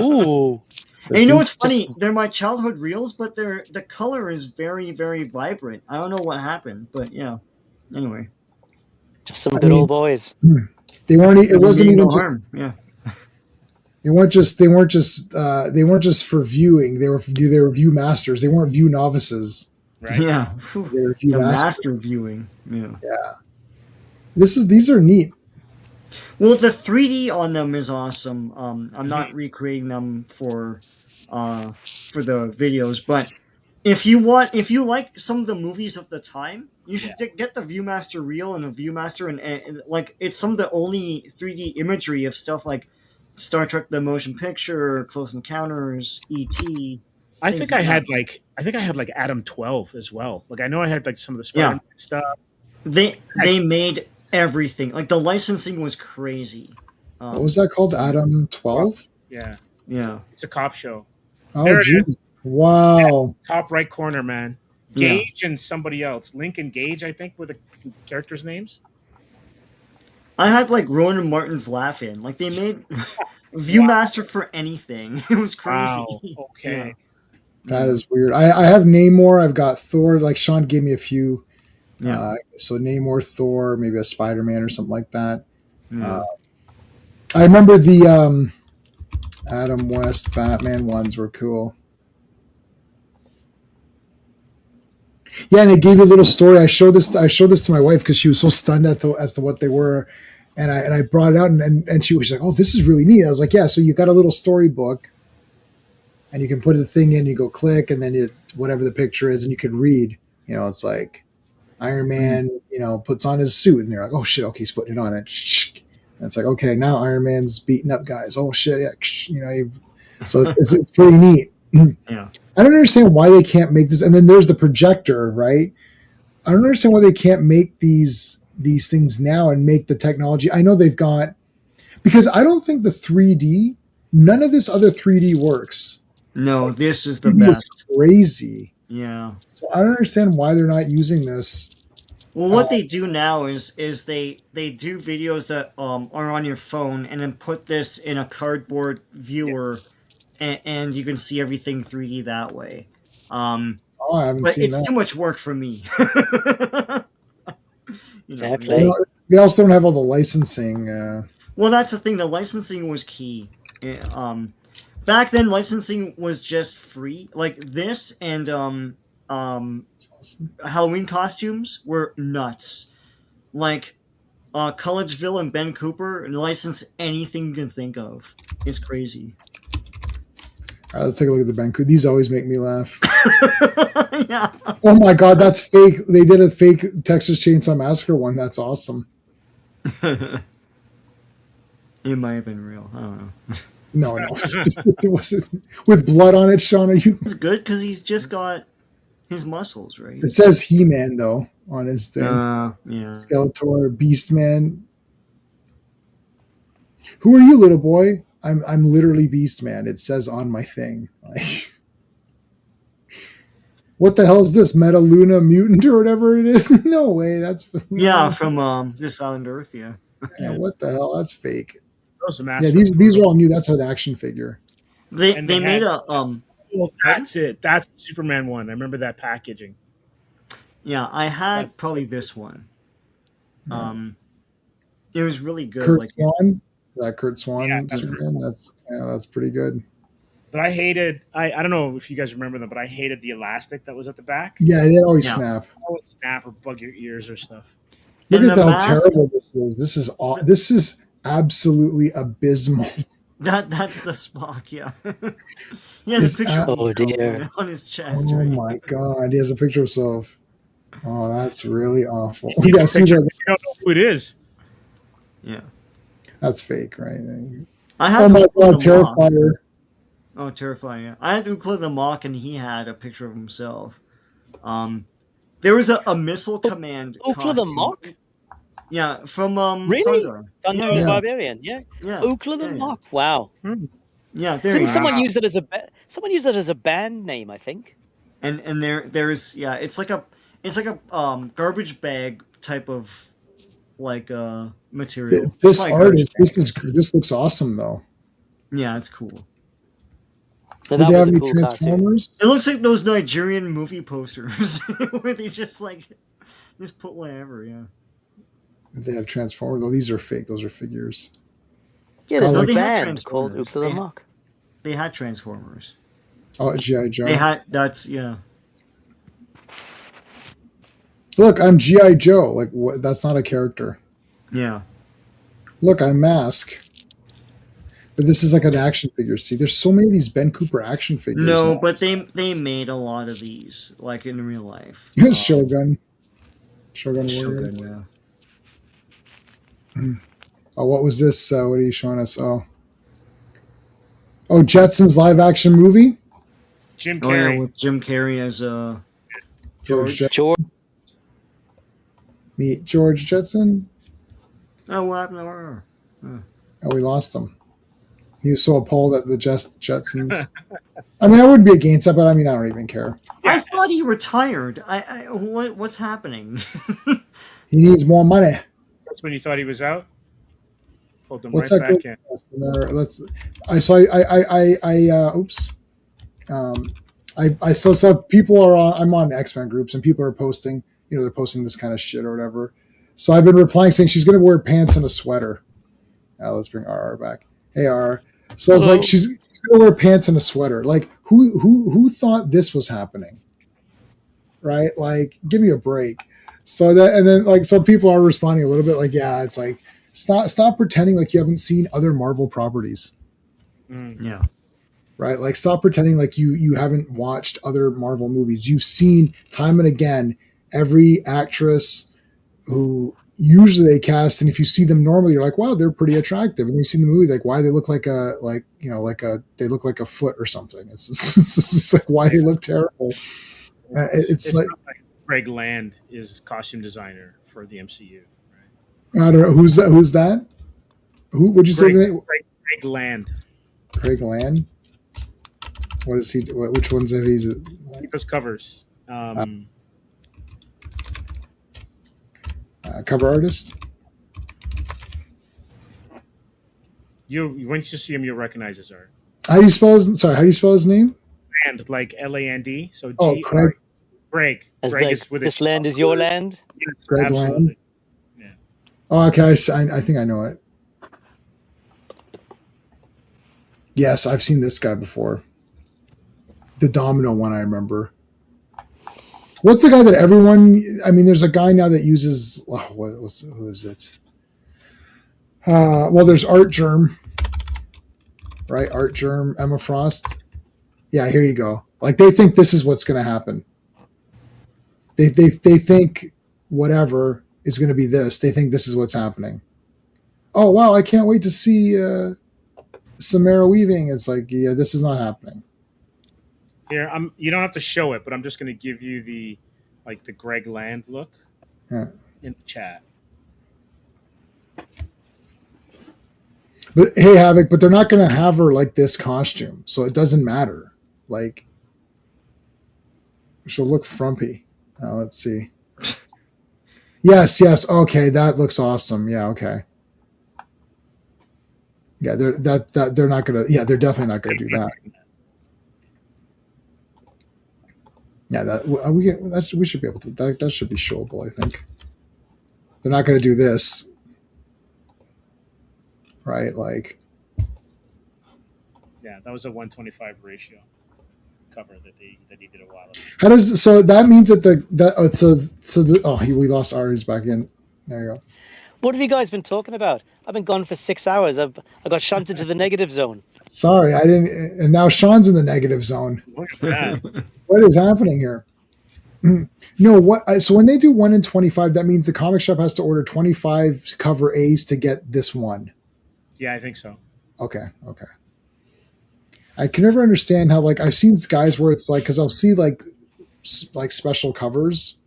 Ooh. And you know what's Just- funny? They're my childhood reels, but the color is very, very vibrant. I don't know what happened, but yeah. Anyway, Just some I good mean- old boys. They weren't. It wasn't mean even no just. harm. Yeah. They weren't just. They weren't just for viewing. They were view masters. They weren't view novices. Right? Yeah. They were view The masters. master viewing. Yeah. These are neat. Well, the 3D on them is awesome. I'm not recreating them for the videos, but if you like some of the movies of the time, you should get the Viewmaster Reel and a Viewmaster, and like it's some of the only 3D imagery of stuff like Star Trek: The Motion Picture, Close Encounters, E.T. I things think I like had like Adam 12 as well. Like I know I had like some of the Spider-Man stuff. They made everything. Like the licensing was crazy. What was that called? Adam 12. Yeah. Yeah. It's a cop show. Oh, There it jeez! Wow. Top right corner, man. Yeah. Gage and somebody else. Link and Gage, I think, were the characters' names. I had like Ronan Martin's laugh in. Like they made Viewmaster for anything. It was crazy. Wow. Okay. That is weird. I have Namor. I've got Thor. Like Sean gave me a few. Yeah. So Namor, Thor, maybe a Spider-Man or something like that. Yeah. I remember the Adam West Batman ones were cool. Yeah, and they gave you a little story. I showed this to my wife because she was so stunned as to what they were, and I brought it out and she was like, "Oh, this is really neat." I was like, "Yeah." So you got a little storybook, and you can put the thing in. You go click, and then whatever the picture is, and you can read. You know, it's like Iron Man, puts on his suit, and they're like, "Oh shit, okay, he's putting it on." And it's like, okay, now Iron Man's beating up guys. Oh shit, yeah, so it's pretty neat. Yeah. I don't understand why they can't make this. And then there's the projector, right? I don't understand why they can't make these things now and make the technology. I know they've got, because I don't think the 3D, none of this other 3D works. No, this is the 3D best. is crazy. Yeah. So I don't understand why they're not using this. Well, what they do now is they do videos that are on your phone and then put this in a cardboard viewer, and you can see everything 3D that way. Oh, I haven't But seen it's that. too much work for me. Fair play. They also don't have all the licensing. Well, that's the thing. The licensing was key. Back then, licensing was just free. Like this and Awesome. Halloween costumes were nuts. Like Collegeville and Ben Cooper license anything you can think of. It's crazy. All right, let's take a look at the Banku. These always make me laugh. Yeah. Oh my god, that's fake. They did a fake Texas Chainsaw Massacre one. That's awesome. It might have been real. I don't know. No, it wasn't. With blood on it, Sean. Are you? It's good because he's just got his muscles, right? It says He-Man though on his thing. Yeah. Skeletor, Beastman. Who are you, little boy? I'm literally Beastman. It says on my thing. Like, what the hell is this? Metaluna mutant or whatever it is? No way. That's Yeah, from This Island Earth. Yeah. Yeah, what the hell? That's fake. Those are Yeah, massive. these are all new. That's an action figure. They And they they made had- a Well, that's it. That's the Superman one. I remember that packaging. Yeah, I had probably this one. It was really good. Kurt Like Swan. That Kurt Swan Yeah, that's Superman. That's pretty good. But I hated. I don't know if you guys remember them, but I hated the elastic that was at the back. Yeah, they always Yeah. snap. That would snap or bug your ears or stuff. Look And at the how mask- terrible this is. This is absolutely abysmal. that's the Spock. Yeah. He has It's a picture of Oh, himself dear. on his chest. Oh Right? my god, he has a picture of himself. Oh, that's really awful. Yeah, see Picture, that? you don't know who it is. Yeah. That's fake, right? I had Oh my Ukla god, the Mock. Terrifier. Oh, terrifying! Yeah. I had Ukla the Mock, and he had a picture of himself. There was a missile command. Ukla the costume. Mock? Yeah, from Really? Thunder. Thunder Yeah, the yeah. Barbarian, yeah. Yeah. Ukla the yeah, yeah. Mock, wow. Yeah, there Didn't you someone go. use it as someone use it as a band name, I think? And there's it's like It's like a garbage bag type of like material. It's This probably art garbage this looks awesome though. Yeah, it's cool. Now, Did that they was have a any cool cartoon. Transformers? It looks like those Nigerian movie posters where they just like just put whatever. Yeah. Did they have Transformers? Oh, these are fake. Those are figures. Yeah, there's Oh, a like- They had band called Transformers. Oopla the Mock. They had Transformers. Oh, G.I. Joe. They had yeah. Look, I'm G.I. Joe. Like, what? That's not a character. Yeah. Look, I'm Mask. But this is like an action figure. See, there's so many of these Ben Cooper action figures. No, now. but they made a lot of these like in real life. Shogun. Shogun Warriors. Shogun, yeah. Oh, what was this? What are you showing us? Oh, Jetsons live action movie. Jim Oh yeah, Carrey. with Jim Carrey as George. George. George, Meet George Jetson. Oh, what happened? Oh, we lost him. He was so appalled at the Jetsons. I mean, I wouldn't be against that, but I mean, I don't even care. I thought he retired. What's happening? He needs more money. That's when you thought he was out. Pulled him What's right that? back in. Let's. Oops. I saw people are on. I'm on X-Men groups and people are posting. You know, they're posting this kind of shit or whatever. So I've been replying saying she's going to wear pants and a sweater. Let's bring RR back. Hey RR. So I was like, she's going to wear pants and a sweater. Like, who thought this was happening? Right? Like, give me a break. So that, and then like, so people are responding a little bit like, yeah, it's like, stop pretending like you haven't seen other Marvel properties. Yeah. Right? Like, stop pretending like you haven't watched other Marvel movies. You've seen time and again every actress who usually they cast, and if you see them normally, you're like, wow, they're pretty attractive. And you see the movie, like, why they look like they look like a foot or something. It's just like why they look terrible. It's like Greg Land is costume designer for the MCU. I don't know who's that. Who would you say the name? Greg Land. Craig Land. What is he? Which ones have he? He does covers. Cover artist. Once you see him, you'll recognize his art. How do you spell his name? Land, like Land. So Oh, G Craig. Greg. as Greg like, is with this land is your land. Yes, Greg absolutely. Land. Oh, okay. I think I know it. Yes, I've seen this guy before. The Domino one, I remember. What's the guy that everyone? I mean, there's a guy now that uses. Oh, who is it? Well, there's Art Germ, right? Art Germ, Emma Frost. Yeah, here you go. Like they think this is what's going to happen. They think whatever is going to be this. They think this is what's happening. Oh wow! I can't wait to see Samara Weaving. It's like, yeah, this is not happening. Here, you don't have to show it, but I'm just going to give you the Greg Land look Yeah. in the chat. But hey, Havoc, but they're not going to have her like this costume, so it doesn't matter. Like, she'll look frumpy. Let's see. Yes. Okay, that looks awesome. Yeah. Okay. Yeah, they're not gonna. Yeah, they're definitely not gonna do that. Yeah, we should be able to. That should be showable. I think they're not gonna do this, right? Like, Yeah, that was a 125 ratio cover that he did a while ago. how does so that means that we lost Ari's back in. There you go. What have you guys been talking about? I've been gone for 6 hours. I got shunted to the negative zone. Sorry, I didn't. And now Sean's in the negative zone. Look at that. What is happening here? No, what? So when they do 1 in 25, that means the comic shop has to order 25 cover A's to get this one. Yeah, I think so. Okay. I can never understand how, like, I've seen guys where it's like, because I'll see like special covers,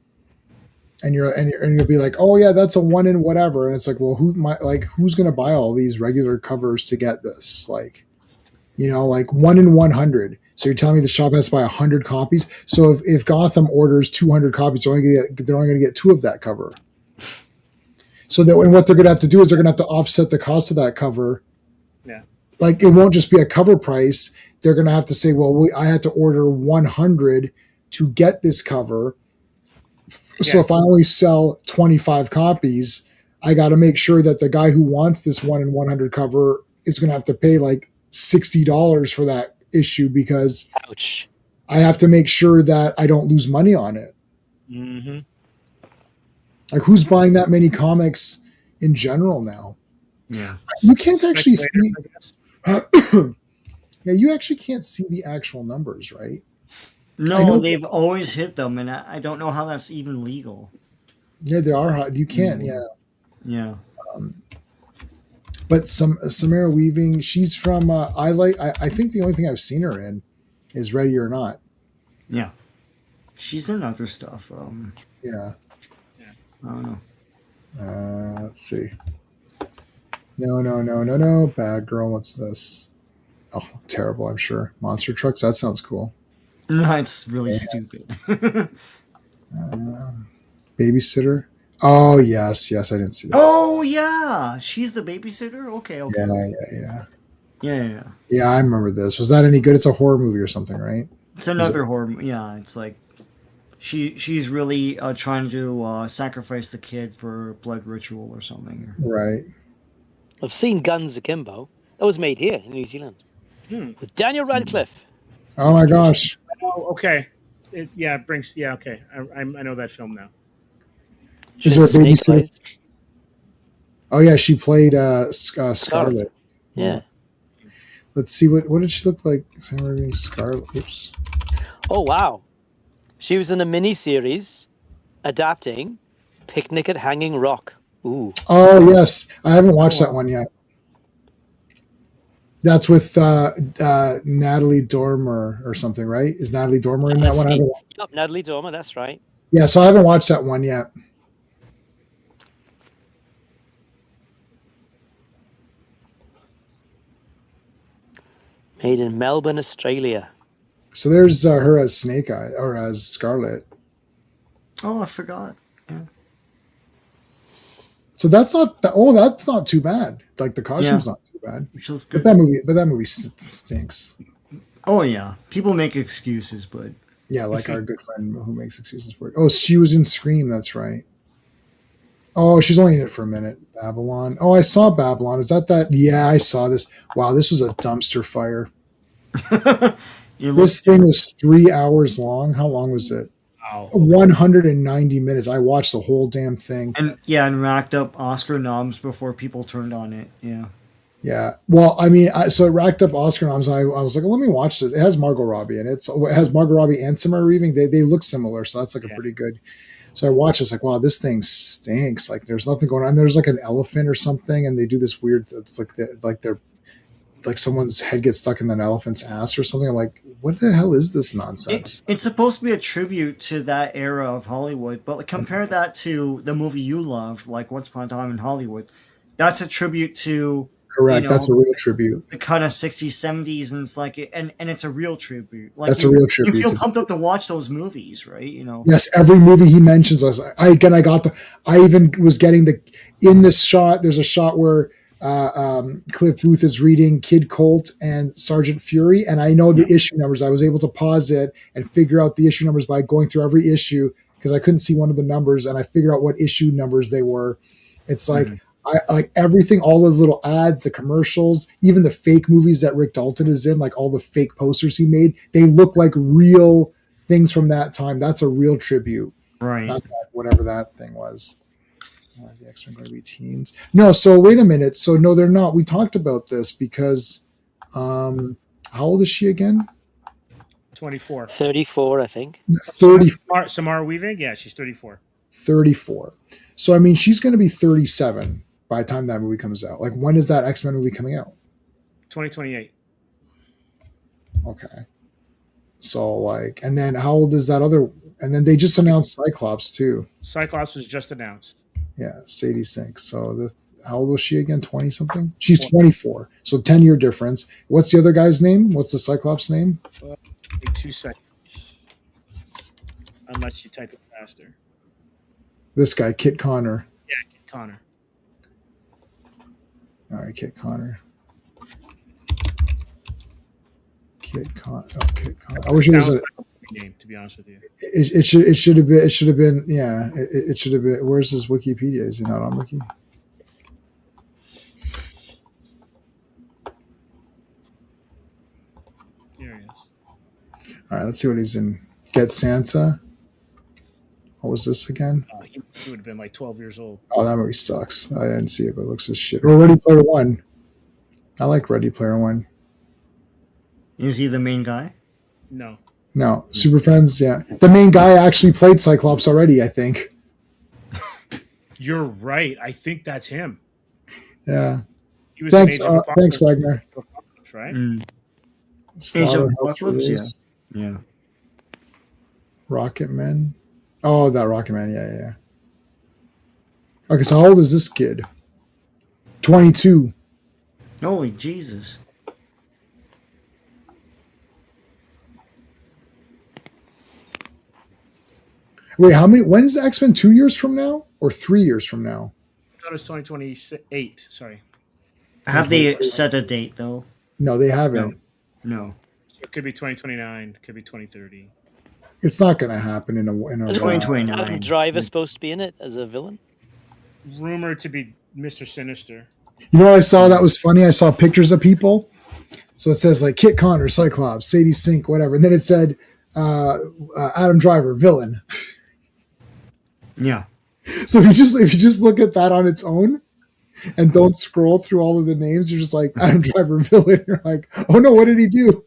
and you'll be like, oh yeah, that's a 1 in whatever, and it's like, well, who's gonna buy all these regular covers to get this? Like, like 1 in 100. So you're telling me the shop has to buy 100 copies? So if Gotham orders 200 copies, they're only going to get 2 of that cover. So that, and what they're going to have to do is they're going to have to offset the cost of that cover. Yeah. Like, it won't just be a cover price. They're going to have to say, well, I had to order 100 to get this cover. So if I only sell 25 copies, I got to make sure that the guy who wants this 1 in 100 cover is going to have to pay like $60 for that issue, because Ouch. I have to make sure that I don't lose money on it. Mm-hmm. Like, who's buying that many comics in general now? Yeah. You can't actually see. Speculators, I guess. Yeah, you actually can't see the actual numbers, right? I No, know- they've always hit them, and I don't know how that's even legal. Yeah, there are. You can't. Yeah, Yeah. but Samara Weaving, she's from. I think the only thing I've seen her in is Ready or Not. Yeah. She's in other stuff. Yeah. I don't know. Let's see. No. Bad Girl. What's this? Oh, terrible. I'm sure. Monster Trucks. That sounds cool. No, it's really stupid. Babysitter. Oh yes. I didn't see that. Oh yeah, she's the babysitter. Okay. Yeah. Yeah. I remember this. Was that any good? It's a horror movie or something, right? It's another horror. Yeah, it's like she's really trying to sacrifice the kid for blood ritual or something. Right. I've seen Guns Akimbo. That was made here in New Zealand with Daniel Radcliffe. Oh my gosh. Oh, okay. It brings. Yeah, okay. I know that film now. Is there a Snake babysitter? Eyes. Oh yeah, she played Scarlet. Yeah. Let's see what did she look like? Scarlet. Oops. Oh wow. She was in a mini-series adapting Picnic at Hanging Rock. Ooh. Oh yes, I haven't watched that one yet. That's with Natalie Dormer or something, right? Is Natalie Dormer in that one? I haven't, Yep, Natalie Dormer, that's right. yeah, so I haven't watched that one yet. Made in Melbourne, Australia. So there's her as Snake Eye or as Scarlet. Oh, I forgot. So that's not too bad. Like the costume's not too bad. Which looks But good. that movie stinks. Oh yeah, people make excuses, but Yeah, like our good friend who makes excuses for it. Oh, she was in Scream. That's right. Oh, she's only in it for a minute. Babylon. Oh, I saw Babylon. Is that? Yeah, I saw this. Wow, this was a dumpster fire. This thing was 3 hours long. How long was it? Wow. 190 minutes. I watched the whole damn thing. and racked up Oscar noms before people turned on it. Yeah. Yeah. Well, I mean, so it racked up Oscar noms, and I was like, well, let me watch this. It has Margot Robbie in it. So it has Margot Robbie and Samara Weaving. They look similar, so that's like a pretty good. So I watched it. It's like, wow, this thing stinks. Like, there's nothing going on. There's like an elephant or something, and they do this weird. It's like they're like someone's head gets stuck in an elephant's ass or something. I'm like, what the hell is this nonsense? It's supposed to be a tribute to that era of Hollywood, but like, compare that to the movie you love, like Once Upon a Time in Hollywood. That's a tribute to Correct. That's a real tribute. the kind of 60s, 70s, and it's like, and it's a real tribute. Like, That's a real tribute. You feel pumped up to watch those movies, right? You know. Yes, every movie he mentions. I even was getting in this shot. There's a shot where Cliff Booth is reading Kid Colt and Sergeant Fury, and I know the issue numbers. I was able to pause it and figure out the issue numbers by going through every issue because I couldn't see one of the numbers, and I figured out what issue numbers they were. It's like I like everything, all the little ads, the commercials, even the fake movies that Rick Dalton is in, like all the fake posters he made. They look like real things from that time. That's a real tribute, Right. not that, whatever that thing was. The X-Men going to be teens. No, so wait a minute. So no, they're not. We talked about this because how old is she again? 24. 34, I think. 30, Samara Weaving? Yeah, she's 34. 34. So I mean, she's going to be 37 by the time that movie comes out. Like, when is that X-Men movie coming out? 2028. Okay. So like, and then how old is that other? And then they just announced Cyclops too. Cyclops was just announced. Yeah, Sadie Sink. So how old was she again? 20 something? She's 24. So 10-year difference. What's the other guy's name? What's the Cyclops name? Give me 2 seconds. Unless you type it faster. This guy, Kit Connor. Yeah, Connor. All right, Kit Connor. Kit Connor. Oh, Kit Connor. I wish it was a name, to be honest with you. It should have been yeah. It should have been. Where's his Wikipedia? Is he not on Wiki? Here he is. All right, let's see what he's in. Get Santa. What was this again? He would have been like 12 years old. Oh, that movie sucks. I didn't see it, but it looks as shit. Or Ready Player One. I like Ready Player One. Is he the main guy? No. No, Super Friends. Yeah, the main guy actually played Cyclops already. I think. You're right. I think that's him. Yeah. He was Thanks. in Age of Thanks, Apocalypse, Wagner. right? Age of Slaughterhouse Apocalypse, Rulers. yeah. Rocket Man. Oh, that Rocket Man. Yeah. Okay, so how old is this kid? 22. Holy Jesus. Wait, how many? When's X-Men? 2 years from now or 3 years from now? I thought it was 2028. Sorry. Have they set a date, though? No, they haven't. No. So it could be 2029. Could be 2030. It's not going to happen in a Is 2029. Adam Driver supposed to be in it as a villain? Rumored to be Mr. Sinister. You know what I saw that was funny? I saw pictures of people. So it says like Kit Connor, Cyclops, Sadie Sink, whatever. And then it said Adam Driver, villain. Yeah. So if you just look at that on its own and don't scroll through all of the names, you're just like Adam Driver, villain. You're like, oh no, what did he do?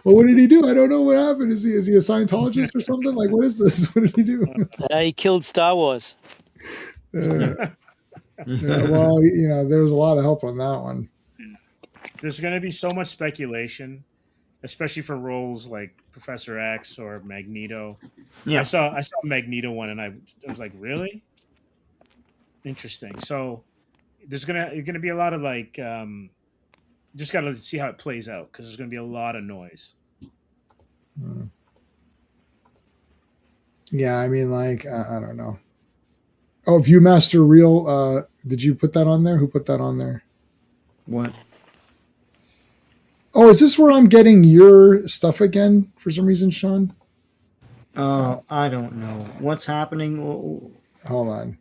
Well, what did he do? I don't know what happened. Is he a Scientologist or something? Like, what is this? What did he do? He killed Star Wars. Yeah, well, there was a lot of help on that one. There's going to be so much speculation, especially for roles like Professor X or Magneto. Yeah. I saw Magneto one, and I was like, really? Interesting. So there's gonna be a lot of like, just got to see how it plays out because there's gonna be a lot of noise. Yeah, I mean, like, I don't know. Oh, Viewmaster Reel. Did you put that on there? Who put that on there? What? Oh, is this where I'm getting your stuff again for some reason, Sean? Oh, I don't know. What's happening? Hold on.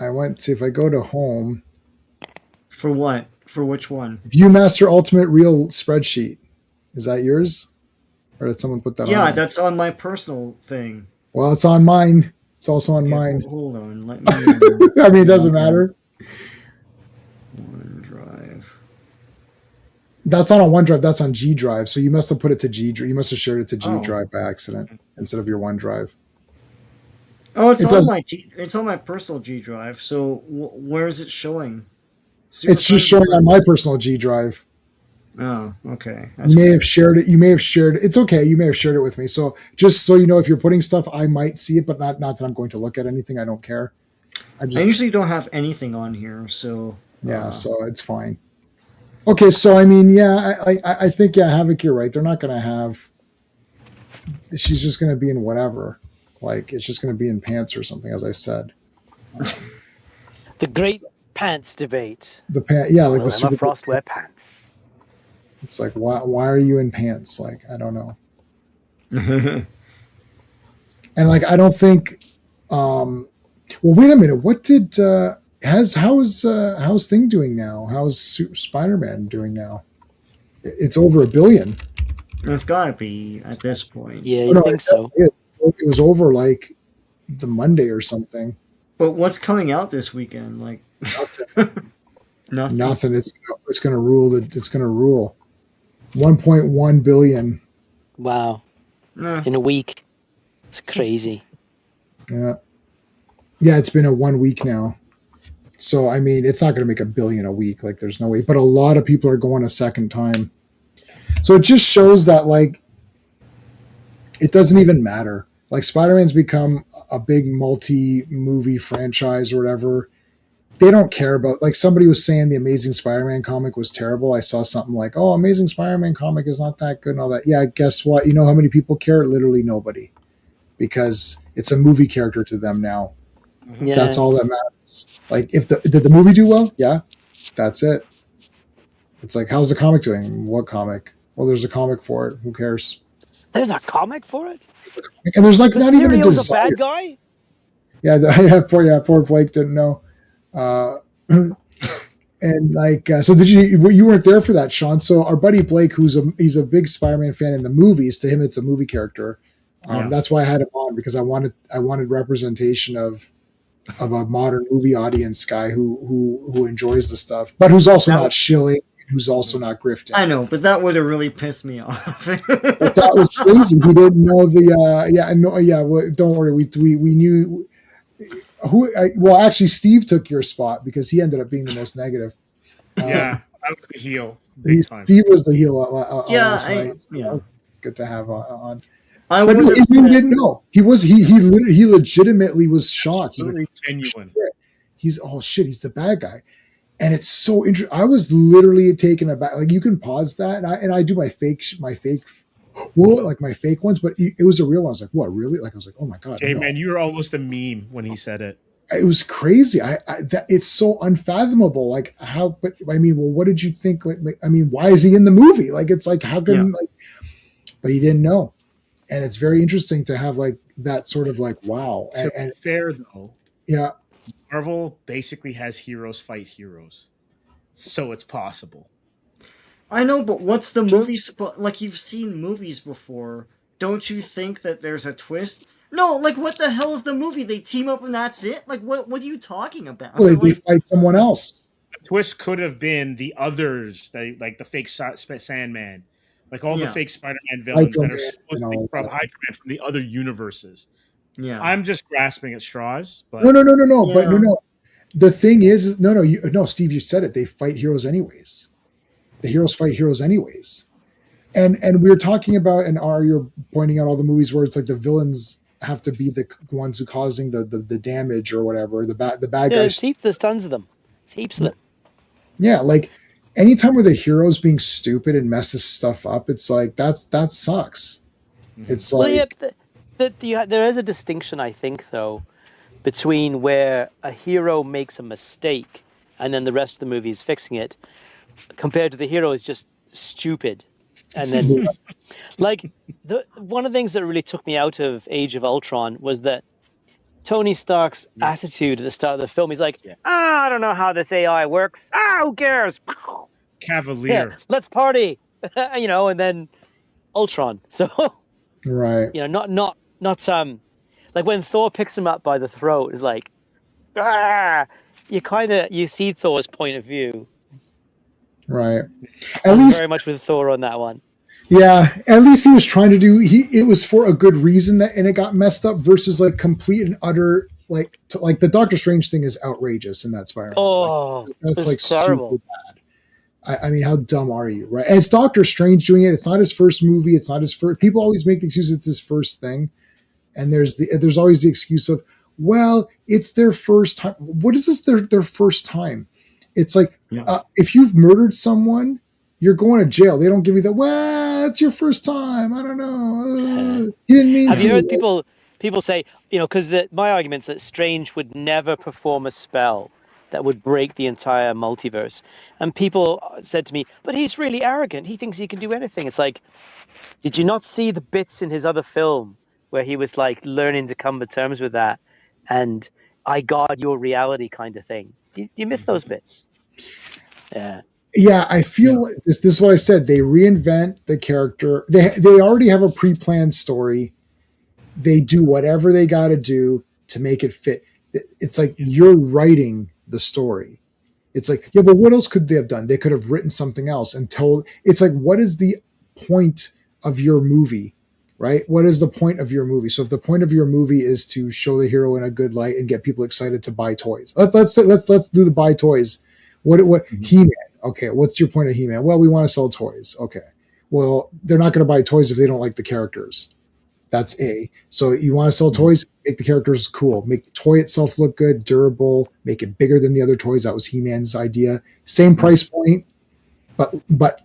I went to, if I go to home. For what? For which one? Viewmaster Ultimate Reel spreadsheet. Is that yours? Or did someone put that on? Yeah, there? that's on my personal thing. Well, it's on mine. It's also on mine. Hold on. Let me. I mean, it doesn't matter. OneDrive. That's not on OneDrive. That's on G Drive. So you must have put it to G Drive. You must have shared it to G Oh. Drive by accident instead of your OneDrive. Oh, it's It on does- it's on my personal G Drive. So where is it showing? It's just showing on my personal G Drive. Oh, okay. You may have shared it. You may have shared it. It's okay. You may have shared it with me. So just so you know, if you're putting stuff, I might see it, but not that I'm going to look at anything. I don't care. I usually don't have anything on here, so Yeah, so it's fine. Okay, so I mean, yeah, I think Havoc, you're right. They're not going to have. She's just going to be in whatever, like it's just going to be in pants or something, as I said. The great pants debate. The pant, yeah, like Will the Emma super Frost wear pants. pants? It's like why are you in pants? Like I don't know. And like I don't think. Well, wait a minute. What did how's Thing doing now? How's Spider-Man doing now? It's over $1 billion. it's gotta be at this point. Yeah, Oh, you no, think so? It was over like the Monday or something. But what's coming out this weekend? Like nothing. Nothing. It's going to rule. It's going to rule. 1.1 billion. Wow. Nah. In a week. It's crazy. Yeah. Yeah, it's been a 1 week now. So I mean, it's not going to make $1 billion a week. Like, there's no way. But a lot of people are going a second time. So it just shows that like it doesn't even matter. Like Spider-Man's become a big multi-movie franchise or whatever, they don't care about, like somebody was saying the Amazing Spider-Man comic was terrible. I saw something like, oh, Amazing Spider-Man comic is not that good and all that. Yeah, guess what? You know how many people care? Literally nobody, because it's a movie character to them now. Yeah. That's all that matters. Like, did the movie do well? Yeah, that's it. It's like, how's the comic doing? What comic? Well, there's a comic for it. Who cares? There's a comic for it. And there's like not even a Mysterio's desire. a bad guy. Poor Blake didn't know. And like, so you weren't there for that, Sean. So our buddy Blake, he's a big Spider-Man fan in the movies. To him, it's a movie character. That's why I had him on, because I wanted representation of a modern movie audience guy who enjoys the stuff, but who's also not shilling, who's also not grifting. I know, but that would have really pissed me off. But that was crazy. He didn't know well, don't worry. We knew who. Well, actually, Steve took your spot because he ended up being the most negative. Yeah, I was the heel. Steve was the heel. Last night, so it's good to have on. But he didn't know. He legitimately was shocked. He's like, genuine. He's the bad guy, and it's so interesting. I was literally taken aback. Like, you can pause that, and I do my fake, like my fake ones, but it was a real one. I was like, what, really? Like, I was like, oh my god, Jay, man, you were almost a meme when he said it. It was crazy. It's so unfathomable. Like, how? But I mean, well, what did you think? I mean, why is he in the movie? Like, it's like, how can like? But he didn't know. And it's very interesting to have like that sort of like, wow. And fair though. Yeah. Marvel basically has heroes fight heroes. So it's possible. I know, but what's the movie? Like, you've seen movies before. Don't you think that there's a twist? No, like, what the hell is the movie? They team up and that's it? Like, what are you talking about? Well, they fight someone else. The twist could have been the others, like the fake Sandman. Like all the fake Spider-Man villains that are supposed to be from Hydra-Man from the other universes. Yeah, I'm just grasping at straws. But no. Yeah. But no. The thing is, no, Steve, you said it. They fight heroes anyways. The heroes fight heroes anyways. And we were talking about, and you're pointing out all the movies where it's like the villains have to be the ones who causing the damage or whatever. The bad guys. There's tons of them. There's heaps of them. Yeah, like. Anytime where the hero's being stupid and messes stuff up, it's like that sucks. It's like, there is a distinction, I think, though, between where a hero makes a mistake and then the rest of the movie is fixing it, compared to the hero is just stupid, and then like one of the things that really took me out of Age of Ultron was that Tony Stark's attitude at the start of the film. He's like, I don't know how this AI works. Who cares? Cavalier. Yeah, let's party. And then Ultron. So, right. Not like when Thor picks him up by the throat, is like, you see Thor's point of view. Right. At least very much with Thor on that one. Yeah, at least he was trying to do. It was for a good reason and it got messed up. Versus like complete and utter like the Doctor Strange thing is outrageous in that Spider-Man. Oh, that's like terrible. Super bad. I mean, how dumb are you, right? And it's Doctor Strange doing it. It's not his first movie. It's not his first. People always make the excuse it's his first thing, and there's always the excuse of, well, it's their first time. What is this? Their first time? It's like if you've murdered someone, you're going to jail. They don't give you that. Well, it's your first time. I don't know. You didn't mean to. Have you heard people say, because my argument's that Strange would never perform a spell that would break the entire multiverse. And people said to me, but he's really arrogant. He thinks he can do anything. It's like, did you not see the bits in his other film where he was like learning to come to terms with that and I guard your reality kind of thing? Do you miss those bits? Yeah. Yeah, I feel this is what I said. They reinvent the character. They already have a pre-planned story. They do whatever they got to do to make it fit. It's like you're writing the story. It's like, yeah, but what else could they have done? They could have written something else and told. It's like, what is the point of your movie, right? What is the point of your movie? So if the point of your movie is to show the hero in a good light and get people excited to buy toys, let's do the buy toys. What He-Man? Okay, what's your point of He-Man? Well, we want to sell toys. Okay, well, they're not going to buy toys if they don't like the characters. That's A. So you want to sell toys, make the characters cool, make the toy itself look good, durable, make it bigger than the other toys. That was He-Man's idea. Same price point, but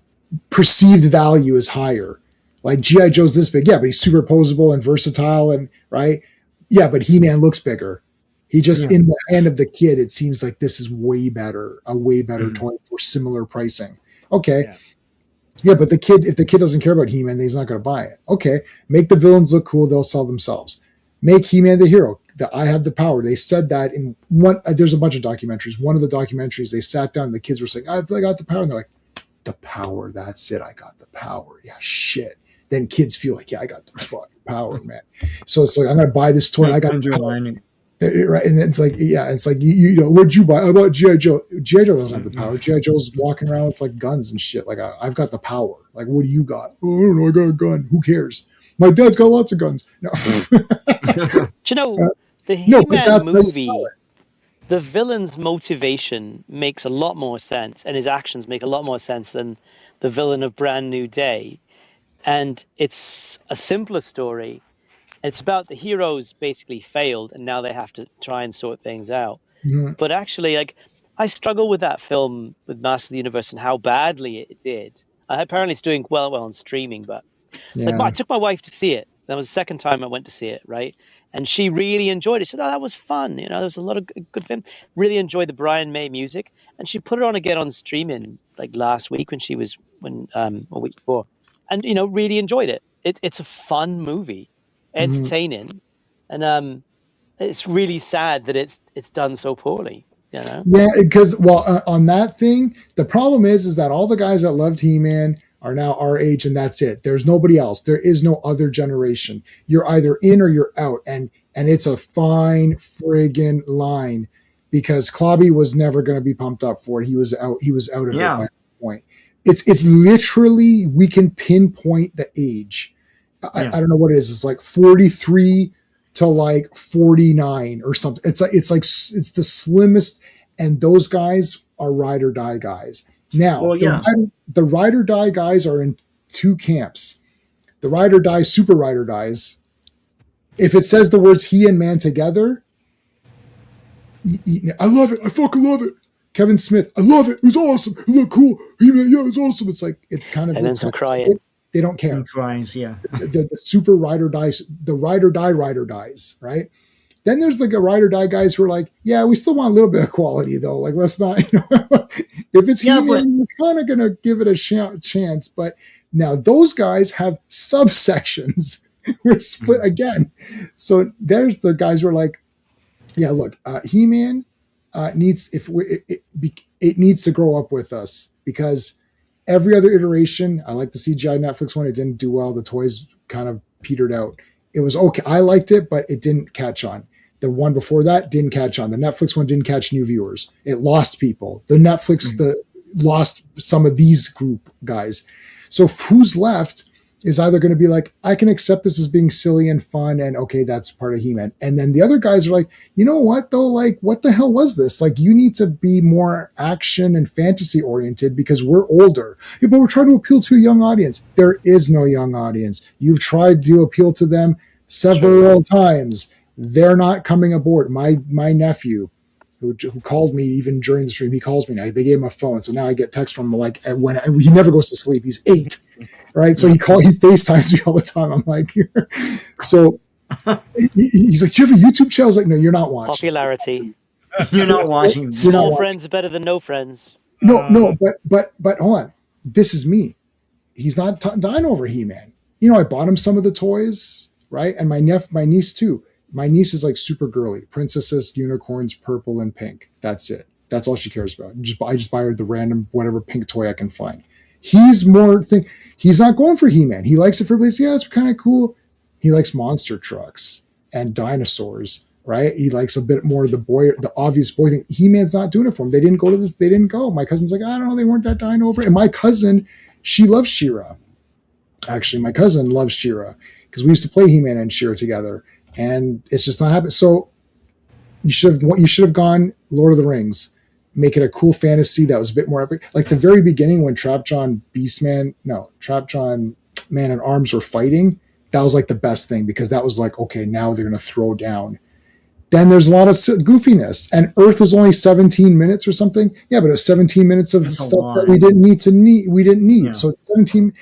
perceived value is higher. Like G.I. Joe's this big, yeah, but he's superposable and versatile, and right, yeah, but He-Man looks bigger. He just in the hand of the kid, it seems like this is way better, a way better toy for similar pricing. Okay. Yeah, but if the kid doesn't care about He-Man, then he's not going to buy it. Okay, make the villains look cool; they'll sell themselves. Make He-Man the hero. I have the power. They said that in one. There's a bunch of documentaries. One of the documentaries, they sat down and the kids were saying, I got the power. And they're like, the power, that's it. I got the power. Yeah, shit. Then kids feel like, yeah, I got the fucking power, man. So it's like, I'm going to buy this toy. And I got the power. Right. And it's like, yeah, it's like, you know, what'd you buy? I bought G.I. Joe. G.I. Joe doesn't have the power. G.I. Joe's walking around with like guns and shit. Like, I've got the power. Like, what do you got? Oh, I don't know. I got a gun. Who cares? My dad's got lots of guns. No. Do you know, the He-Man movie, the villain's motivation makes a lot more sense, and his actions make a lot more sense than the villain of Brand New Day. And it's a simpler story. It's about the heroes basically failed, and now they have to try and sort things out. Mm-hmm. But actually, like, I struggle with that film, with Master of the Universe, and how badly it did. Apparently, it's doing well on streaming, but like, I took my wife to see it. That was the second time I went to see it, right? And she really enjoyed it. She said, "Oh, that was fun. You know, there was a lot of good film." Really enjoyed the Brian May music, and she put it on again on streaming like last week a week before, and you know, really enjoyed it. It's a fun movie, entertaining, and it's really sad that it's done so poorly. You know? Yeah, because on that thing, the problem is that all the guys that loved He-Man are now our age, and that's it. There's nobody else. There is no other generation. You're either in or you're out, and it's a fine friggin' line, because Clobby was never going to be pumped up for it. He was out. He was out of it by that point. It's literally, we can pinpoint the age. I don't know what it is. It's like 43 to like 49 or something. It's the slimmest, and those guys are ride or die guys. Now, the ride or die guys are in two camps. The ride or die, super ride or dies. If it says the words he and man together, I love it. I fucking love it. Kevin Smith, I love it. It was awesome. It looked cool. Yeah, it was awesome. It's like, it's kind of, and then some crying. They don't care. Cries, yeah. The super ride or dies, the ride or dies, right? Then there's like a ride or die guys who are like, yeah, we still want a little bit of quality though. Like, let's not, you know, if it's He-Man, we're kind of going to give it a chance. But now those guys have subsections. We're split again. So there's the guys who are like, yeah, look, He-Man needs, it needs to grow up with us, because every other iteration, I like the CGI Netflix one, it didn't do well. The toys kind of petered out. It was okay. I liked it, but it didn't catch on. The one before that didn't catch on. The Netflix one didn't catch new viewers. It lost people. The Netflix lost some of these group guys. So who's left is either going to be like, I can accept this as being silly and fun, and okay, that's part of He-Man. And then the other guys are like, you know what though? Like, what the hell was this? Like, you need to be more action and fantasy oriented because we're older. Yeah, but we're trying to appeal to a young audience. There is no young audience. You've tried to appeal to them several times. They're not coming aboard. My nephew, who called me even during the stream, he calls me now. They gave him a phone, so now I get texts from him like he never goes to sleep. He's 8. Right. So he FaceTimes me all the time. I'm like, so he's like, do you have a YouTube channel? I was like, no, you're not watching. Popularity. You're not watching. Small friends are better than no friends. No, but hold on. This is me. He's not dying over He-Man. You know, I bought him some of the toys, right? And my niece too. My niece is like super girly. Princesses, unicorns, purple and pink. That's it. That's all she cares about. I just buy her the random whatever pink toy I can find. He's not going for He-Man. He likes it for place. Yeah, it's kind of cool. He likes monster trucks and dinosaurs, right? He likes a bit more of the obvious boy thing. He-Man's not doing it for him. They didn't go. My cousin's like, I don't know, they weren't that dying over it. And my cousin, she loves She-Ra. Actually, my cousin loves She-Ra because we used to play He-Man and She-Ra together, and it's just not happening. So you should have gone Lord of the Rings. Make it a cool fantasy that was a bit more epic. Like the very beginning when Trapjaw, Man at Arms were fighting, That was like the best thing because that was like, okay, now they're going to throw down. Then there's a lot of goofiness, and Earth was only 17 minutes or something. Yeah, but it was 17 minutes of That's a stuff lot. that we didn't need. We didn't need. Yeah. So it's 17.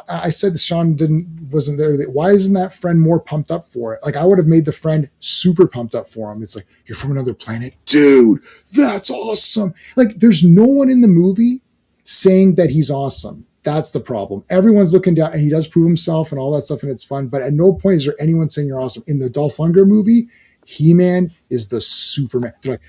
I said Sean wasn't there. Why isn't that friend more pumped up for it? Like I would have made the friend super pumped up for him. It's like, you're from another planet, dude. That's awesome. Like there's no one in the movie saying that he's awesome. That's the problem. Everyone's looking down, and he does prove himself and all that stuff, and it's fun. But at no point is there anyone saying you're awesome. In the Dolph Lundgren movie, He-Man is the Superman. They're like,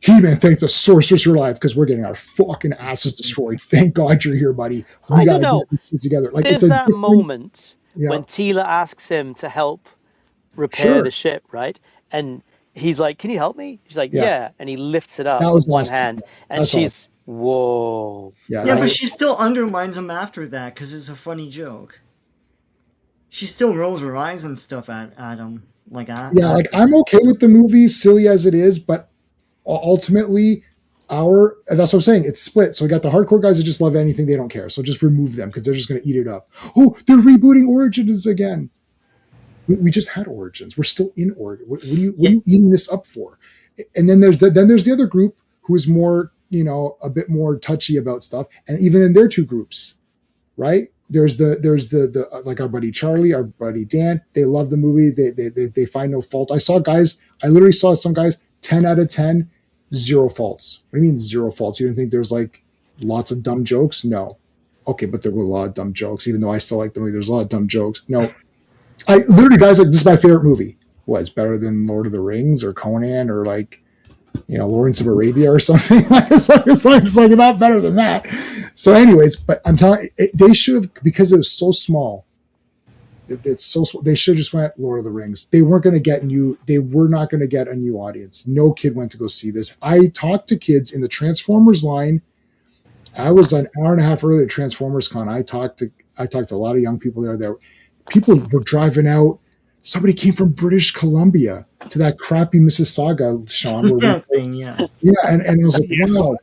He-Man, thank the sorceress you're alive because we're getting our fucking asses destroyed. Thank God you're here, buddy. We got to get this shit together. Like There's it's that moment Yeah. when Tila asks him to help repair Sure. the ship, right? And he's like, "Can you help me?" She's like, Yeah. "Yeah," and he lifts it up That was with one awesome. hand, and That's she's, "Whoa." Yeah, Yeah, that but was- she still undermines him after that because it's a funny joke. She still rolls her eyes and stuff at him. Like I'm okay with the movie, silly as it is, but ultimately, that's what I'm saying. It's split. So we got the hardcore guys that just love anything, they don't care. So just remove them because they're just going to eat it up. Oh, they're rebooting Origins again. We just had Origins. We're still in Origins. What are you eating this up for? And then there's the other group who is more, a bit more touchy about stuff. And even in their two groups, right? There's the like our buddy Charlie, our buddy Dan. They love the movie. They find no fault. I literally saw some guys 10 out of 10, 0 faults. What do you mean 0 faults? You didn't think there's like lots of dumb jokes? No. Okay, but there were a lot of dumb jokes. Even though I still like the movie, there's a lot of dumb jokes. No. I literally, guys, like, this is my favorite movie. What, it's better than Lord of the Rings or Conan or like, Lawrence of Arabia or something. It's like not better than that. So anyways, but I'm telling you, they should have, because it was so small, it's so they should have just went Lord of the Rings. They weren't going to get they were not going to get a new audience. No kid went to go see this. I talked to kids in the Transformers line. I was an hour and a half early at Transformers Con. I talked to a lot of young people there. People were driving out. Somebody came from British Columbia to that crappy Mississauga, Sean. yeah. Yeah, and I was like, wow.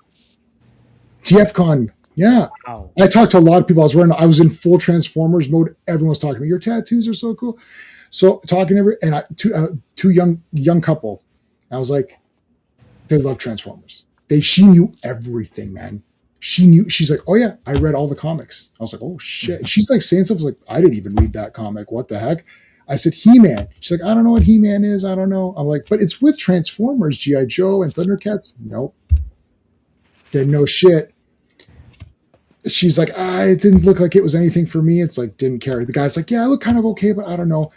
TFCon, yeah. Wow. I talked to a lot of people. I was in full Transformers mode. Everyone was talking to me. Your tattoos are so cool. So talking to two young couple. I was like, they love Transformers. She knew everything, man. She's like, oh yeah, I read all the comics. I was like, oh shit. And she's like saying stuff like, I didn't even read that comic. What the heck? I said, He-Man. She's like, I don't know what He-Man is. I don't know. I'm like, but it's with Transformers, G.I. Joe and Thundercats. Nope. Didn't know shit. She's like, it didn't look like it was anything for me. It's like, didn't care. The guy's like, yeah, I look kind of okay, but I don't know.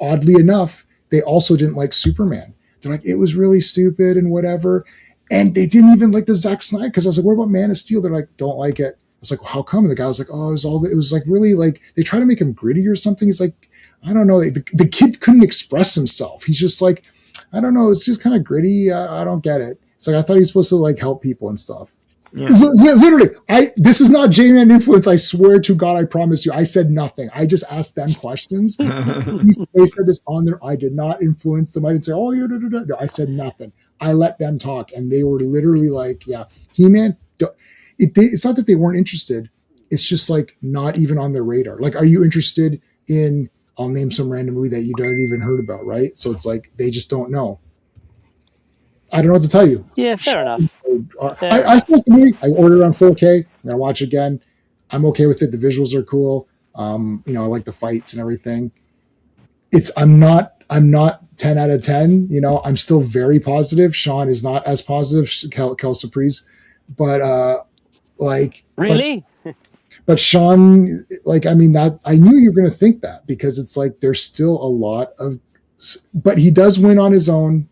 Oddly enough, they also didn't like Superman. They're like, it was really stupid and whatever. And they didn't even like the Zack Snyder, because I was like, what about Man of Steel? They're like, don't like it. I was like, well, how come? And the guy was like, oh, it was like really like, they try to make him gritty or something. He's like, I don't know. The kid couldn't express himself. He's just like, I don't know. It's just kind of gritty. I don't get it. It's like, I thought he was supposed to like help people and stuff. Yeah. Literally, this is not J-Man influence. I swear to God, I promise you. I said nothing. I just asked them questions. They said this on there. I did not influence them. I didn't say, oh, yeah, no, I said nothing. I let them talk, and they were literally like, yeah, He-Man. It's not that they weren't interested. It's just like not even on their radar. Like, are you interested in, I'll name some random movie that you don't even heard about, right? So it's like, they just don't know. I don't know what to tell you. Yeah, fair enough. I still like the movie. I ordered it on 4K. I'm gonna watch it again. I'm okay with it. The visuals are cool. I like the fights and everything. I'm not 10 out of 10. I'm still very positive. Sean is not as positive. Kel Surprise, but Really? But Sean, that I knew you were gonna think that, because it's like there's still a lot of, but he does win on his own.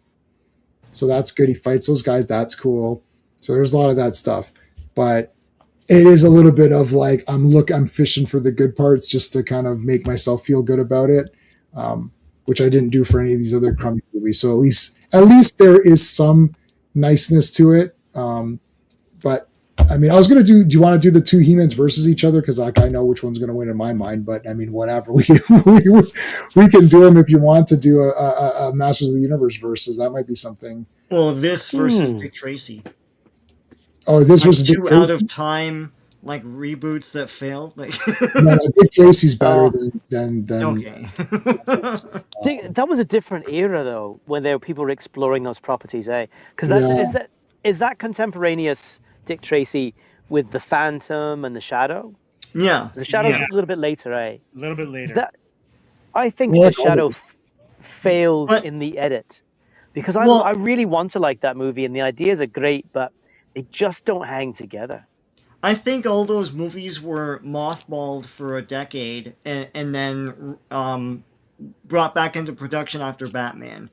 So that's good. He fights those guys. That's cool. So there's a lot of that stuff, but it is a little bit of like, I'm fishing for the good parts just to kind of make myself feel good about it. Which I didn't do for any of these other crummy movies. So at least there is some niceness to it. But I was going to do you want to do the two He-Mans versus each other? Cause like, I know which one's going to win in my mind, but whatever, we can do them if you want to do a Masters of the Universe versus. That might be something. Well, this versus Dick Tracy. Oh, this was Two out of time like reboots that failed. Like, No, Dick Tracy's better Oh. than okay. That was a different era, though, when there were people exploring those properties, eh? Because that Yeah. is that contemporaneous Dick Tracy with the Phantom and the Shadow. Yeah. The Shadow's Yeah. a little bit later, eh? A little bit Is later. that I think Well, the like all Shadow those- failed But- in the edit because Well- I really want to like that movie and the ideas are great, but they just don't hang together. I think all those movies were mothballed for a decade and then brought back into production after Batman.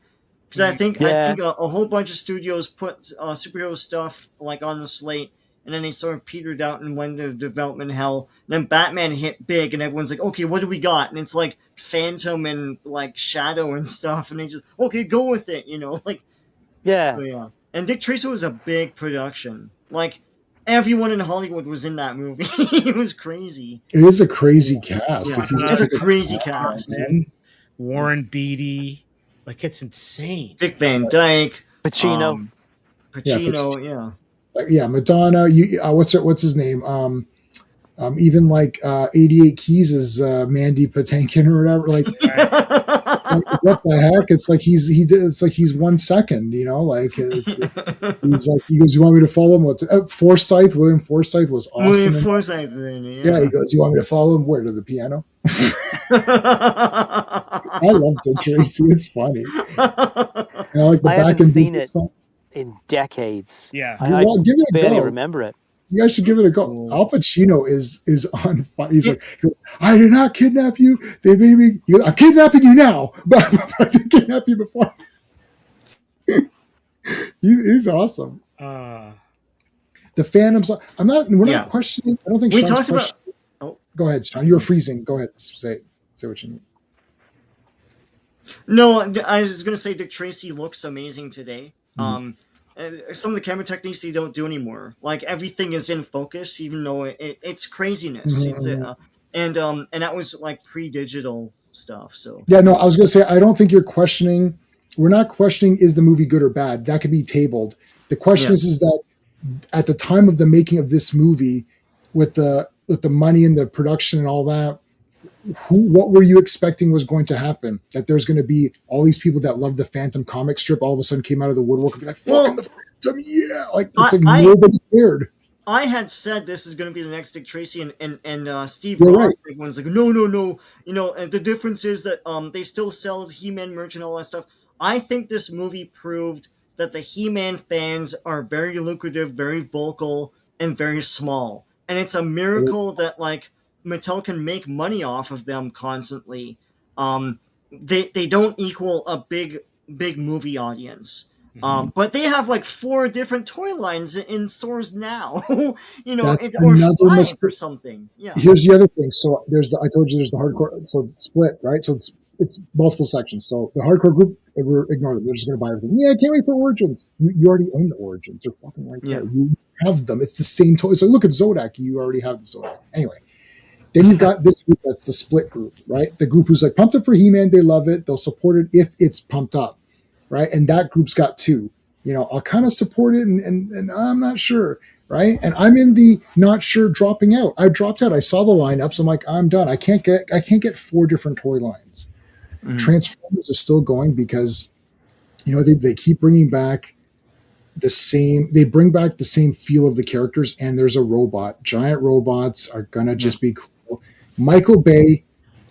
Because I think Yeah. a whole bunch of studios put superhero stuff like on the slate, and then they sort of petered out and went into development hell. And then Batman hit big, and everyone's like, "Okay, what do we got?" And it's like Phantom and like Shadow and stuff, and they just okay, go with it, like Yeah. so, yeah. And Dick Tracy was a big production. Like everyone in Hollywood was in that movie. It was crazy. It is a crazy cast. Yeah, If you it's just a look at- crazy cast. Man. Warren Beatty. Like, it's insane. Dick Van Dyke, Pacino. Pacino, yeah. yeah, Madonna. What's his name? Even like 88 Keys is Mandy Patinkin or whatever. Like, what the heck? It's like he's 1 second. Like he's like he goes, "You want me to follow him?" Forsythe, William Forsythe was awesome. William Forsythe, then, Yeah, he goes, "You want me to follow him? Where, to the piano?" I love Dick Tracy. It's funny. And I like the I back haven't and seen business it. song. In decades. Yeah. I Give it a barely go. remember it. You guys should give it a go. Al Pacino is on fire. He's like, he goes, "I did not kidnap you. They made me. I'm kidnapping you now, but I didn't kidnap you before." He's awesome. The Phantoms. We're not Yeah. questioning. I don't think We Sean's talked about- questioning. Oh. Go ahead, Sean. You were freezing. Go ahead. Say what you mean. No, I was going to say Dick Tracy looks amazing today. Mm-hmm. Some of the camera techniques they don't do anymore. Like everything is in focus, even though it's craziness. Mhm. And that was like pre-digital stuff. So Yeah, no, I was going to say, I don't think you're questioning. We're not questioning is the movie good or bad. That could be tabled. The question Yeah. is that at the time of the making of this movie, with the money and the production and all that, what were you expecting was going to happen? That there's going to be all these people that love the Phantom comic strip all of a sudden came out of the woodwork and be like, "Fucking the Phantom, yeah!" Like it's like nobody cared. I had said this is going to be the next Dick Tracy, and Steve You're Ross. right. Everyone's like, no. And the difference is that they still sell He-Man merch and all that stuff. I think this movie proved that the He-Man fans are very lucrative, very vocal, and very small. And it's a miracle that like Mattel can make money off of them constantly. They don't equal a big movie audience. But they have like 4 different toy lines in stores now. That's it's or another 5 mistake. or something. Yeah. Here's the other thing. So I told you there's the hardcore. So it's split, right? So it's multiple sections. So the hardcore group, ignore them. They're just going to buy everything. Yeah, I can't wait for Origins. You already own the Origins. They're fucking right there. Yeah. You have them. It's the same toy. So look at Zodak. You already have the Zodak. Anyway, then you've got this group that's the split group, right? The group who's like pumped up for He-Man. They love it. They'll support it if it's pumped up, right? And that group's got 2. I'll kind of support it and I'm not sure. Right. And I'm in the not sure dropping out. I dropped out. I saw the lineups. I'm like, I'm done. I can't get 4 different toy lines. Mhm. Transformers is still going because, they keep bringing back they bring back the same feel of the characters, and there's a robot. Giant robots are going to just be cool. Michael Bay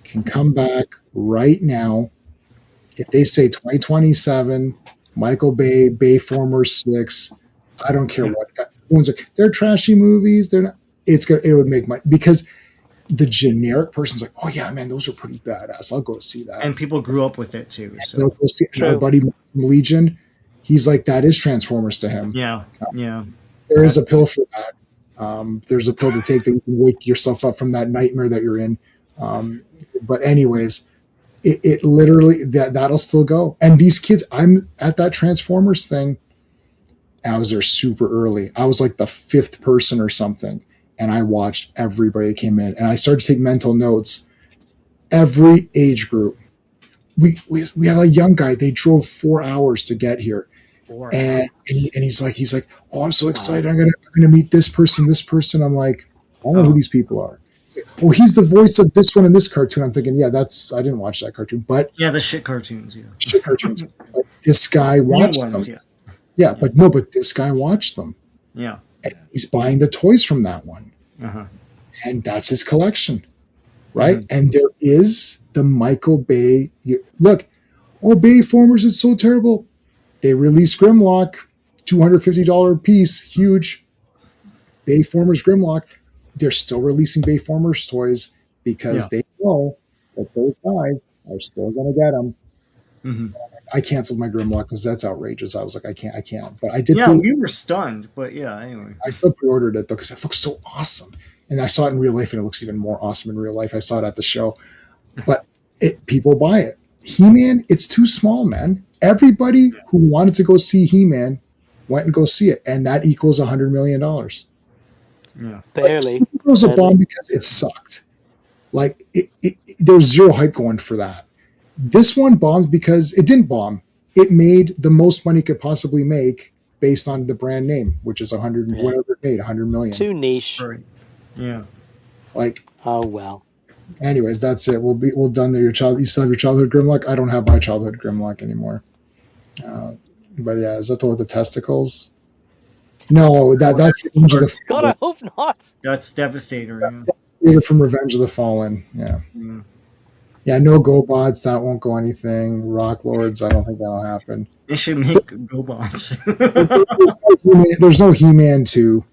can come back right now. If they say 2027, Michael Bay, Bayformers 6, I don't care what. Everyone's like, they're trashy movies. They're not. It would make money because the generic person's like, oh yeah, man, those are pretty badass. I'll go see that. And people grew up with it too. They'll So go see, and our True. buddy from Legion, he's like, that is Transformers to him. yeah. There is a pill for that. There's a pill to take that you can wake yourself up from that nightmare that you're in. But anyways, it literally that'll still go. And these kids, I'm at that Transformers thing. And I was there super early. I was like the 5th person or something. And I watched everybody that came in. And I started to take mental notes. Every age group. We have a young guy. They drove 4 hours to get here. And he's like, oh, I'm so excited. I'm gonna meet this person. I'm like, I don't know who these people are. Oh, he's the voice of this one in this cartoon. I'm thinking, yeah, I didn't watch that cartoon, but Yeah, the shit cartoons. Yeah. shit cartoons. But this guy New watched ones. them. Yeah. Yeah, but this guy watched them. Yeah. And he's buying the toys from that one. Uh-huh. And that's his collection. Right? And there is the Michael Bay. Look, Bayformers, it's so terrible. They released Grimlock, $250 a piece, huge. Bayformers Grimlock. They're still releasing Bayformers toys because they know that those guys are still going to get them. Mm-hmm. I canceled my Grimlock because that's outrageous. I was like, I can't. But I did. Yeah, we were stunned, but yeah, anyway. I still pre-ordered it though because it looks so awesome, and I saw it in real life, and it looks even more awesome in real life. I saw it at the show, but people buy it. He-Man, it's too small, man. Everybody who wanted to go see He-Man went and go see it, and that equals $100 million. Yeah, barely. It was a bomb because it sucked. Like there's zero hype going for that. This one bombed because it didn't bomb. It made the most money it could possibly make based on the brand name, which is whatever it made, 100 million. Too niche. right. Yeah. Like, Oh well. anyways, that's it. We'll done there. You still have your childhood Grimlock. I don't have my childhood Grimlock anymore. But yeah, is that the one with the testicles? No, that's Revenge of the God, I hope not. That's Devastator. Yeah. Fallen. From Revenge of the Fallen. Yeah. Yeah, no GoBots. That won't go anything. Rock Lords. I don't think that'll happen. They should make GoBots. There's no He-Man 2.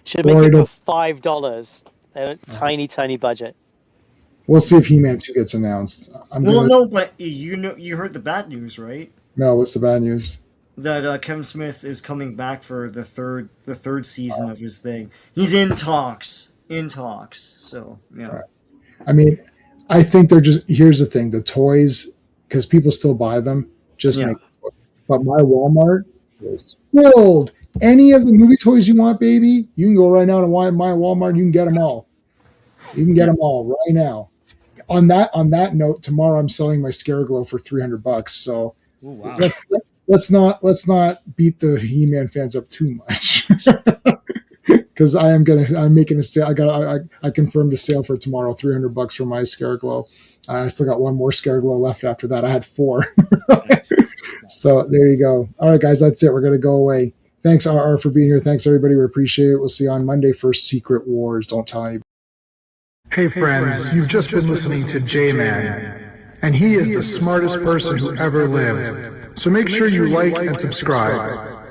Should make it for $5. Tiny budget. We'll see if He-Man 2 gets announced. No, but you heard the bad news, right? No, what's the bad news? That Kevin Smith is coming back for the third season of his thing. He's in talks. So yeah. Right. I mean, I think they're just. Here's the thing: the toys, because people still buy them. Make. But my Walmart is filled. Any of the movie toys you want, baby, you can go right now to my Walmart. You can get them all. You can get them all right now. On that note, tomorrow I'm selling my Scareglow for $300. So Ooh, wow. let's not beat the He-Man fans up too much. Because I'm making a sale. I confirmed a sale for tomorrow, $300 for my Scareglow. I still got one more Scareglow left after that. I had 4. So there you go. All right, guys, that's it. We're gonna go away. Thanks, RR, for being here. Thanks, everybody. We appreciate it. We'll see you on Monday for Secret Wars. Don't tell anybody. Hey friends, you've just been listening to J-Man, and he is the smartest person who ever lived. So make sure you like and subscribe.